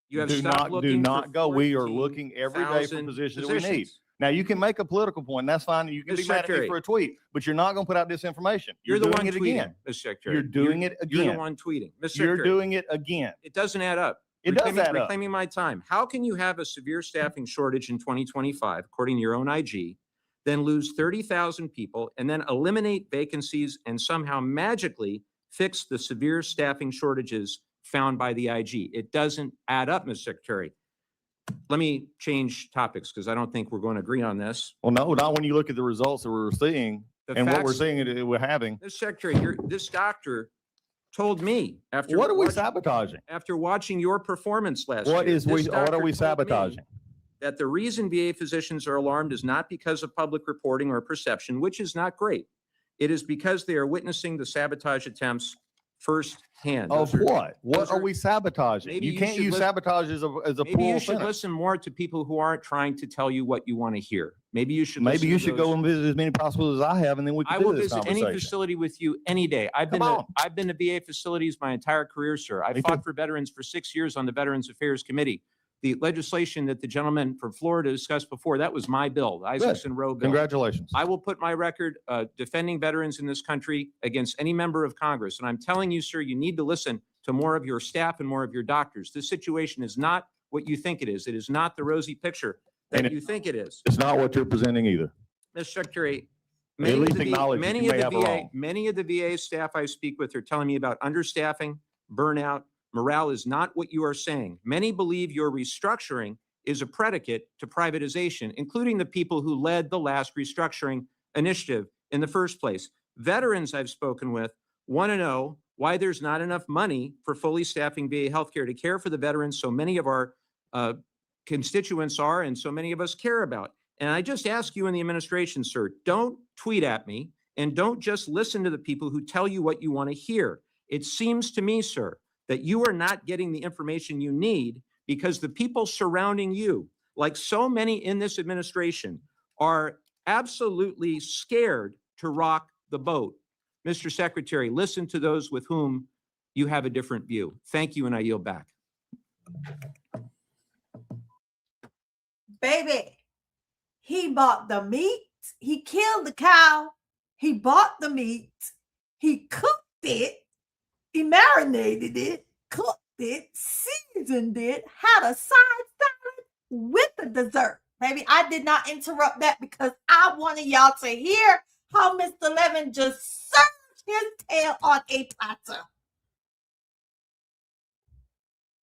you have Do stopped not, looking do for not go. We are 14,000 looking every day for positions that we need. positions. Now, you can make a political point, and that's fine. You can Mr. be mad at me Secretary, for a tweet, but you're not going to put out this information. You're the doing one it tweeting, again. Mr. Secretary. You're doing it You're again. the one tweeting. Mr. You're Secretary, doing it again. it doesn't add up. It does add up. Reclaiming my time. How can you have a severe staffing shortage in 2025, according to your own IG, then lose 30,000 people and then eliminate vacancies and somehow magically fix the severe staffing shortages found by the IG? It doesn't add up, Mr. Secretary. Let me change topics because I don't think we're going to agree on this. Well, no, not when you look at the results that we're seeing The and what we're facts- seeing that we're having. Mr. Secretary, this doctor told me after What are we watching- sabotaging? after watching your performance last year. What this are we doctor told me sabotaging? That the reason VA physicians are alarmed is not because of public reporting or perception, which is not great. It is because they are witnessing the sabotage attempts firsthand. Of Those are- what? What those are are- we sabotaging? maybe You you can't should use lis- sabotage as a Maybe plural you should sentence. listen more to people who aren't trying to tell you what you want to hear. Maybe you should. Maybe listen you to should go those- and visit as many hospitals as I have, and then we I can will do this visit any conversation. facility with you any day. I've been Come to, on. I've been to VA facilities my entire career, sir. I Me fought too. for veterans for 6 years on the Veterans Affairs Committee. The legislation that the gentleman from Florida discussed before, that was my bill, the Isaacson Rowe bill. Congratulations. I will put my record defending veterans in this country against any member of Congress. And I'm telling you, sir, you need to listen to more of your staff and more of your doctors. This situation is not what you think it is. It is not the rosy picture And that it- you think it is. It's not what you're presenting either. Mr. Secretary, At many of least the V- acknowledge that many you of may the have it VA wrong. many of the VA staff I speak with are telling me about understaffing, burnout. Morale is not what you are saying. Many believe your restructuring is a predicate to privatization, including the people who led the last restructuring initiative in the first place. Veterans I've spoken with want to know why there's not enough money for fully staffing VA healthcare to care for the veterans so many of our constituents are and so many of us care about. And I just ask you in the administration, sir, don't tweet at me and don't just listen to the people who tell you what you want to hear. It seems to me, sir, that you are not getting the information you need because the people surrounding you, like so many in this administration, are absolutely scared to rock the boat. Mr. Secretary, listen to those with whom you have a different view. Thank you, and I yield back. Baby, he bought the meat. He killed the cow. He bought the meat. He cooked it. He marinated it, cooked it, seasoned it, had a side salad with the dessert. Baby, I did not interrupt that because I wanted y'all to hear how Mr. Levin just served his tail on a platter.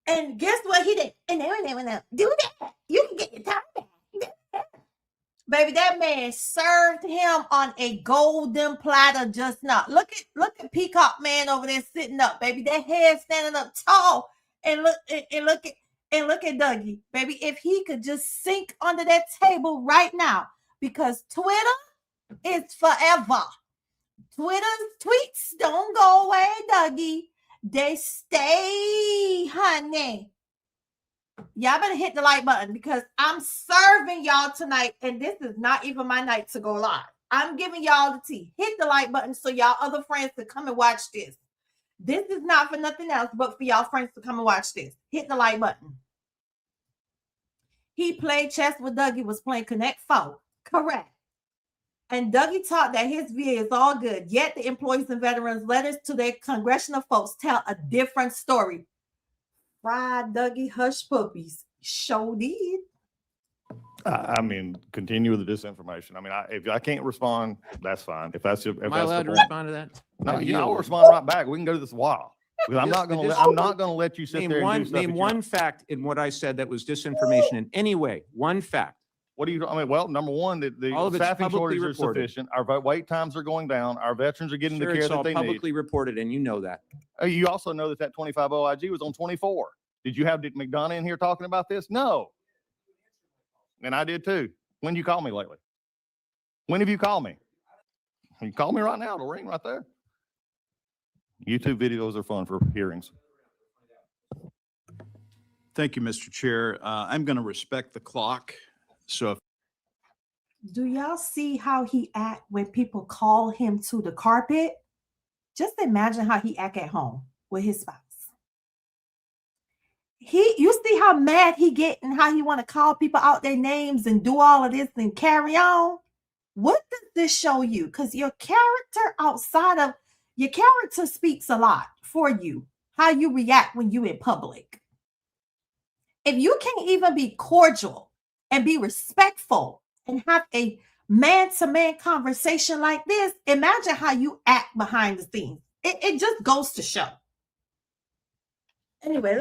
And guess what he did? And then do that. You can get your time back. Baby, that man served him on a golden platter just now. Look at Peacock Man over there sitting up, baby. That head standing up tall. And look at Dougie, baby. If he could just sink under that table right now, because Twitter is forever. Twitter's tweets don't go away, Dougie. They stay, honey. Y'all better hit the like button because I'm serving y'all tonight. And this is not even my night to go live. I'm giving y'all the tea. Hit the like button so y'all other friends can come and watch this. This is not for nothing else but for y'all friends to come and watch this. Hit the like button. He played chess with Dougie, was playing Connect 4. Correct. And Dougie taught that his VA is all good. Yet the employees and veterans letters to their congressional folks tell a different story. Fried Dougie hush puppies. Show did. I mean, continue with the disinformation. I mean, if I can't respond, that's fine. If that's if Am I that's allowed the to point. respond to that? No, I'll respond right back. We can go to this while. Because I'm not gonna let you sit Name there and do one, stuff. name one fact in what I said that was disinformation in any way. One fact. What do you? I mean, well, number one, the All of it's staffing publicly shortages are reported. sufficient. Our wait times are going down. Our veterans are getting Sure, the care it's that all they need. publicly reported, and you know that. You also know that 25 OIG was on 24. Did you have Dick McDonough in here talking about this? No. And I did too. When did you call me lately? When have you called me? You call me right now. It'll ring right there. YouTube videos are fun for hearings. Thank you, Mr. Chair. I'm going to respect the clock. So if Do y'all see how he act when people call him to the carpet? Just imagine how he act at home with his spouse. You see how mad he get and how he want to call people out their names and do all of this and carry on? What does this show you? Because your character speaks a lot for you, how you react when you in public. If you can't even be cordial and be respectful and have a man-to-man conversation like this, imagine how you act behind the scenes. It just goes to show. Anyway,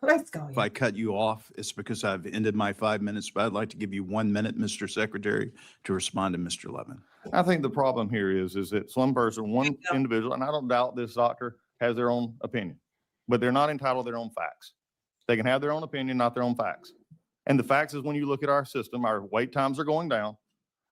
let's go. I cut you off, it's because I've ended my 5 minutes, but I'd like to give you 1 minute, Mr. Secretary, to respond to Mr. Levin. I think the problem here is that some person, one individual, and I don't doubt this doctor has their own opinion, but they're not entitled to their own facts. They can have their own opinion, not their own facts. And the facts is when you look at our system, our wait times are going down.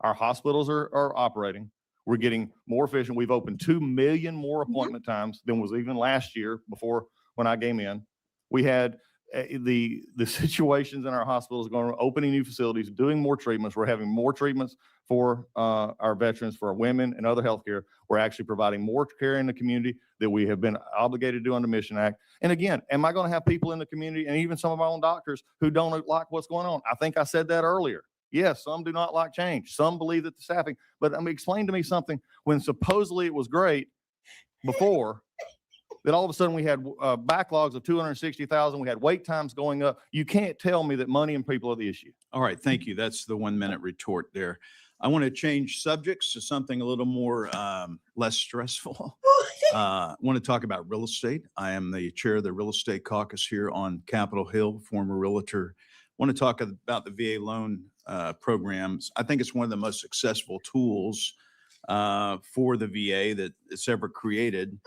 Our hospitals are operating. We're getting more efficient. We've opened 2 million more appointment times than was even last year before when I came in. We had the situations in our hospitals going, opening new facilities, doing more treatments. We're having more treatments for our veterans, for our women and other healthcare. We're actually providing more care in the community that we have been obligated to do under Mission Act. And again, am I going to have people in the community and even some of our own doctors who don't like what's going on? I think I said that earlier. Yes, some do not like change. Some believe that the staffing, but I mean, explain to me something when supposedly it was great before that all of a sudden we had backlogs of 260,000. We had wait times going up. You can't tell me that money and people are the issue. All right, thank you. That's the 1 minute retort there. I want to change subjects to something a little more less stressful. I want to talk about real estate. I am the chair of the real estate caucus here on Capitol Hill, former realtor. I want to talk about the VA loan programs. I think it's one of the most successful tools for the VA that it's ever created,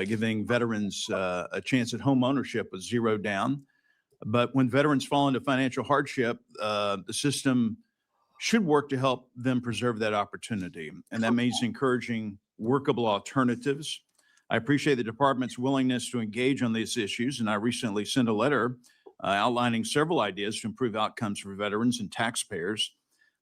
giving veterans a chance at home ownership with zero down. But when veterans fall into financial hardship, the system should work to help them preserve that opportunity. And that means encouraging workable alternatives. I appreciate the department's willingness to engage on these issues. And I recently sent a letter outlining several ideas to improve outcomes for veterans and taxpayers.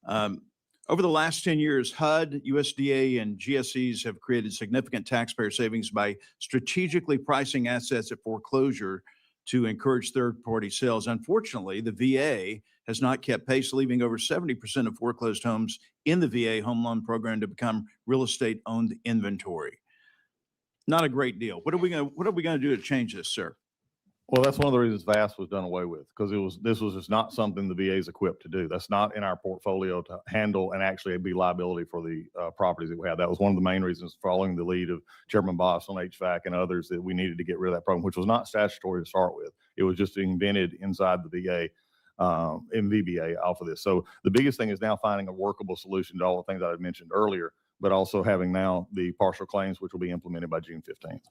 Over the last 10 years, HUD, USDA, and GSEs have created significant taxpayer savings by strategically pricing assets at foreclosure to encourage third-party sales. Unfortunately, the VA has not kept pace, leaving over 70% of foreclosed homes in the VA home loan program to become real estate-owned inventory. Not a great deal. What are we going to do to change this, sir? Well, that's one of the reasons VAST was done away with, because this was just not something the VA is equipped to do. That's not in our portfolio to handle and actually be liability for the properties that we have. That was one of the main reasons, following the lead of Chairman Boss on HVAC and others, that we needed to get rid of that program, which was not statutory to start with. It was just invented inside the VA in VBA off of this. So the biggest thing is now finding a workable solution to all the things that I mentioned earlier, but also having now the partial claims, which will be implemented by June 15th.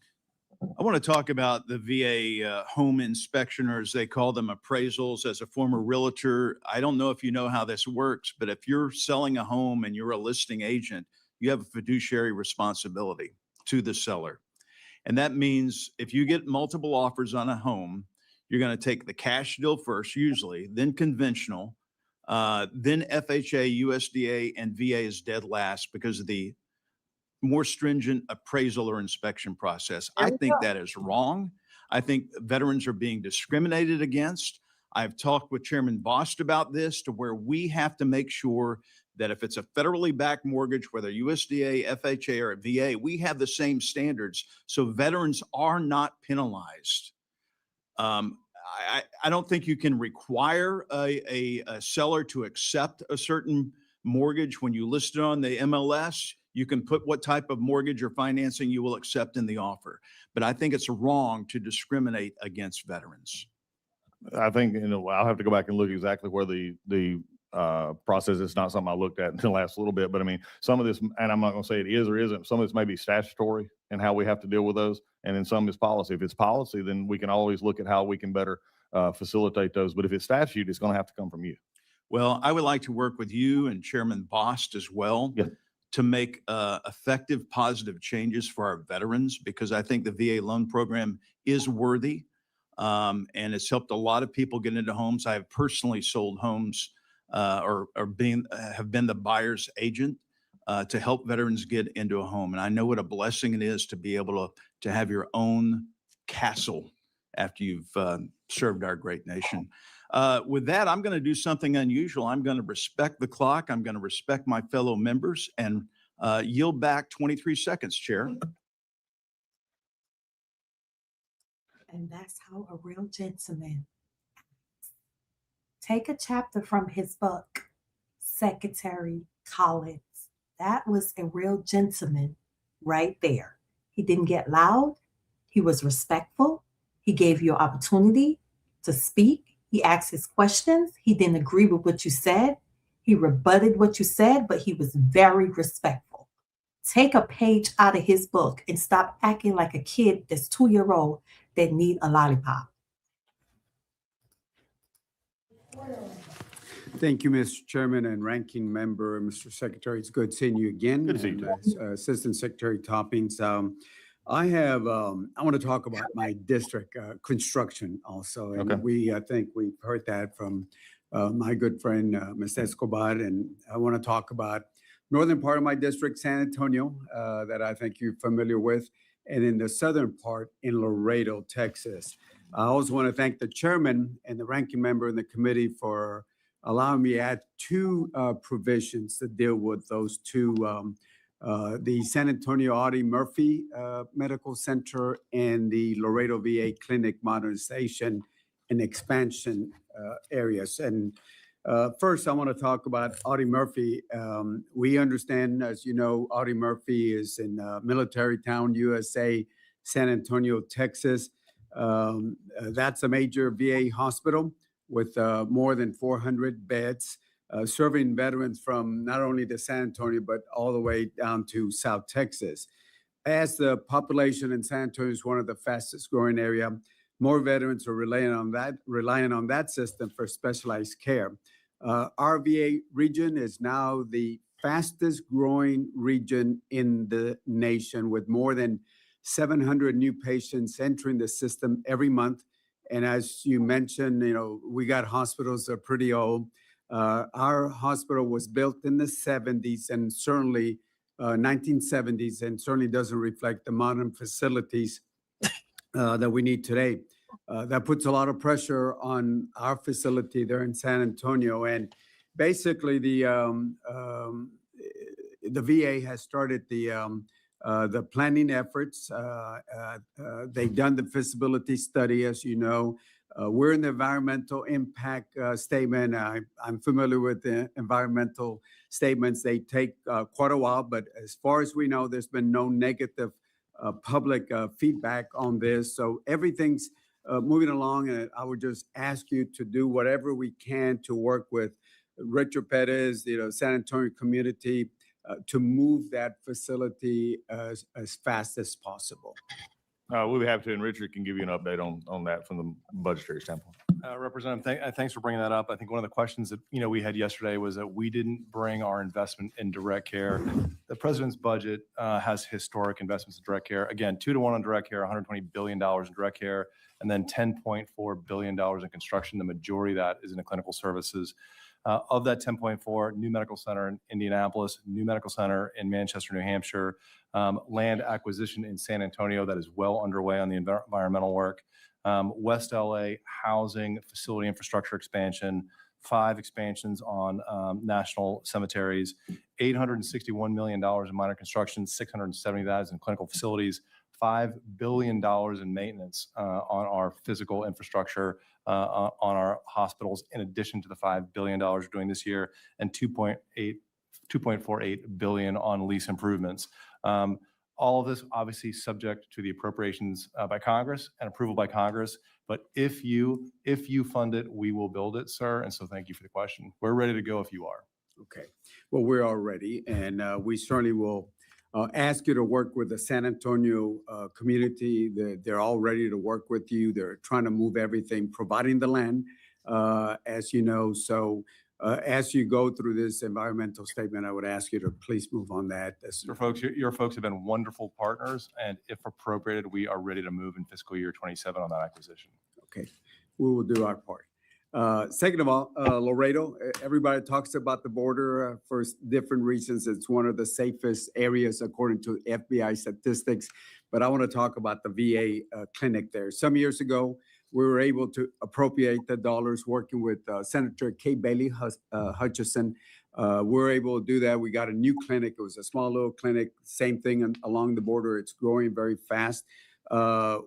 I want to talk about the VA home inspection, or as they call them, appraisals. As a former realtor, I don't know if you know how this works, but if you're selling a home and you're a listing agent, you have a fiduciary responsibility to the seller. And that means if you get multiple offers on a home, you're going to take the cash deal first, usually, then conventional, then FHA, USDA, and VA is dead last because of the more stringent appraisal or inspection process. I think that is wrong. I think veterans are being discriminated against. I've talked with Chairman Bost about this, to where we have to make sure that if it's a federally backed mortgage, whether USDA, FHA, or VA, we have the same standards so veterans are not penalized. I don't think you can require a seller to accept a certain mortgage. When you list it on the MLS, you can put what type of mortgage or financing you will accept in the offer. But I think it's wrong to discriminate against veterans. I think, I'll have to go back and look exactly where the process. It's not something I looked at in the last little bit, but I mean, some of this, and I'm not going to say it is or isn't, some of this may be statutory and how we have to deal with those. And then some is policy. If it's policy, then we can always look at how we can better facilitate those. But if it's statute, it's going to have to come from you. Well, I would like to work with you and Chairman Bost as well. Yeah. To make effective, positive changes for our veterans, because I think the VA loan program is worthy. And it's helped a lot of people get into homes. I have personally sold homes or have been the buyer's agent to help veterans get into a home. And I know what a blessing it is to be able to have your own castle after you've served our great nation. With that, I'm going to do something unusual. I'm going to respect the clock. I'm going to respect my fellow members and yield back 23 seconds, Chair. And that's how a real gentleman acts. Take a chapter from his book, Secretary Collins. That was a real gentleman right there. He didn't get loud. He was respectful. He gave you an opportunity to speak. He asked his questions. He didn't agree with what you said. He rebutted what you said, but he was very respectful. Take a page out of his book and stop acting like a kid that's 2-year-old that need a lollipop. Thank you, Mr. Chairman and Ranking Member, Mr. Secretary. It's good seeing you again. Good to see you, and, Assistant Secretary Toppings. I want to talk about my district construction also. And Okay. I think we've heard that from my good friend, Ms. Escobar. And I want to talk about northern part of my district, San Antonio, that I think you're familiar with, and in the southern part in Laredo, Texas. I also want to thank the chairman and the ranking member in the committee for allowing me to add two provisions to deal with those two, the San Antonio Audie Murphy Medical Center and the Laredo VA Clinic modernization and expansion areas. And first, I want to talk about Audie Murphy. We understand, as you know, Audie Murphy is in Military Town, USA, San Antonio, Texas. That's a major VA hospital with more than 400 beds, serving veterans from not only the San Antonio, but all the way down to South Texas. As the population in San Antonio is one of the fastest growing area, more veterans are relying on that system for specialized care. Our VA region is now the fastest growing region in the nation, with more than 700 new patients entering the system every month. And as you mentioned, we got hospitals that are pretty old. Our hospital was built in the 70s and certainly 1970s, and certainly doesn't reflect the modern facilities that we need today. That puts a lot of pressure on our facility there in San Antonio. And basically the VA has started the planning efforts. They've done the feasibility study, as you know. We're in the environmental impact statement. I'm familiar with the environmental statements. They take quite a while, but as far as we know, there's been no negative public feedback on this. So everything's moving along, and I would just ask you to do whatever we can to work with Richard Perez, San Antonio community, to move that facility as fast as possible. We'll be happy to, and Richard can give you an update on that from the budgetary standpoint. Representative, thanks for bringing that up. I think one of the questions that we had yesterday was that we didn't bring our investment in direct care. The president's budget has historic investments in direct care. Again, 2-to-1 on direct care, $120 billion in direct care. and then $10.4 billion in construction. The majority of that is in the clinical services. Of that 10.4, new medical center in Indianapolis, new medical center in Manchester, New Hampshire, land acquisition in San Antonio that is well underway on the environmental work, West LA housing, facility infrastructure expansion, 5 expansions on national cemeteries, $861 million in minor construction, 670 of that is in clinical facilities, $5 billion in maintenance on our physical infrastructure, on our hospitals, in addition to the $5 billion we're doing this year, and $2.48 billion on lease improvements. All of this obviously subject to the appropriations by Congress and approval by Congress. But if you fund it, we will build it, sir. And so thank you for the question. We're ready to go if you are. Okay. Well, we're all ready, and we certainly will ask you to work with the San Antonio community. They're all ready to work with you. They're trying to move everything, providing the land, as you know. So as you go through this environmental statement, I would ask you to please move on that. Your folks have been wonderful partners, and if appropriated, we are ready to move in fiscal year 27 on that acquisition. Okay, we will do our part. Second of all, Laredo, everybody talks about the border for different reasons. It's one of the safest areas according to FBI statistics, but I want to talk about the VA clinic there. Some years ago, we were able to appropriate the dollars working with Senator Kay Bailey Hutchison. We were able to do that. We got a new clinic. It was a small little clinic, same thing along the border. It's growing very fast.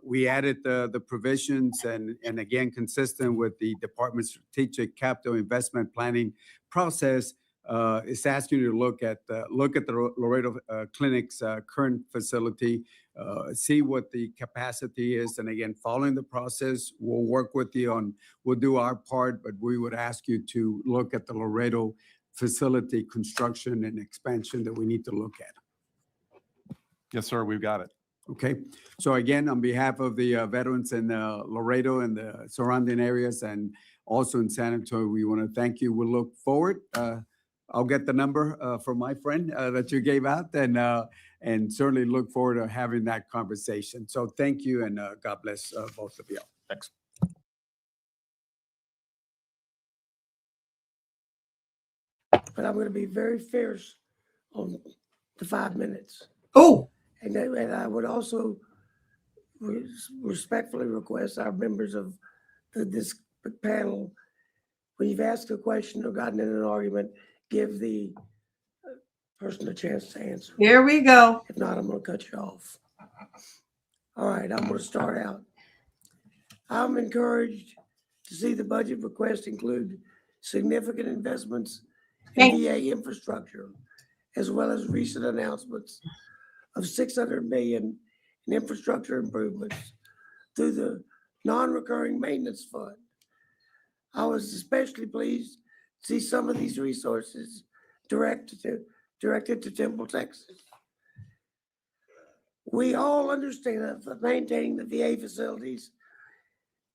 We added the provisions and again, consistent with the Department's strategic capital investment planning process, it's asking you to look at the Laredo Clinic's current facility, see what the capacity is. And again, following the process, we'll work with you we'll do our part, but we would ask you to look at the Laredo facility construction and expansion that we need to look at. Yes, sir, we've got it. Okay, so again, on behalf of the veterans in Laredo and the surrounding areas and also in San Antonio, we want to thank you. We'll look forward. I'll get the number from my friend that you gave out and certainly look forward to having that conversation. So thank you and God bless both of you. Thanks. But I'm going to be very fierce on the 5 minutes. Oh, And I would also respectfully request our members of this panel, when you've asked a question or gotten in an argument, give the person a chance to answer. here we go. If not, I'm going to cut you off. All right, I'm going to start out. I'm encouraged to see the budget request include significant investments in VA infrastructure, as well as recent announcements of $600 million in infrastructure improvements through the non-recurring maintenance fund. I was especially pleased to see some of these resources directed to Temple, Texas. We all understand that maintaining the VA facilities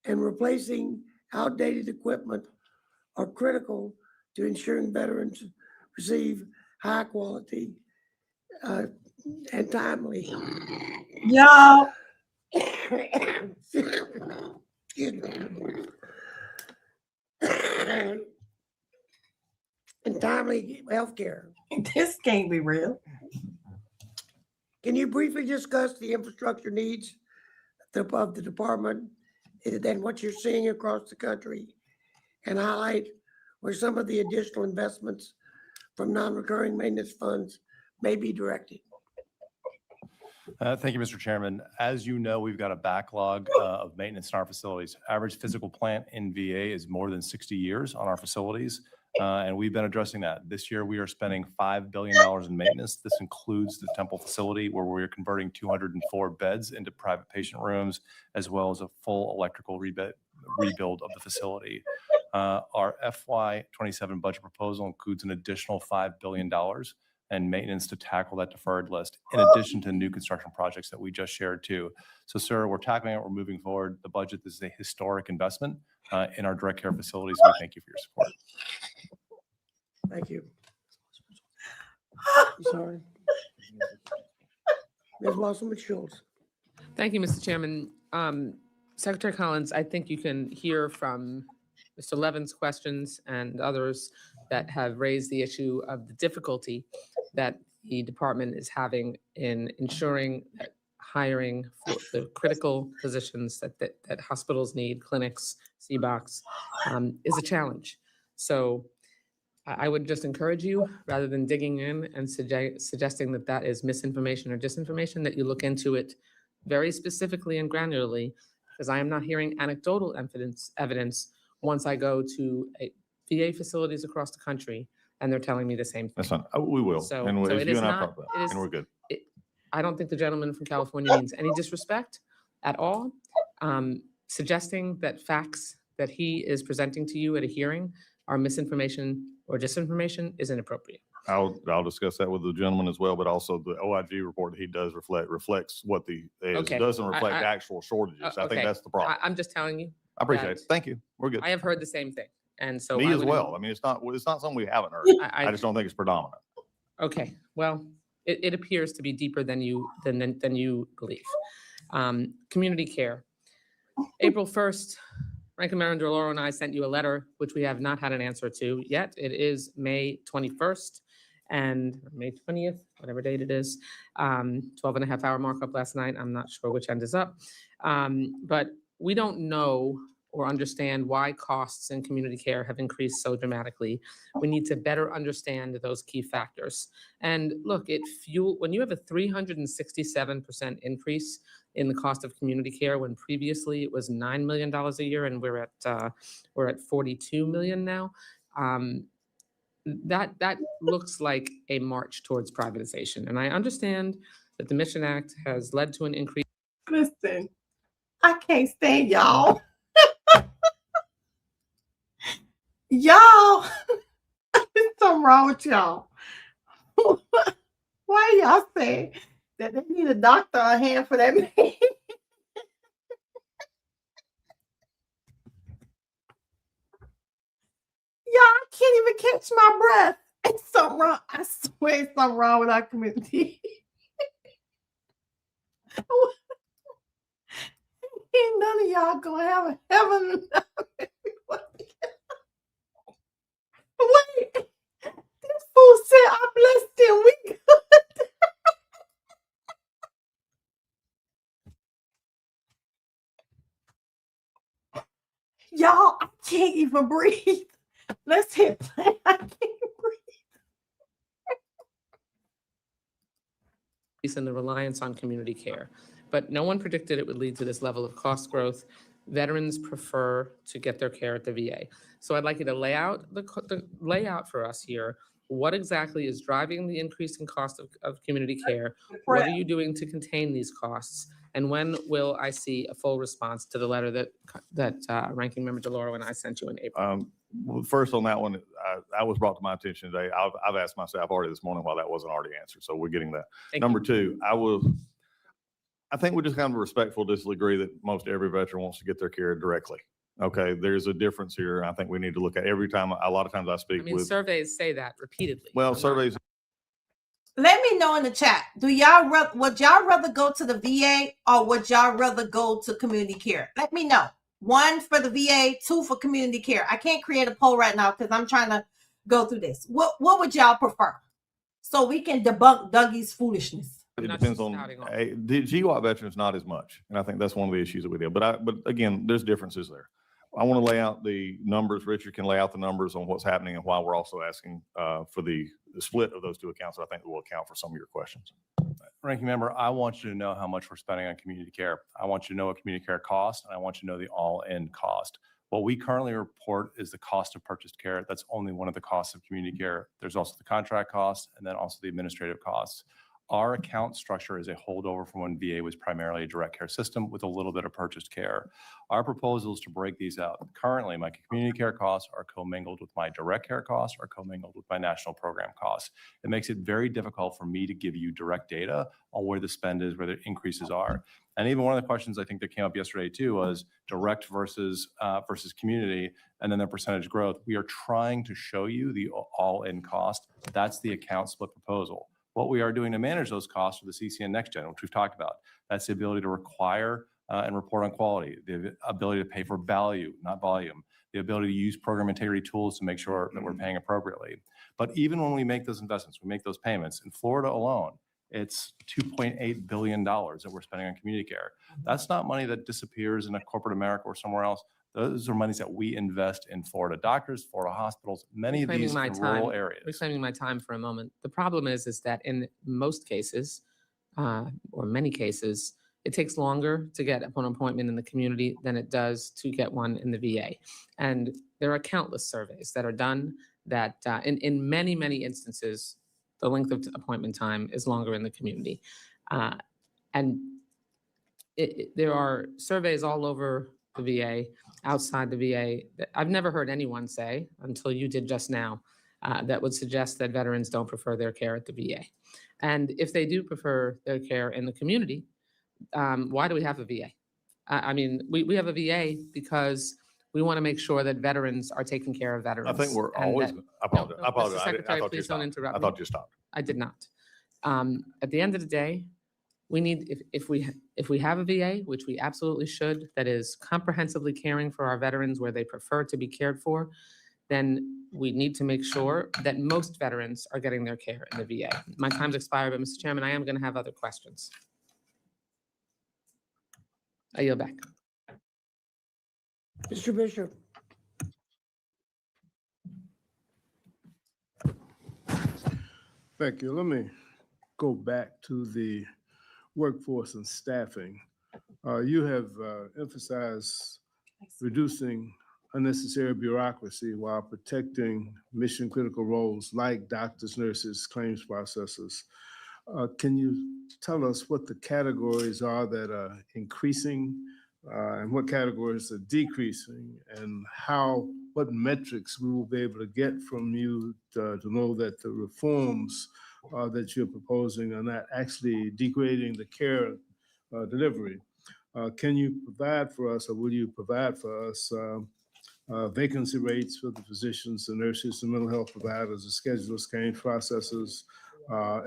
and replacing outdated equipment are critical to ensuring veterans receive high quality and timely. Y'all. And timely health care. This can't be real. Can you briefly discuss the infrastructure needs of the department and what you're seeing across the country, and highlight where some of the additional investments from non-recurring maintenance funds may be directed? Thank you, Mr. Chairman. As you know, we've got a backlog of maintenance in our facilities. Average physical plant in VA is more than 60 years on our facilities, and we've been addressing that. This year, we are spending $5 billion in maintenance. This includes the Temple facility, where we're converting 204 beds into private patient rooms, as well as a full electrical rebuild of the facility. Our FY27 budget proposal includes an additional $5 billion and maintenance to tackle that deferred list, in addition to new construction projects that we just shared too. So, sir, we're tackling it. We're moving forward. The budget, this is a historic investment in our direct care facilities. We thank you for your support. Thank you. Sorry. Ms. Wasserman Schultz. Thank you, Mr. Chairman. Secretary Collins, I think you can hear from Mr. Levin's questions and others that have raised the issue of the difficulty that the department is having in ensuring that hiring for the critical positions that hospitals need, clinics, CBOCs, is a challenge. So I would just encourage you, rather than digging in and suggesting that that is misinformation or disinformation, that you look into it very specifically and granularly, because I am not hearing anecdotal evidence once I go to VA facilities across the country and they're telling me the same thing. That's fine. We will. So, And so as it you is and I not, talked about, it is, and we're good. I don't think the gentleman from California means any disrespect at all. Suggesting that facts that he is presenting to you at a hearing are misinformation or disinformation is inappropriate. I'll discuss that with the gentleman as well, but also the OIG report that he does reflects what the is. Okay. Doesn't reflect I- actual shortages. I think okay. that's the problem. I'm just telling you. I appreciate that it. Thank you. We're good. I have heard the same thing. And so Me I as would- well. I mean, it's not something we haven't heard. I just don't think it's predominant. Okay, well, it appears to be deeper than you believe. Community care. April 1st, Ranking Member DeLauro and I sent you a letter, which we have not had an answer to yet. It is May 21st and May 20th, whatever date it is. 12 and a half hour markup last night. I'm not sure which end is up. But we don't know or understand why costs in community care have increased so dramatically. We need to better understand those key factors. And look, when you have a 367% increase in the cost of community care, when previously it was $9 million a year, and we're at 42 million now. That looks like a march towards privatization. And I understand that the Mission Act has led to an increase. Listen, I can't stand y'all. Y'all, there's something wrong with y'all. Why y'all say that they need a doctor on hand for that man? Y'all can't even catch my breath. It's something wrong. I swear it's something wrong with our community. Ain't none of y'all gonna have a heaven. Wait, this fool said I blessed him. We good. Y'all, I can't even breathe. Let's hit play. I can't breathe. And the reliance on community care. But no one predicted it would lead to this level of cost growth. Veterans prefer to get their care at the VA. So I'd like you to lay out the layout for us here. What exactly is driving the increase in cost of community care? What are you doing to contain these costs? And when will I see a full response to the letter that Ranking Member DeLauro and I sent you in April? Well, first on that one, I was brought to my attention today. I've asked myself already this morning why that wasn't already answered. So we're getting that. Number two, I think we just kind of respectful disagree that most every veteran wants to get their care directly. Okay, there's a difference here. I think we need to look at every time. A lot of times I speak I mean, with. surveys say that repeatedly. Well, surveys. Let me know in the chat. Would y'all rather go to the VA or would y'all rather go to community care? Let me know. 1 for the VA, 2 for community care. I can't create a poll right now because I'm trying to go through this. What would y'all prefer? So we can debunk Dougie's foolishness. It depends on the GWAT veterans, not as much. And I think that's one of the issues that we deal. But again, there's differences there. I want to lay out the numbers. Richard can lay out the numbers on what's happening and why we're also asking for the split of those two accounts. I think will account for some of your questions. Ranking Member, I want you to know how much we're spending on community care. I want you to know what community care costs, and I want you to know the all-in cost. What we currently report is the cost of purchased care. That's only one of the costs of community care. There's also the contract costs and then also the administrative costs. Our account structure is a holdover from when VA was primarily a direct care system with a little bit of purchased care. Our proposal is to break these out. Currently, my community care costs are commingled with my direct care costs or commingled with my national program costs. It makes it very difficult for me to give you direct data on where the spend is, where the increases are. And even one of the questions I think that came up yesterday too was direct versus community and then the percentage growth. We are trying to show you the all-in cost. That's the account split proposal. What we are doing to manage those costs with the CCN Next Gen, which we've talked about, that's the ability to require and report on quality, the ability to pay for value, not volume, the ability to use program integrity tools to make sure that we're paying appropriately. But even when we make those investments, we make those payments, in Florida alone, it's $2.8 billion that we're spending on community care. That's not money that disappears in a corporate America or somewhere else. Those are monies that we invest in Florida doctors, Florida hospitals, many of these in rural areas. Reclaiming my time for a moment. The problem is that in most cases, or many cases, it takes longer to get an appointment in the community than it does to get one in the VA. And there are countless surveys that are done that in many, many instances, the length of appointment time is longer in the community. And there are surveys all over the VA, outside the VA, that I've never heard anyone say, until you did just now, that would suggest that veterans don't prefer their care at the VA. And if they do prefer their care in the community, why do we have a VA? I mean, we have a VA because we want to make sure that veterans are taking care of veterans. I think we're and always, that- I apologize. No, I apologize. Mr. I Secretary, thought you please don't stopped. interrupt I me. thought you stopped. I did not. At the end of the day, we need, if we have a VA, which we absolutely should, that is comprehensively caring for our veterans where they prefer to be cared for, then we need to make sure that most veterans are getting their care in the VA. My time's expired, but Mr. Chairman, I am going to have other questions. I yield back. Mr. Bishop. Thank you. Let me go back to the workforce and staffing. You have emphasized reducing unnecessary bureaucracy while protecting mission critical roles like doctors, nurses, claims processors. Can you tell us what the categories are that are increasing and what categories are decreasing, and what metrics we will be able to get from you to know that the reforms that you're proposing are not actually degrading the care delivery? Can you provide for us, or will you provide for us vacancy rates for the physicians, the nurses, the mental health providers, the schedulers, claims processors,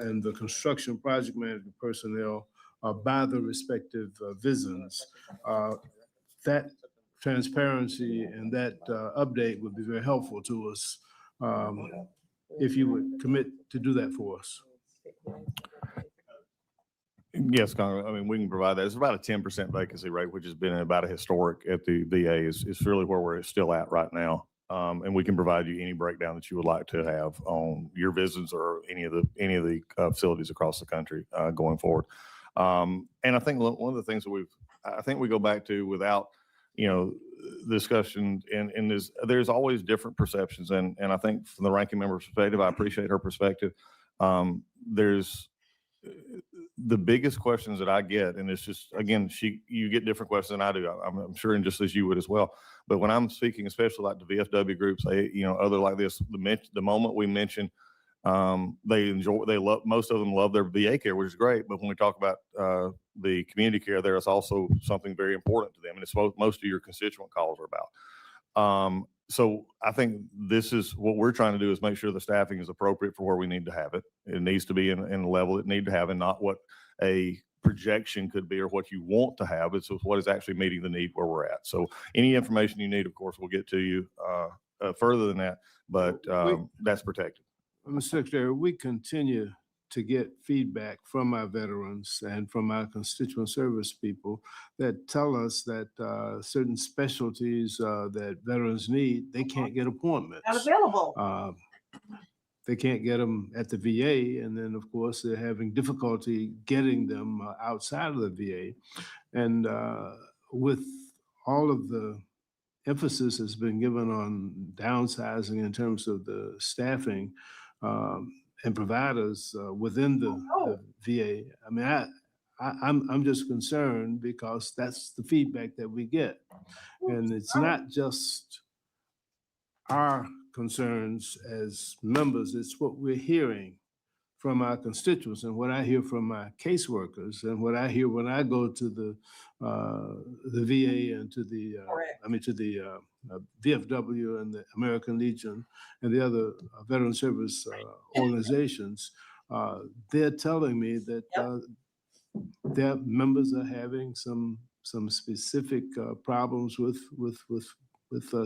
and the construction project management personnel by the respective VISNs? That transparency and that update would be very helpful to us if you would commit to do that for us. Yes, Congressman. I mean, we can provide that. It's about a 10% vacancy rate, which has been about a historic at the VA. Is really where we're still at right now. And we can provide you any breakdown that you would like to have on your visits or any of the facilities across the country going forward. And I think one of the things that I think we go back to without, discussion and there's always different perceptions. And I think from the ranking member's perspective, I appreciate her perspective. There's the biggest questions that I get, and it's just, again, you get different questions than I do. I'm sure, and just as you would as well. But when I'm speaking, especially like the VFW groups, other like this, the moment we mention, most of them love their VA care, which is great. But when we talk about the community care, there is also something very important to them, and it's what most of your constituent calls are about. So I think this is what we're trying to do, is make sure the staffing is appropriate for where we need to have it. It needs to be in the level it need to have, and not what a projection could be or what you want to have. It's what is actually meeting the need where we're at. So any information you need, of course, we'll get to you further than that, but that's protected. Mr. Secretary, we continue to get feedback from our veterans and from our constituent service people that tell us that certain specialties that veterans need, they can't get appointments. Not available. They can't get them at the VA, and then of course they're having difficulty getting them outside of the VA. And with all of the emphasis that's been given on downsizing in terms of the staffing and providers within the VA, I mean, I'm just concerned because that's the feedback that we get, and it's not just our concerns as members, it's what we're hearing from our constituents and what I hear from my caseworkers and what I hear when I go to the VA and to the VFW and the American Legion and the other veteran service organizations. They're telling me that their members are having some some specific problems with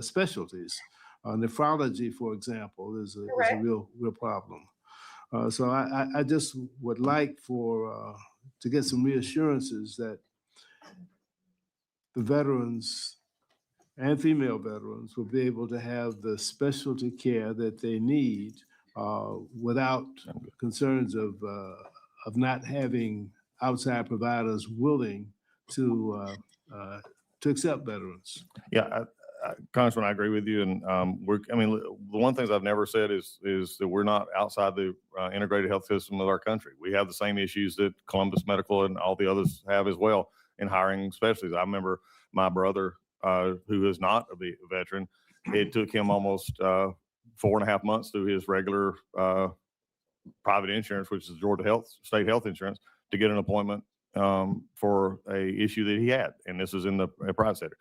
specialties. Nephrology, for example, is a real problem. So I just would like to get some reassurances that the veterans and female veterans will be able to have the specialty care that they need without concerns of not having outside providers willing to accept veterans. Yeah, Congressman, I agree with you. And I mean, the one thing I've never said is that we're not outside the integrated health system of our country. We have the same issues that Columbus Medical and all the others have as well in hiring specialties. I remember my brother, who is not a veteran, it took him almost 4.5 months through his regular private insurance, which is Georgia State Health Insurance, to get an appointment for a issue that he had. And this is in the private sector.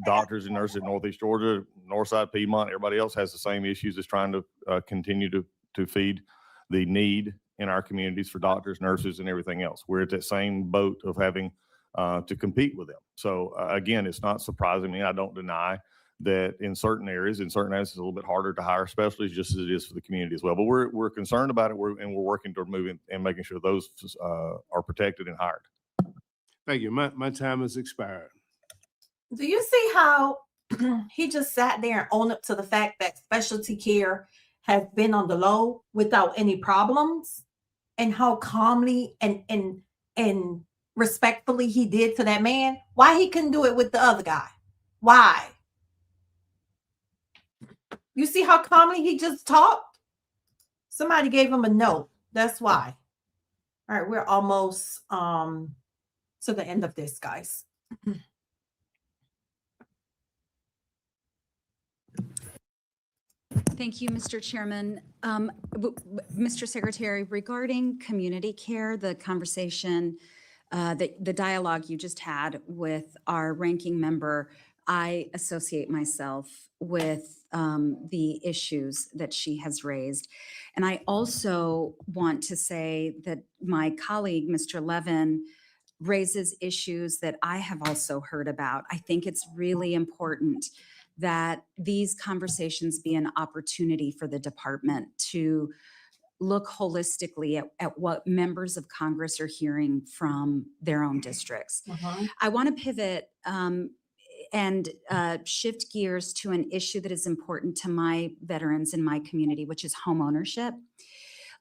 Doctors and nurses in Northeast Georgia, Northside, Piedmont, everybody else has the same issues as trying to continue to feed the need in our communities for doctors, nurses, and everything else. We're at that same boat of having to compete with them. So again, it's not surprising me. I don't deny that in certain areas, it's a little bit harder to hire specialists, just as it is for the community as well. But we're concerned about it, and we're working toward moving and making sure those are protected and hired. Thank you. My time has expired. Do you see how he just sat there and owned up to the fact that specialty care has been on the low without any problems, and how calmly and respectfully he did to that man? Why he couldn't do it with the other guy? Why? You see how calmly he just talked? Somebody gave him a note. That's why. All right, we're almost to the end of this, guys. Thank you, Mr. Chairman. Mr. Secretary, regarding community care, the conversation, the dialogue you just had with our ranking member, I associate myself with the issues that she has raised. And I also want to say that my colleague, Mr. Levin, raises issues that I have also heard about. I think it's really important that these conversations be an opportunity for the department to look holistically at what members of Congress are hearing from their own districts. I want to pivot and shift gears to an issue that is important to my veterans in my community, which is home ownership.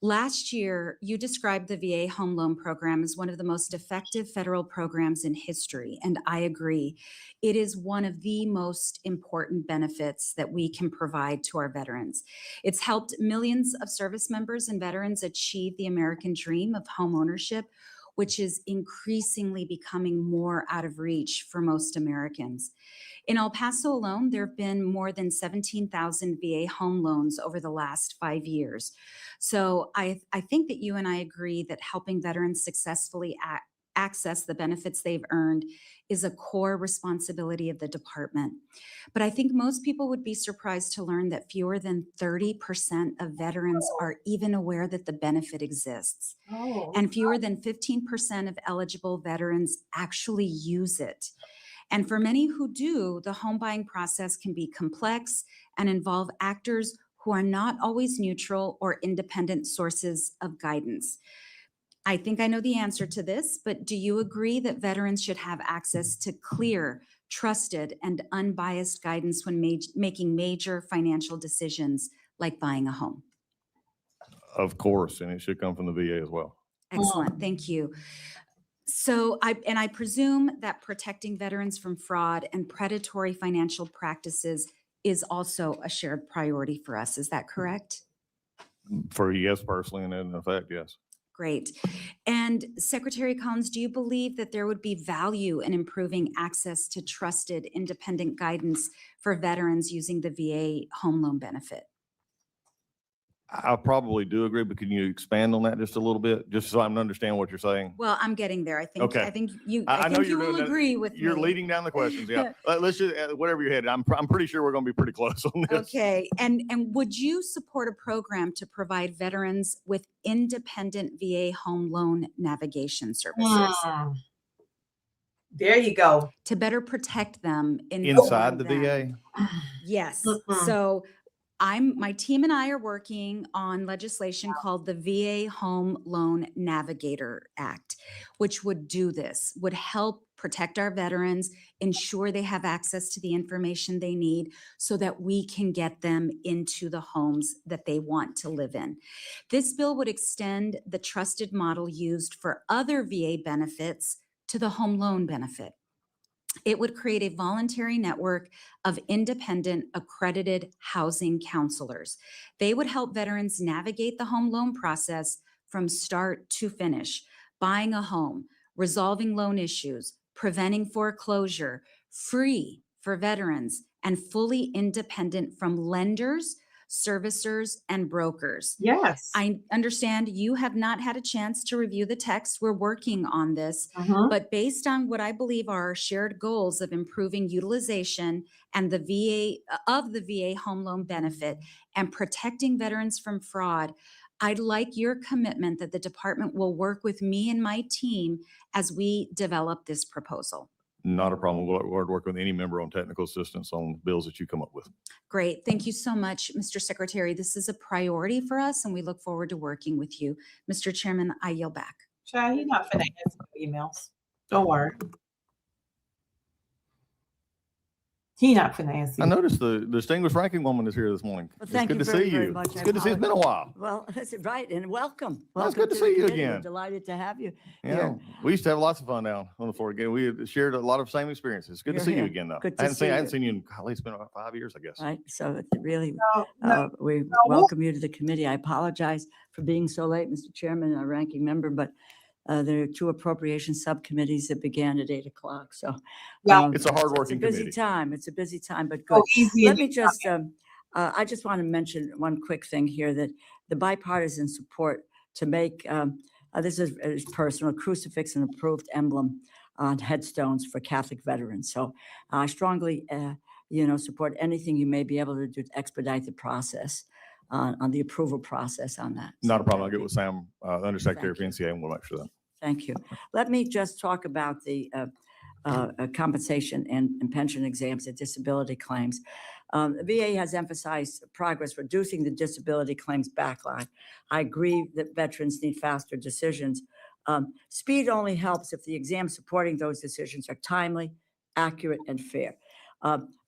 Last year, you described the VA Home Loan Program as one of the most effective federal programs in history, and I agree. It is one of the most important benefits that we can provide to our veterans. It's helped millions of service members and veterans achieve the American dream of home ownership, which is increasingly becoming more out of reach for most Americans. In El Paso alone, there have been more than 17,000 VA home loans over the last 5 years. So I think that you and I agree that helping veterans successfully access the benefits they've earned is a core responsibility of the department. But I think most people would be surprised to learn that fewer than 30% of veterans are even aware that the benefit exists. And fewer than 15% of eligible veterans actually use it. And for many who do, the home buying process can be complex and involve actors who are not always neutral or independent sources of guidance. I think I know the answer to this, but do you agree that veterans should have access to clear, trusted, and unbiased guidance when making major financial decisions like buying a home? Of course, and it should come from the VA as well. Excellent, thank you. So I presume that protecting veterans from fraud and predatory financial practices is also a shared priority for us. Is that correct? For yes, personally, and in effect, yes. Great. And Secretary Collins, do you believe that there would be value in improving access to trusted, independent guidance for veterans using the VA home loan benefit? I probably do agree, but can you expand on that just a little bit, just so I understand what you're saying? Well, I'm getting there. I think. Okay. I think you. I I know think you you're will doing that. agree with You're me. leading down the questions. Yeah. Let's just whatever you're headed. I'm pretty sure we're going to be pretty close on this. Okay. And would you support a program to provide veterans with independent VA home loan navigation services? There you go. to better protect them Inside the VA? Yes. Mm-mm. So my team and I are working on legislation called the VA Home Loan Navigator Act, which would do this, would help protect our veterans, ensure they have access to the information they need so that we can get them into the homes that they want to live in. This bill would extend the trusted model used for other VA benefits to the home loan benefit. It would create a voluntary network of independent accredited housing counselors. They would help veterans navigate the home loan process from start to finish, buying a home, resolving loan issues, preventing foreclosure, free for veterans, and fully independent from lenders, servicers, and brokers. Yes. I understand you have not had a chance to review the text. We're working on this, but based on what I believe are our shared goals of improving utilization and the VA home loan benefit and protecting veterans from fraud, I'd like your commitment that the department will work with me and my team as we develop this proposal. Not a problem. We'll work with any member on technical assistance on bills that you come up with. Great. Thank you so much, Mr. Secretary. This is a priority for us, and we look forward to working with you. Mr. Chairman, I yield back. Child, you're not finna answer the emails. Don't worry. He not finna answer. I noticed the distinguished ranking woman is here this morning. Well, It's thank good you to very, see very you. much. It's I good to see. It's been a while. Well, that's right, and welcome. Well, it's Welcome good to see the you committee. We're again. delighted to have you Yeah, here. we used to have lots of fun down on the floor again. We had shared a lot of same experiences. Good to You're see you here. again, though. Good I to hadn't see seen you. you in, golly, it's been about 5 years, I guess. Right, so it's really, No, we welcome you to the committee. I apologize for being so late, Mr. Chairman and our ranking member, but there are two appropriation subcommittees that began at 8 o'clock, so. Yeah. It's a hardworking It's a busy committee. time. It's a busy time, but Go good. easy Let in me your just, I just want to mention one quick thing here, that the bipartisan support to make, this is personal, crucifix and approved emblem on headstones for Catholic veterans. So I strongly, support anything you may be able to do to expedite the process on the approval process on that. Not So a problem. I'll that'd get be- with Sam, Undersecretary for Thank NCA, and we'll make sure that. Thank you. Let me just talk about the compensation and pension exams and disability claims. The VA has emphasized progress reducing the disability claims backlog. I agree that veterans need faster decisions. Speed only helps if the exams supporting those decisions are timely, accurate, and fair.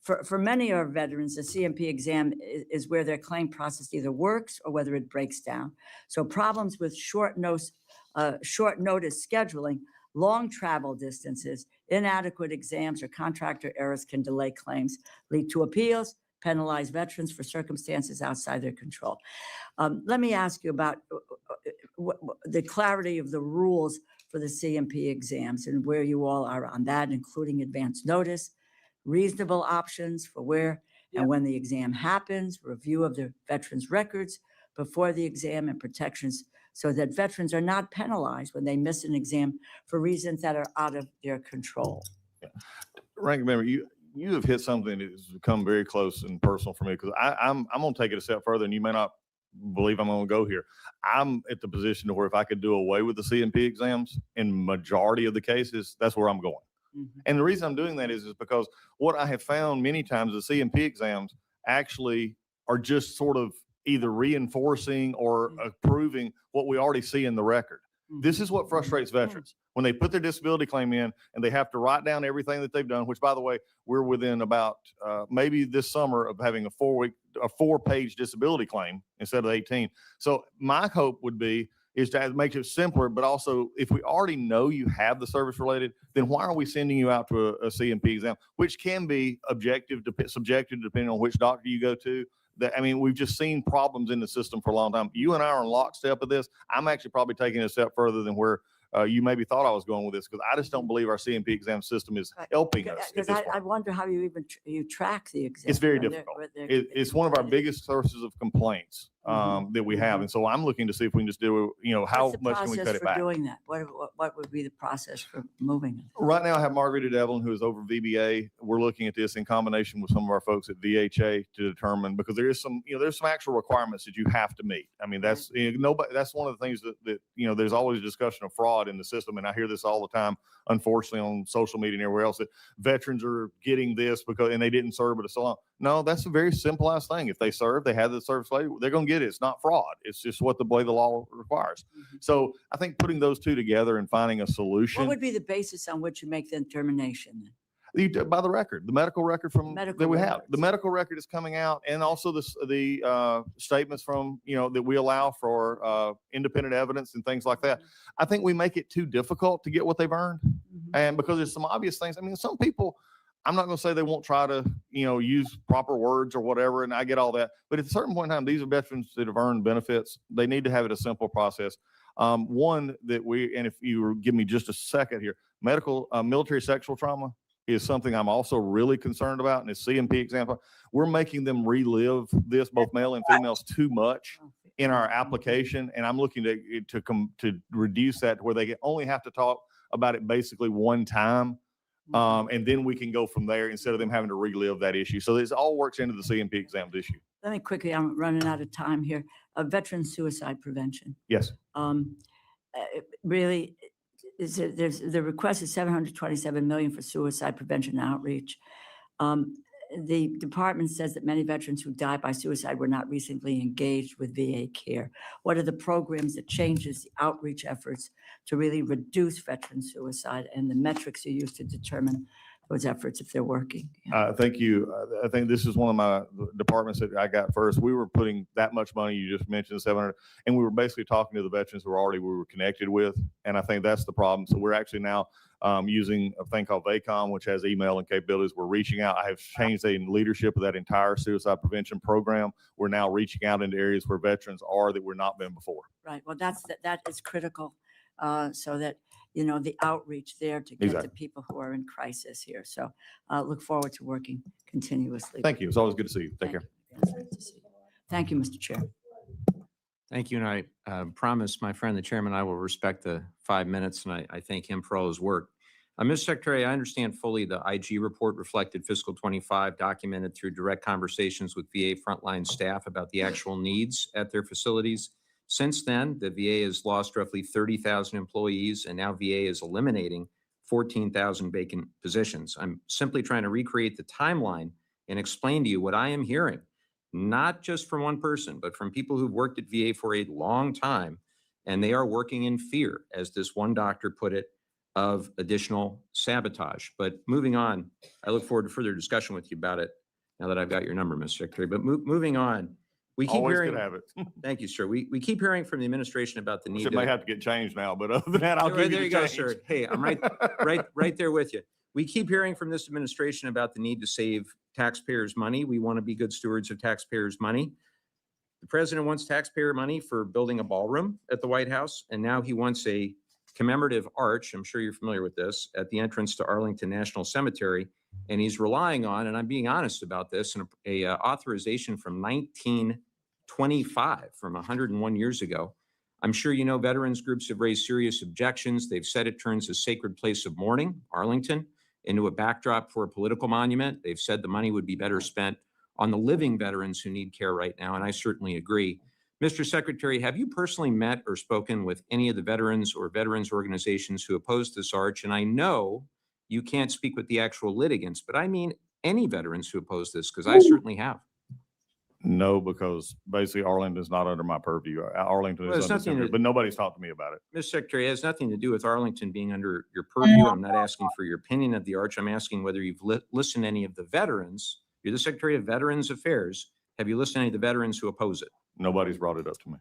For many of our veterans, the CMP exam is where their claim process either works or whether it breaks down. So problems with short notice scheduling, long travel distances, inadequate exams, or contractor errors can delay claims, lead to appeals, penalize veterans for circumstances outside their control. Let me ask you about the clarity of the rules for the CMP exams and where you all are on that, including advance notice, reasonable options for where and when the exam happens, review of the veterans' records before the exam, and protections so that veterans are not penalized when they miss an exam for reasons that are out of their control. Ranking member, you have hit something that has become very close and personal for me, because I'm going to take it a step further, and you may not believe I'm going to go here. I'm at the position to where if I could do away with the CMP exams in majority of the cases, that's where I'm going. And the reason I'm doing that is because what I have found many times, the CMP exams actually are just sort of either reinforcing or approving what we already see in the record. This is what frustrates veterans. When they put their disability claim in and they have to write down everything that they've done, which, by the way, we're within about maybe this summer of having a 4-page disability claim instead of 18. So my hope would be is to make it simpler, but also if we already know you have the service related, then why are we sending you out to a CMP exam, which can be subjective depending on which doctor you go to. We've just seen problems in the system for a long time. You and I are in lockstep of this. I'm actually probably taking it a step further than where you maybe thought I was going with this, because I just don't believe our CMP exam system is helping us. Because I wonder how you even you track the exam. It's very difficult. It's one of our biggest sources of complaints that we have. And so I'm looking to see if we can just do, how What's the much can we process cut it for back? doing that? What would be the process for moving it? Right now, I have Margarita Devlin, who is over VBA. We're looking at this in combination with some of our folks at VHA to determine, because there is some, there's some actual requirements that you have to meet. I mean, that's nobody. That's one of the things that there's always a discussion of fraud in the system, and I hear this all the time, unfortunately, on social media and everywhere else, that veterans are getting this because and they didn't serve it so long. No, that's a very simplified thing. If they serve, they had the service label, they're going to get it. It's not fraud. It's just what the way the law requires. So I think putting those two together and finding a solution. What would be the basis on which you make the determination? By the record, the medical record from Medical that we have. records. The medical record is coming out, and also the statements from that we allow for independent evidence and things like that. I think we make it too difficult to get what they've earned, and because there's some obvious things. I mean, some people, I'm not going to say they won't try to use proper words or whatever, and I get all that. But at a certain point in time, these are veterans that have earned benefits. They need to have it a simple process. One that and if you give me just a second here, military sexual trauma is something I'm also really concerned about. And the CMP example, we're making them relive this, both male and females, too much in our application. And I'm looking to reduce that to where they only have to talk about it basically one time. And then we can go from there instead of them having to relive that issue. So this all works into the CMP exam issue. Let me quickly, I'm running out of time here. Veteran suicide prevention. Yes. Really, the request is $727 million for suicide prevention outreach. The department says that many veterans who die by suicide were not recently engaged with VA care. What are the programs that changes the outreach efforts to really reduce veteran suicide and the metrics you use to determine those efforts if they're working? Thank you. I think this is one of my departments that I got first. We were putting that much money, you just mentioned 700, and we were basically talking to the veterans who we were connected with. And I think that's the problem. So we're actually now using a thing called VACOM, which has email and capabilities. We're reaching out. I have changed the leadership of that entire suicide prevention program. We're now reaching out into areas where veterans are that we're not been before. Right. Well, that is critical, so that the outreach there to get to people who are in crisis here. So look forward to working continuously. Thank you. It's always good to see you. Take care. Thank you, Mr. Chair. Thank you. And I promise my friend, the chairman, I will respect the 5 minutes, and I thank him for all his work. Mr. Secretary, I understand fully the IG report reflected fiscal 25, documented through direct conversations with VA frontline staff about the actual needs at their facilities. Since then, the VA has lost roughly 30,000 employees, and now VA is eliminating 14,000 vacant positions. I'm simply trying to recreate the timeline and explain to you what I am hearing, not just from one person, but from people who've worked at VA for a long time, and they are working in fear, as this one doctor put it, of additional sabotage. But moving on, I look forward to further discussion with you about it now that I've got your number, Mr. Secretary. But moving on, we keep Always hearing. could have it. Thank you, sir. We keep hearing from the administration about the need. It may have to get changed now, but other than that, I'll give you There the you go, change. sir. Hey, I'm right there with you. We keep hearing from this administration about the need to save taxpayers' money. We want to be good stewards of taxpayers' money. The president wants taxpayer money for building a ballroom at the White House, and now he wants a commemorative arch, I'm sure you're familiar with this, at the entrance to Arlington National Cemetery. And he's relying on, and I'm being honest about this, a authorization from 1925, from 101 years ago. I'm sure you know veterans groups have raised serious objections. They've said it turns a sacred place of mourning, Arlington, into a backdrop for a political monument. They've said the money would be better spent on the living veterans who need care right now, and I certainly agree. Mr. Secretary, have you personally met or spoken with any of the veterans or veterans organizations who oppose this arch? And I know you can't speak with the actual litigants, but I mean any veterans who oppose this, because I certainly have. No, because basically Arlington is not under my purview. Arlington Well, is it's under nothing center, to- but nobody's talked to me about it. Mr. Secretary, it has nothing to do with Arlington being under your purview. I'm not asking for your opinion of the arch. I'm asking whether you've listened to any of the veterans. You're the Secretary of Veterans Affairs. Have you listened to any of the veterans who oppose it? Nobody's brought it up to me.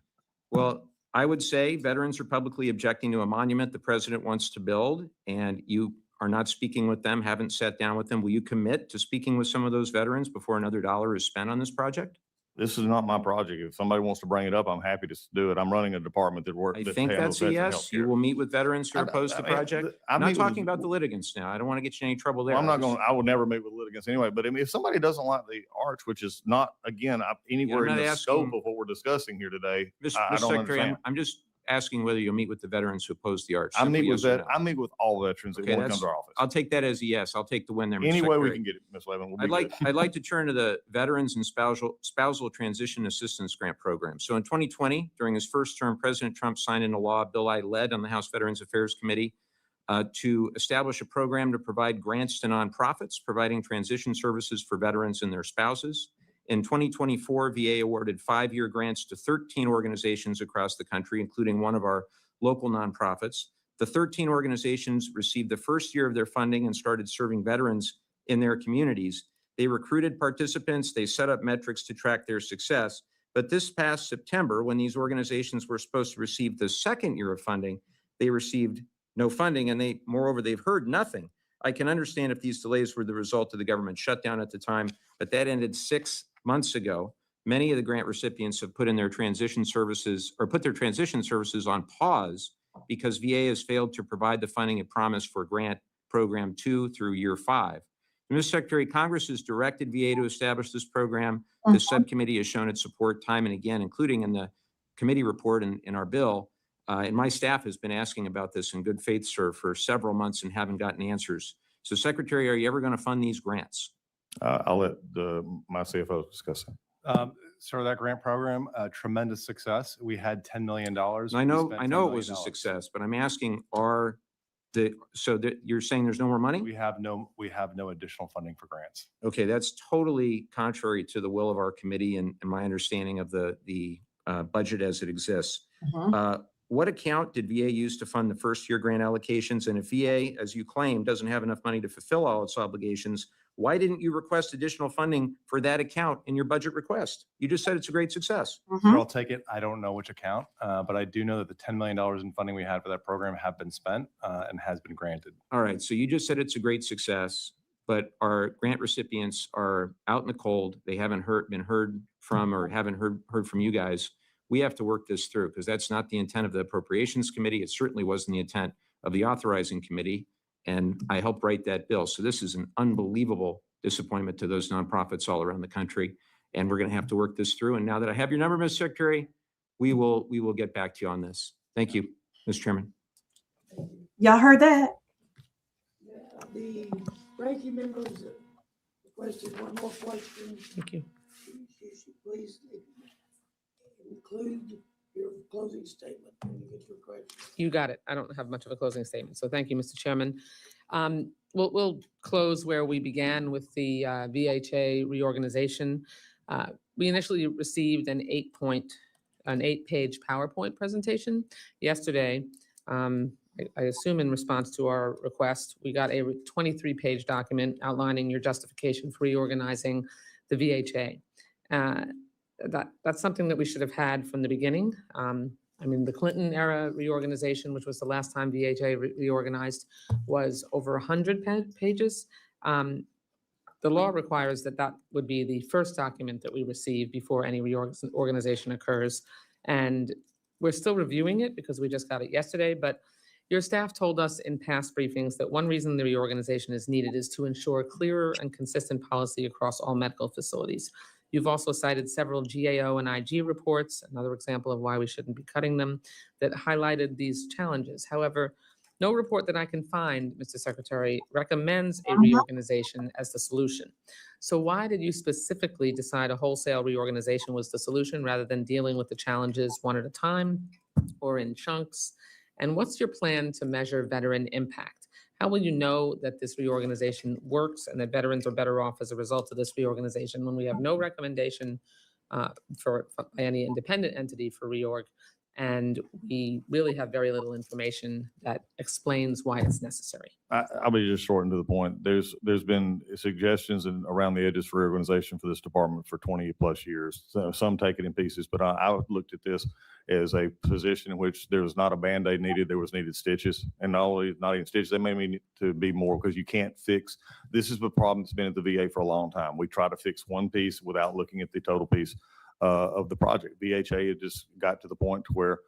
Well, I would say veterans are publicly objecting to a monument the president wants to build, and you are not speaking with them, haven't sat down with them. Will you commit to speaking with some of those veterans before another dollar is spent on this project? This is not my project. If somebody wants to bring it up, I'm happy to do it. I'm running a department that I think that's a yes. You will meet with veterans who are opposed to the project. I'm not talking about the litigants now. I don't want to get you in any trouble there. Well, I'm not going, I would never meet with litigants anyway, but I mean, if somebody doesn't like the arch, which is not, again, anywhere in not the scope asking- of what we're discussing here today, Mr. I don't Secretary, understand. I'm just asking whether you'll meet with the veterans who oppose the arch. I Simply meet with yes or that, no. I meet with all veterans that Okay, want to come that's- to our office. I'll take that as a yes. I'll take the win there, Mr. Any way we Secretary. can get it, Ms. Levin, will be I'd good. like to turn to the Veterans and Spousal Transition Assistance Grant Program. So in 2020, during his first term, President Trump signed into law a bill I led on the House Veterans Affairs Committee to establish a program to provide grants to nonprofits providing transition services for veterans and their spouses. In 2024, VA awarded 5-year grants to 13 organizations across the country, including one of our local nonprofits. The 13 organizations received the first year of their funding and started serving veterans in their communities. They recruited participants, they set up metrics to track their success. But this past September, when these organizations were supposed to receive the second year of funding, they received no funding, and moreover, they've heard nothing. I can understand if these delays were the result of the government shutdown at the time, but that ended 6 months ago. Many of the grant recipients have put their transition services on pause because VA has failed to provide the funding it promised for grant program 2 through year 5. Mr. Secretary, Congress has directed VA to establish this program. The subcommittee has shown its support time and again, including in the committee report in our bill. And my staff has been asking about this in good faith, sir, for several months and haven't gotten answers. So Secretary, are you ever going to fund these grants? I'll let my CFO discuss that. So that grant program, tremendous success. We had $10 million. I know it was a success, but I'm asking, you're saying there's no more money? We have no additional funding for grants. Okay, that's totally contrary to the will of our committee and my understanding of the budget as it exists. What account did VA use to fund the first year grant allocations? And if VA, as you claim, doesn't have enough money to fulfill all its obligations, why didn't you request additional funding for that account in your budget request? You just said it's a great success. So I'll take it. I don't know which account, but I do know that the $10 million in funding we had for that program have been spent and has been granted. All right, so you just said it's a great success, but our grant recipients are out in the cold. They haven't been heard from or haven't heard from you guys. We have to work this through because that's not the intent of the Appropriations Committee. It certainly wasn't the intent of the Authorizing Committee. And I helped write that bill. So this is an unbelievable disappointment to those nonprofits all around the country. And we're going to have to work this through. And now that I have your number, Mr. Secretary, we will get back to you on this. Thank you, Mr. Chairman. Y'all heard that? The ranking members requested one more question. Thank you. Please include your closing statement when you get your question. You got it. I don't have much of a closing statement. So thank you, Mr. Chairman. We'll close where we began with the VHA reorganization. We initially received an 8-page PowerPoint presentation yesterday. I assume in response to our request, we got a 23-page document outlining your justification for reorganizing the VHA. That's something that we should have had from the beginning. I mean, the Clinton era reorganization, which was the last time VHA reorganized, was over 100 pages. The law requires that would be the first document that we receive before any reorganization occurs. And we're still reviewing it because we just got it yesterday, but your staff told us in past briefings that one reason the reorganization is needed is to ensure clearer and consistent policy across all medical facilities. You've also cited several GAO and IG reports, another example of why we shouldn't be cutting them, that highlighted these challenges. However, no report that I can find, Mr. Secretary, recommends a reorganization as the solution. So why did you specifically decide a wholesale reorganization was the solution rather than dealing with the challenges one at a time or in chunks? And what's your plan to measure veteran impact? How will you know that this reorganization works and that veterans are better off as a result of this reorganization when we have no recommendation by any independent entity for reorg, and we really have very little information that explains why it's necessary? I'll be just short and to the point. There's been suggestions around the edges for reorganization for this department for 20 plus years. So some take it in pieces, but I looked at this as a position in which there was not a Band-Aid needed, there was needed stitches. And not even stitches, they may need to be more because you can't fix. This is the problem that's been at the VA for a long time. We try to fix one piece without looking at the total piece. of the project. VHA had just got to the point where,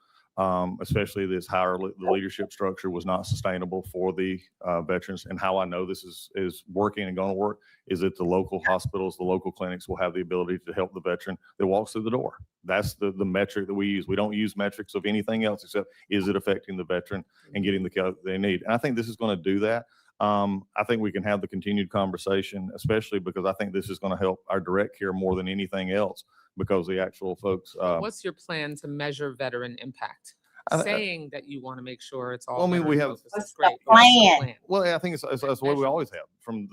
especially this the leadership structure was not sustainable for the veterans. And how I know this is working and going to work is that the local hospitals, the local clinics will have the ability to help the veteran that walks through the door. That's the metric that we use. We don't use metrics of anything else except is it affecting the veteran and getting the care they need. And I think this is going to do that. I think we can have the continued conversation, especially because I think this is going to help our direct care more than anything else, because the actual folks. What's your plan to measure veteran impact? Saying that you want to make sure it's all. Well, I mean, we have. focused is great. Well, yeah, I think it's what we always have from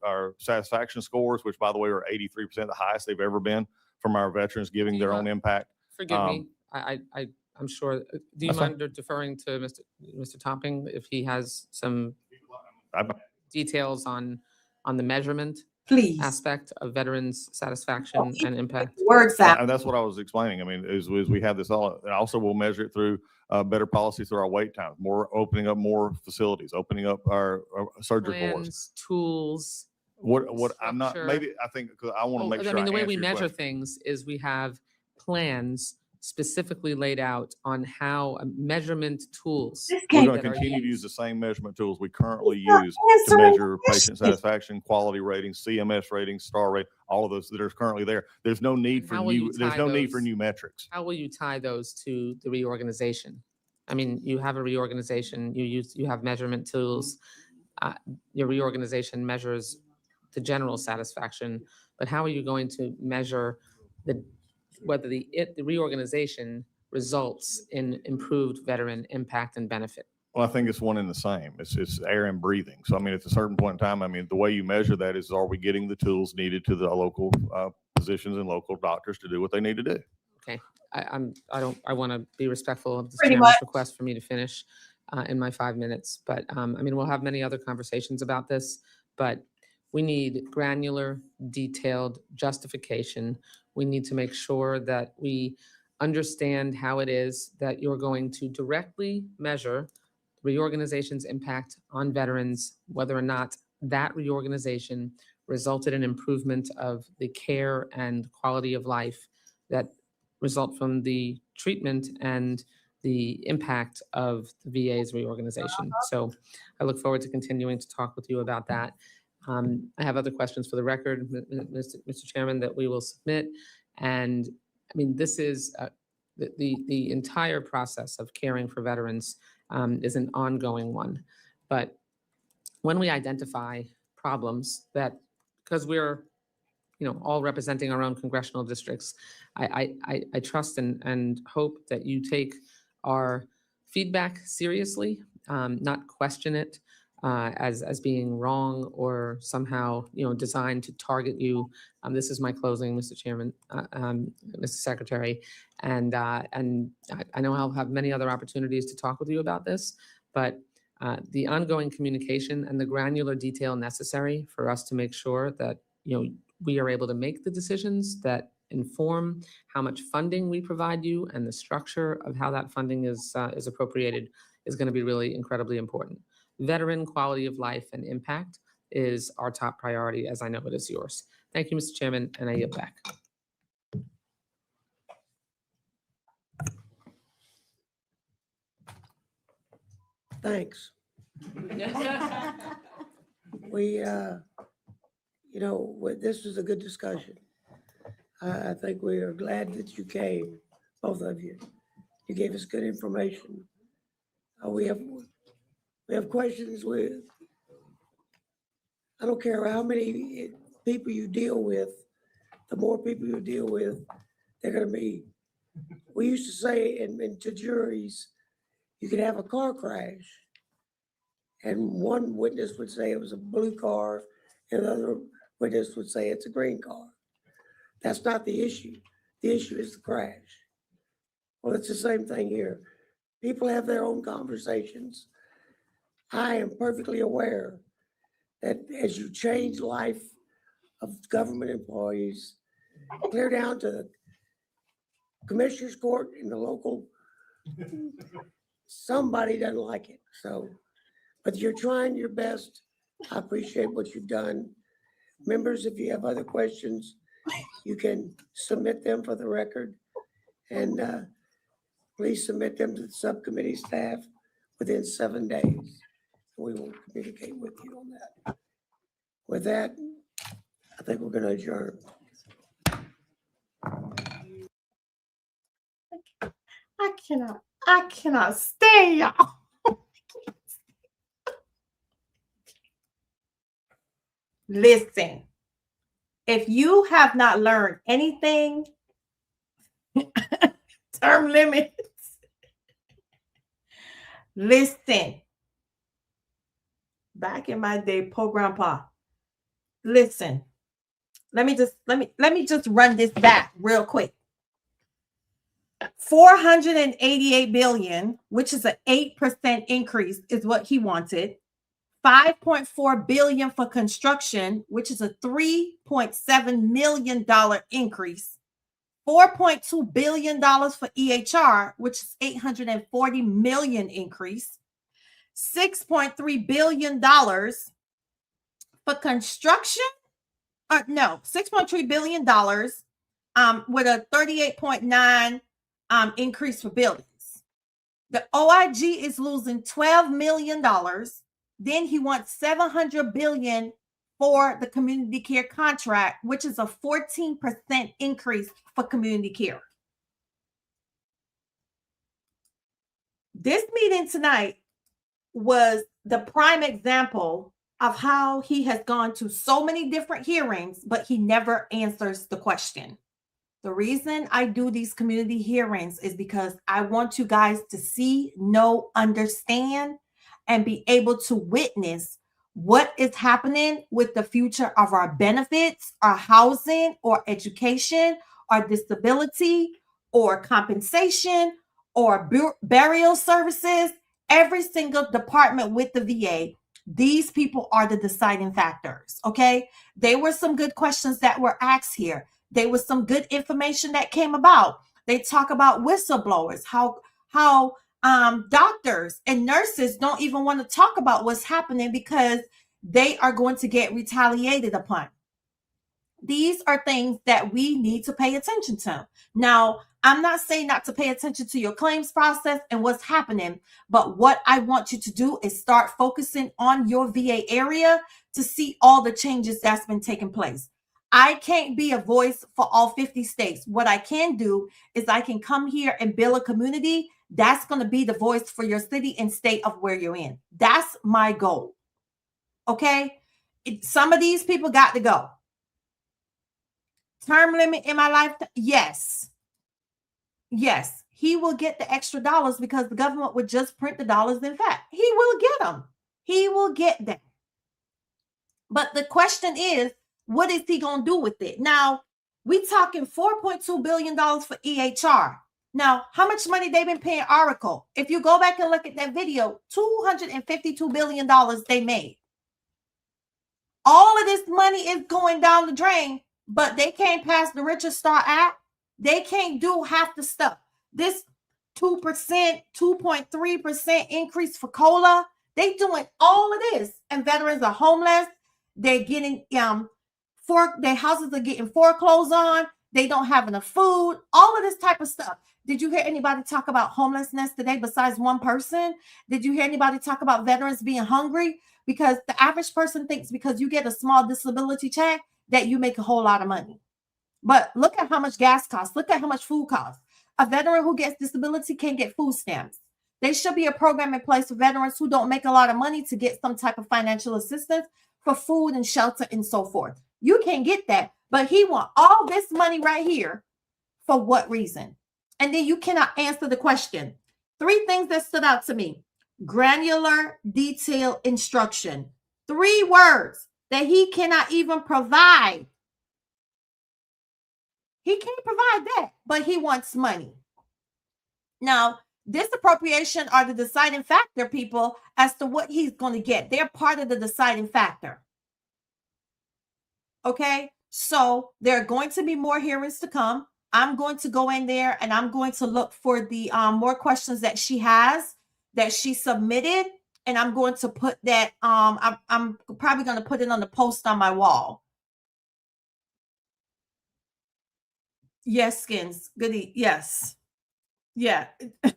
our satisfaction scores, which by the way are 83%, the highest they've ever been from our veterans giving their own impact. Forgive me. I'm sure. Do you mind deferring to Mr. Topping if he has some details on the measurement aspect of veterans satisfaction and impact? Words out. And that's what I was explaining. I mean, is we have this all. And also, we'll measure it through better policy through our wait times, opening up more facilities, opening up our surgery floors, tools. What I'm not, maybe I think, because I want to make sure. I mean, the way we measure things is we have plans specifically laid out on how measurement tools. We're going to continue to use the same measurement tools we currently use to measure patient satisfaction, quality ratings, CMS ratings, star rate, all of those that are currently there. There's no need for new metrics. How will you tie those to the reorganization? I mean, you have a reorganization, you have measurement tools. Your reorganization measures the general satisfaction, but how are you going to measure whether the reorganization results in improved veteran impact and benefit? Well, I think it's one and the same. It's air and breathing. So, I mean, at a certain point in time, I mean, the way you measure that is, are we getting the tools needed to the local physicians and local doctors to do what they need to do? Okay, I want to be respectful of the chairman's request for me to finish in my 5 minutes. But I mean, we'll have many other conversations about this, but we need granular, detailed justification. We need to make sure that we understand how it is that you're going to directly measure reorganization's impact on veterans, whether or not that reorganization resulted in improvement of the care and quality of life that result from the treatment and the impact of the VA's reorganization. So I look forward to continuing to talk with you about that. I have other questions for the record, Mr. Chairman, that we will submit. And I mean, this is the entire process of caring for veterans is an ongoing one. But when we identify problems that, because we're, all representing our own congressional districts, I trust and hope that you take our feedback seriously, not question it as being wrong or somehow designed to target you. This is my closing, Mr. Chairman, Mr. Secretary, and I know I'll have many other opportunities to talk with you about this, but the ongoing communication and the granular detail necessary for us to make sure that we are able to make the decisions that inform how much funding we provide you and the structure of how that funding is appropriated is going to be really incredibly important. Veteran quality of life and impact is our top priority, as I know it is yours. Thank you, Mr. Chairman, and I yield back. Thanks. We, this was a good discussion. I think we are glad that you came, both of you. You gave us good information. We have questions with, I don't care how many people you deal with, the more people you deal with, they're going to be. We used to say to juries, you could have a car crash, and one witness would say it was a blue car, and another witness would say it's a green car. That's not the issue. The issue is the crash. Well, it's the same thing here. People have their own conversations. I am perfectly aware that as you change life of government employees, clear down to the commissioner's court in the local, somebody doesn't like it. So, but you're trying your best. I appreciate what you've done. Members, if you have other questions, you can submit them for the record. And please submit them to the subcommittee staff within 7 days. We will communicate with you on that. With that, I think we're going to adjourn. I cannot stay, y'all. Listen, if you have not learned anything, term limits, listen. Back in my day, poor grandpa. Listen, let me just run this back real quick. 488 billion, which is an 8% increase, is what he wanted. 5.4 billion for construction, which is a $3.7 million increase. $4.2 billion for EHR, which is $840 million increase. $6.3 billion for construction. $6.3 billion with a 38.9 increase for buildings. The OIG is losing $12 million. Then he wants $700 billion for the community care contract, which is a 14% increase for community care. This meeting tonight was the prime example of how he has gone to so many different hearings, but he never answers the question. The reason I do these community hearings is because I want you guys to see, know, understand, and be able to witness what is happening with the future of our benefits, our housing, or education, or disability, or compensation, or burial services. Every single department with the VA, these people are the deciding factors, okay? There were some good questions that were asked here. There was some good information that came about. They talk about whistleblowers, how doctors and nurses don't even want to talk about what's happening because they are going to get retaliated upon. These are things that we need to pay attention to. Now, I'm not saying not to pay attention to your claims process and what's happening, but what I want you to do is start focusing on your VA area to see all the changes that's been taking place. I can't be a voice for all 50 states. What I can do is I can come here and build a community that's going to be the voice for your city and state of where you're in. That's my goal. Okay? Some of these people got to go. Term limit in my life? Yes. Yes. He will get the extra dollars because the government would just print the dollars. In fact, he will get them. He will get them. But the question is, what is he going to do with it? Now, we talking $4.2 billion for EHR. Now, how much money they've been paying Oracle? If you go back and look at that video, $252 billion they made. All of this money is going down the drain, but they can't pass the Richard Star Act. They can't do half the stuff. This 2%, 2.3% increase for COLA, they doing all of this. And veterans are homeless. They're getting, their houses are getting foreclosed on. They don't have enough food, all of this type of stuff. Did you hear anybody talk about homelessness today besides one person? Did you hear anybody talk about veterans being hungry? Because the average person thinks because you get a small disability check that you make a whole lot of money. But look at how much gas costs. Look at how much food costs. A veteran who gets disability can get food stamps. There should be a program in place for veterans who don't make a lot of money to get some type of financial assistance for food and shelter and so forth. You can get that, but he wants all this money right here. For what reason? And then you cannot answer the question. 3 things that stood out to me. Granular, detailed instruction. 3 words that he cannot even provide. He can't provide that, but he wants money. Now, this appropriation are the deciding factor, people, as to what he's going to get. They're part of the deciding factor. Okay, so there are going to be more hearings to come. I'm going to go in there and I'm going to look for the more questions that she has, that she submitted, and I'm going to put that, I'm probably going to put it on the post on my wall. Yes, Skins. Yes. Yeah.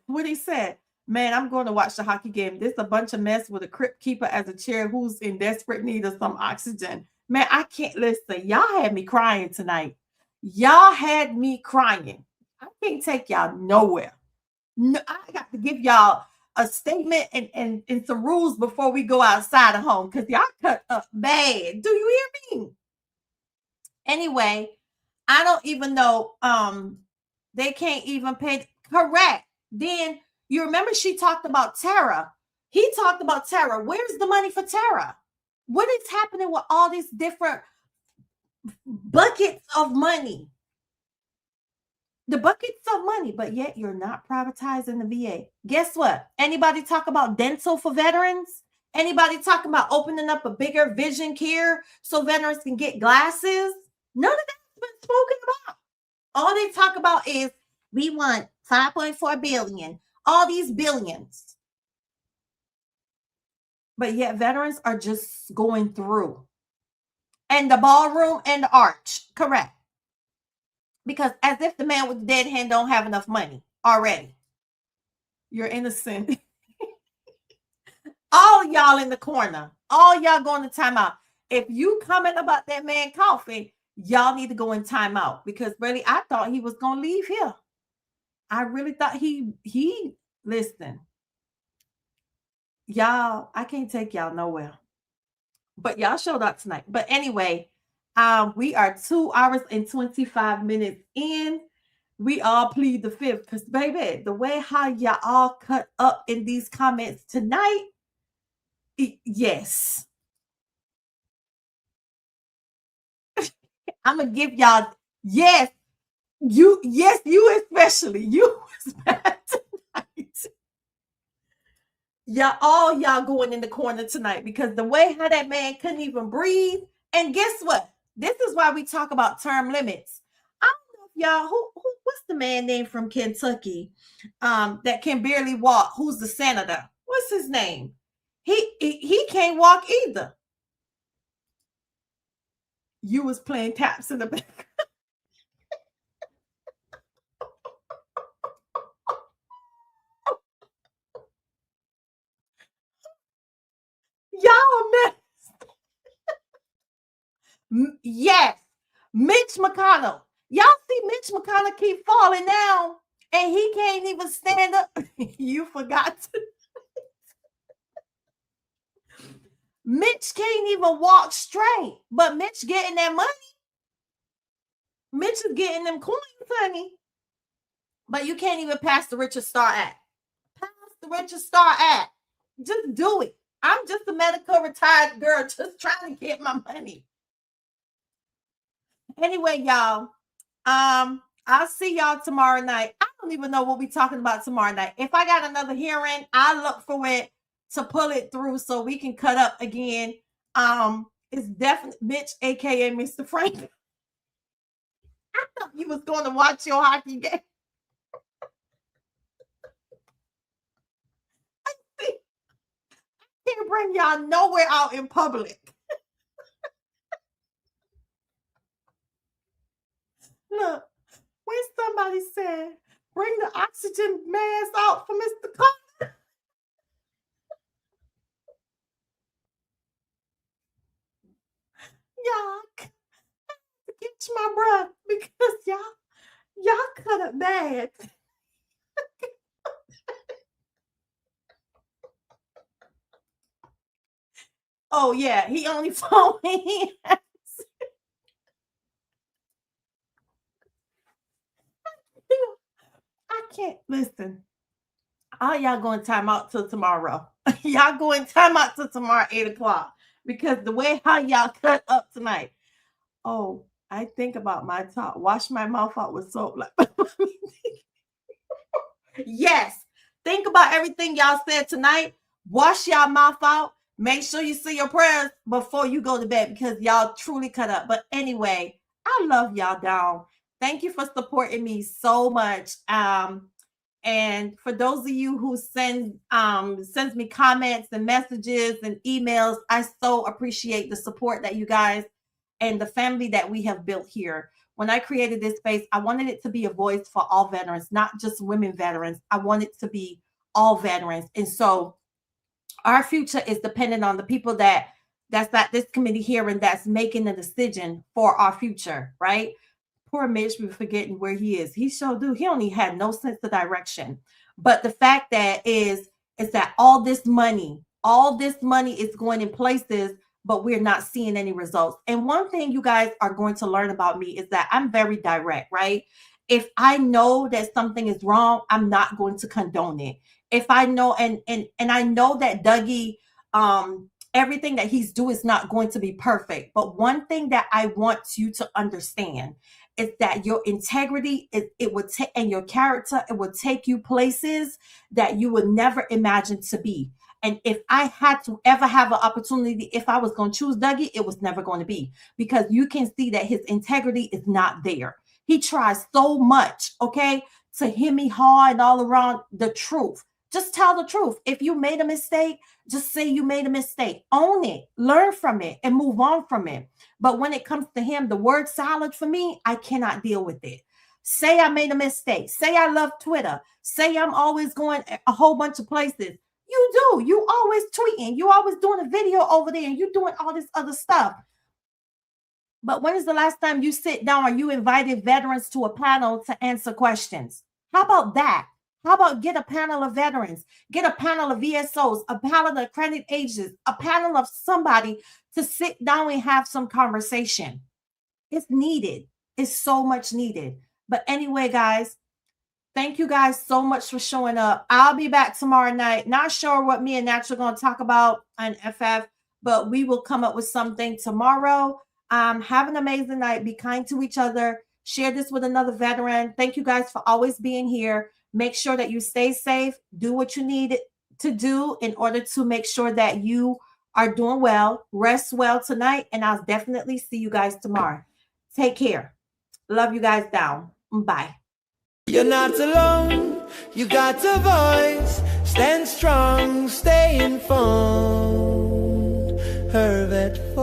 What he said, man, I'm going to watch the hockey game. There's a bunch of mess with a crypt keeper as a chair who's in desperate need of some oxygen. Man, I can't listen. Y'all had me crying tonight. Y'all had me crying. I can't take y'all nowhere. No, I got to give y'all a statement and some rules before we go outside of home because y'all cut up bad. Do you hear me? Anyway, I don't even know. They can't even pay. Correct. Then you remember she talked about Tara. He talked about Tara. Where's the money for Tara? What is happening with all these different buckets of money? The buckets of money, but yet you're not privatizing the VA. Guess what? Anybody talk about dental for veterans? Anybody talking about opening up a bigger vision care so veterans can get glasses? None of that's been spoken about. All they talk about is we want 5.4 billion, all these billions. But yet veterans are just going through. And the ballroom and the arch, correct. Because as if the man with the dead hand don't have enough money already. You're innocent. All y'all in the corner. All y'all going to timeout. If you comment about that man coughing, y'all need to go in timeout. Because really, I thought he was going to leave here. I really thought he listen. Y'all, I can't take y'all nowhere. But y'all showed up tonight. But anyway, we are 2 hours and 25 minutes in. We all plead the fifth because, baby, the way how y'all all cut up in these comments tonight, yes. I'm going to give y'all, yes, you especially, you tonight. Y'all going in the corner tonight because the way how that man couldn't even breathe. And guess what? This is why we talk about term limits. I don't know if y'all, what's the man name from Kentucky that can barely walk? Who's the senator? What's his name? He can't walk either. You was playing taps in the back. Y'all messed. Yes, Mitch McConnell. Y'all see Mitch McConnell keep falling down and he can't even stand up. You forgot to. Mitch can't even walk straight, but Mitch getting that money. Mitch is getting them coins, honey. But you can't even pass the Richard Starr Act. Pass the Richard Starr Act. Just do it. I'm just a medical retired girl just trying to get my money. Anyway, y'all, I'll see y'all tomorrow night. I don't even know what we're talking about tomorrow night. If I got another hearing, I'll look for it to pull it through so we can cut up again. It's definitely Mitch, aka Mr. Frank. I thought you was going to watch your hockey game. I can't bring y'all nowhere out in public. Look, when somebody said, bring the oxygen mask out for Mr. Carter. Y'all, catch my breath because y'all cut it bad. Oh yeah, he only told me. I can't listen. All y'all going time out till tomorrow. Y'all going time out till tomorrow 8:00 because the way how y'all cut up tonight. Oh, I think about my talk. Wash my mouth out with soap. Yes. Think about everything y'all said tonight. Wash y'all mouth out. Make sure you say your prayers before you go to bed because y'all truly cut up. But anyway, I love y'all down. Thank you for supporting me so much. And for those of you who sends me comments and messages and emails, I so appreciate the support that you guys and the family that we have built here. when I created this space, I wanted it to be a voice for all veterans, not just women veterans. I want it to be all veterans. And so our future is dependent on the people that's at this committee hearing that's making the decision for our future, right? Poor Mitch, we're forgetting where he is. He sure do. He only had no sense of direction. But the fact that is that all this money is going in places, but we're not seeing any results. And one thing you guys are going to learn about me is that I'm very direct, right? If I know that something is wrong, I'm not going to condone it. If I know, and I know that Dougie, everything that he's doing is not going to be perfect. But one thing that I want you to understand is that your integrity, it would take, and your character, it would take you places that you would never imagine to be. And if I had to ever have an opportunity, if I was going to choose Dougie, it was never going to be, because you can see that his integrity is not there. He tries so much, okay, to hem me haw and all around the truth. Just tell the truth. If you made a mistake, just say you made a mistake. Own it, learn from it, and move on from it. But when it comes to him, the word salad for me, I cannot deal with it. Say I made a mistake. Say I love Twitter. Say I'm always going a whole bunch of places. You do. You always tweeting. You always doing a video over there, and you doing all this other stuff. But when is the last time you sit down or you invited veterans to a panel to answer questions? How about that? How about get a panel of veterans, get a panel of VSOs, a panel of accredited agents, a panel of somebody to sit down and have some conversation? It's needed. It's so much needed. But anyway, guys, thank you guys so much for showing up. I'll be back tomorrow night. Not sure what me and Nat are going to talk about on FF, but we will come up with something tomorrow. Have an amazing night. Be kind to each other. Share this with another veteran. Thank you guys for always being here. Make sure that you stay safe. Do what you need to do in order to make sure that you are doing well. Rest well tonight, and I'll definitely see you guys tomorrow. Take care. Love you guys down. Bye. You're not alone. You got a voice. Stand strong. Stay informed. Her vet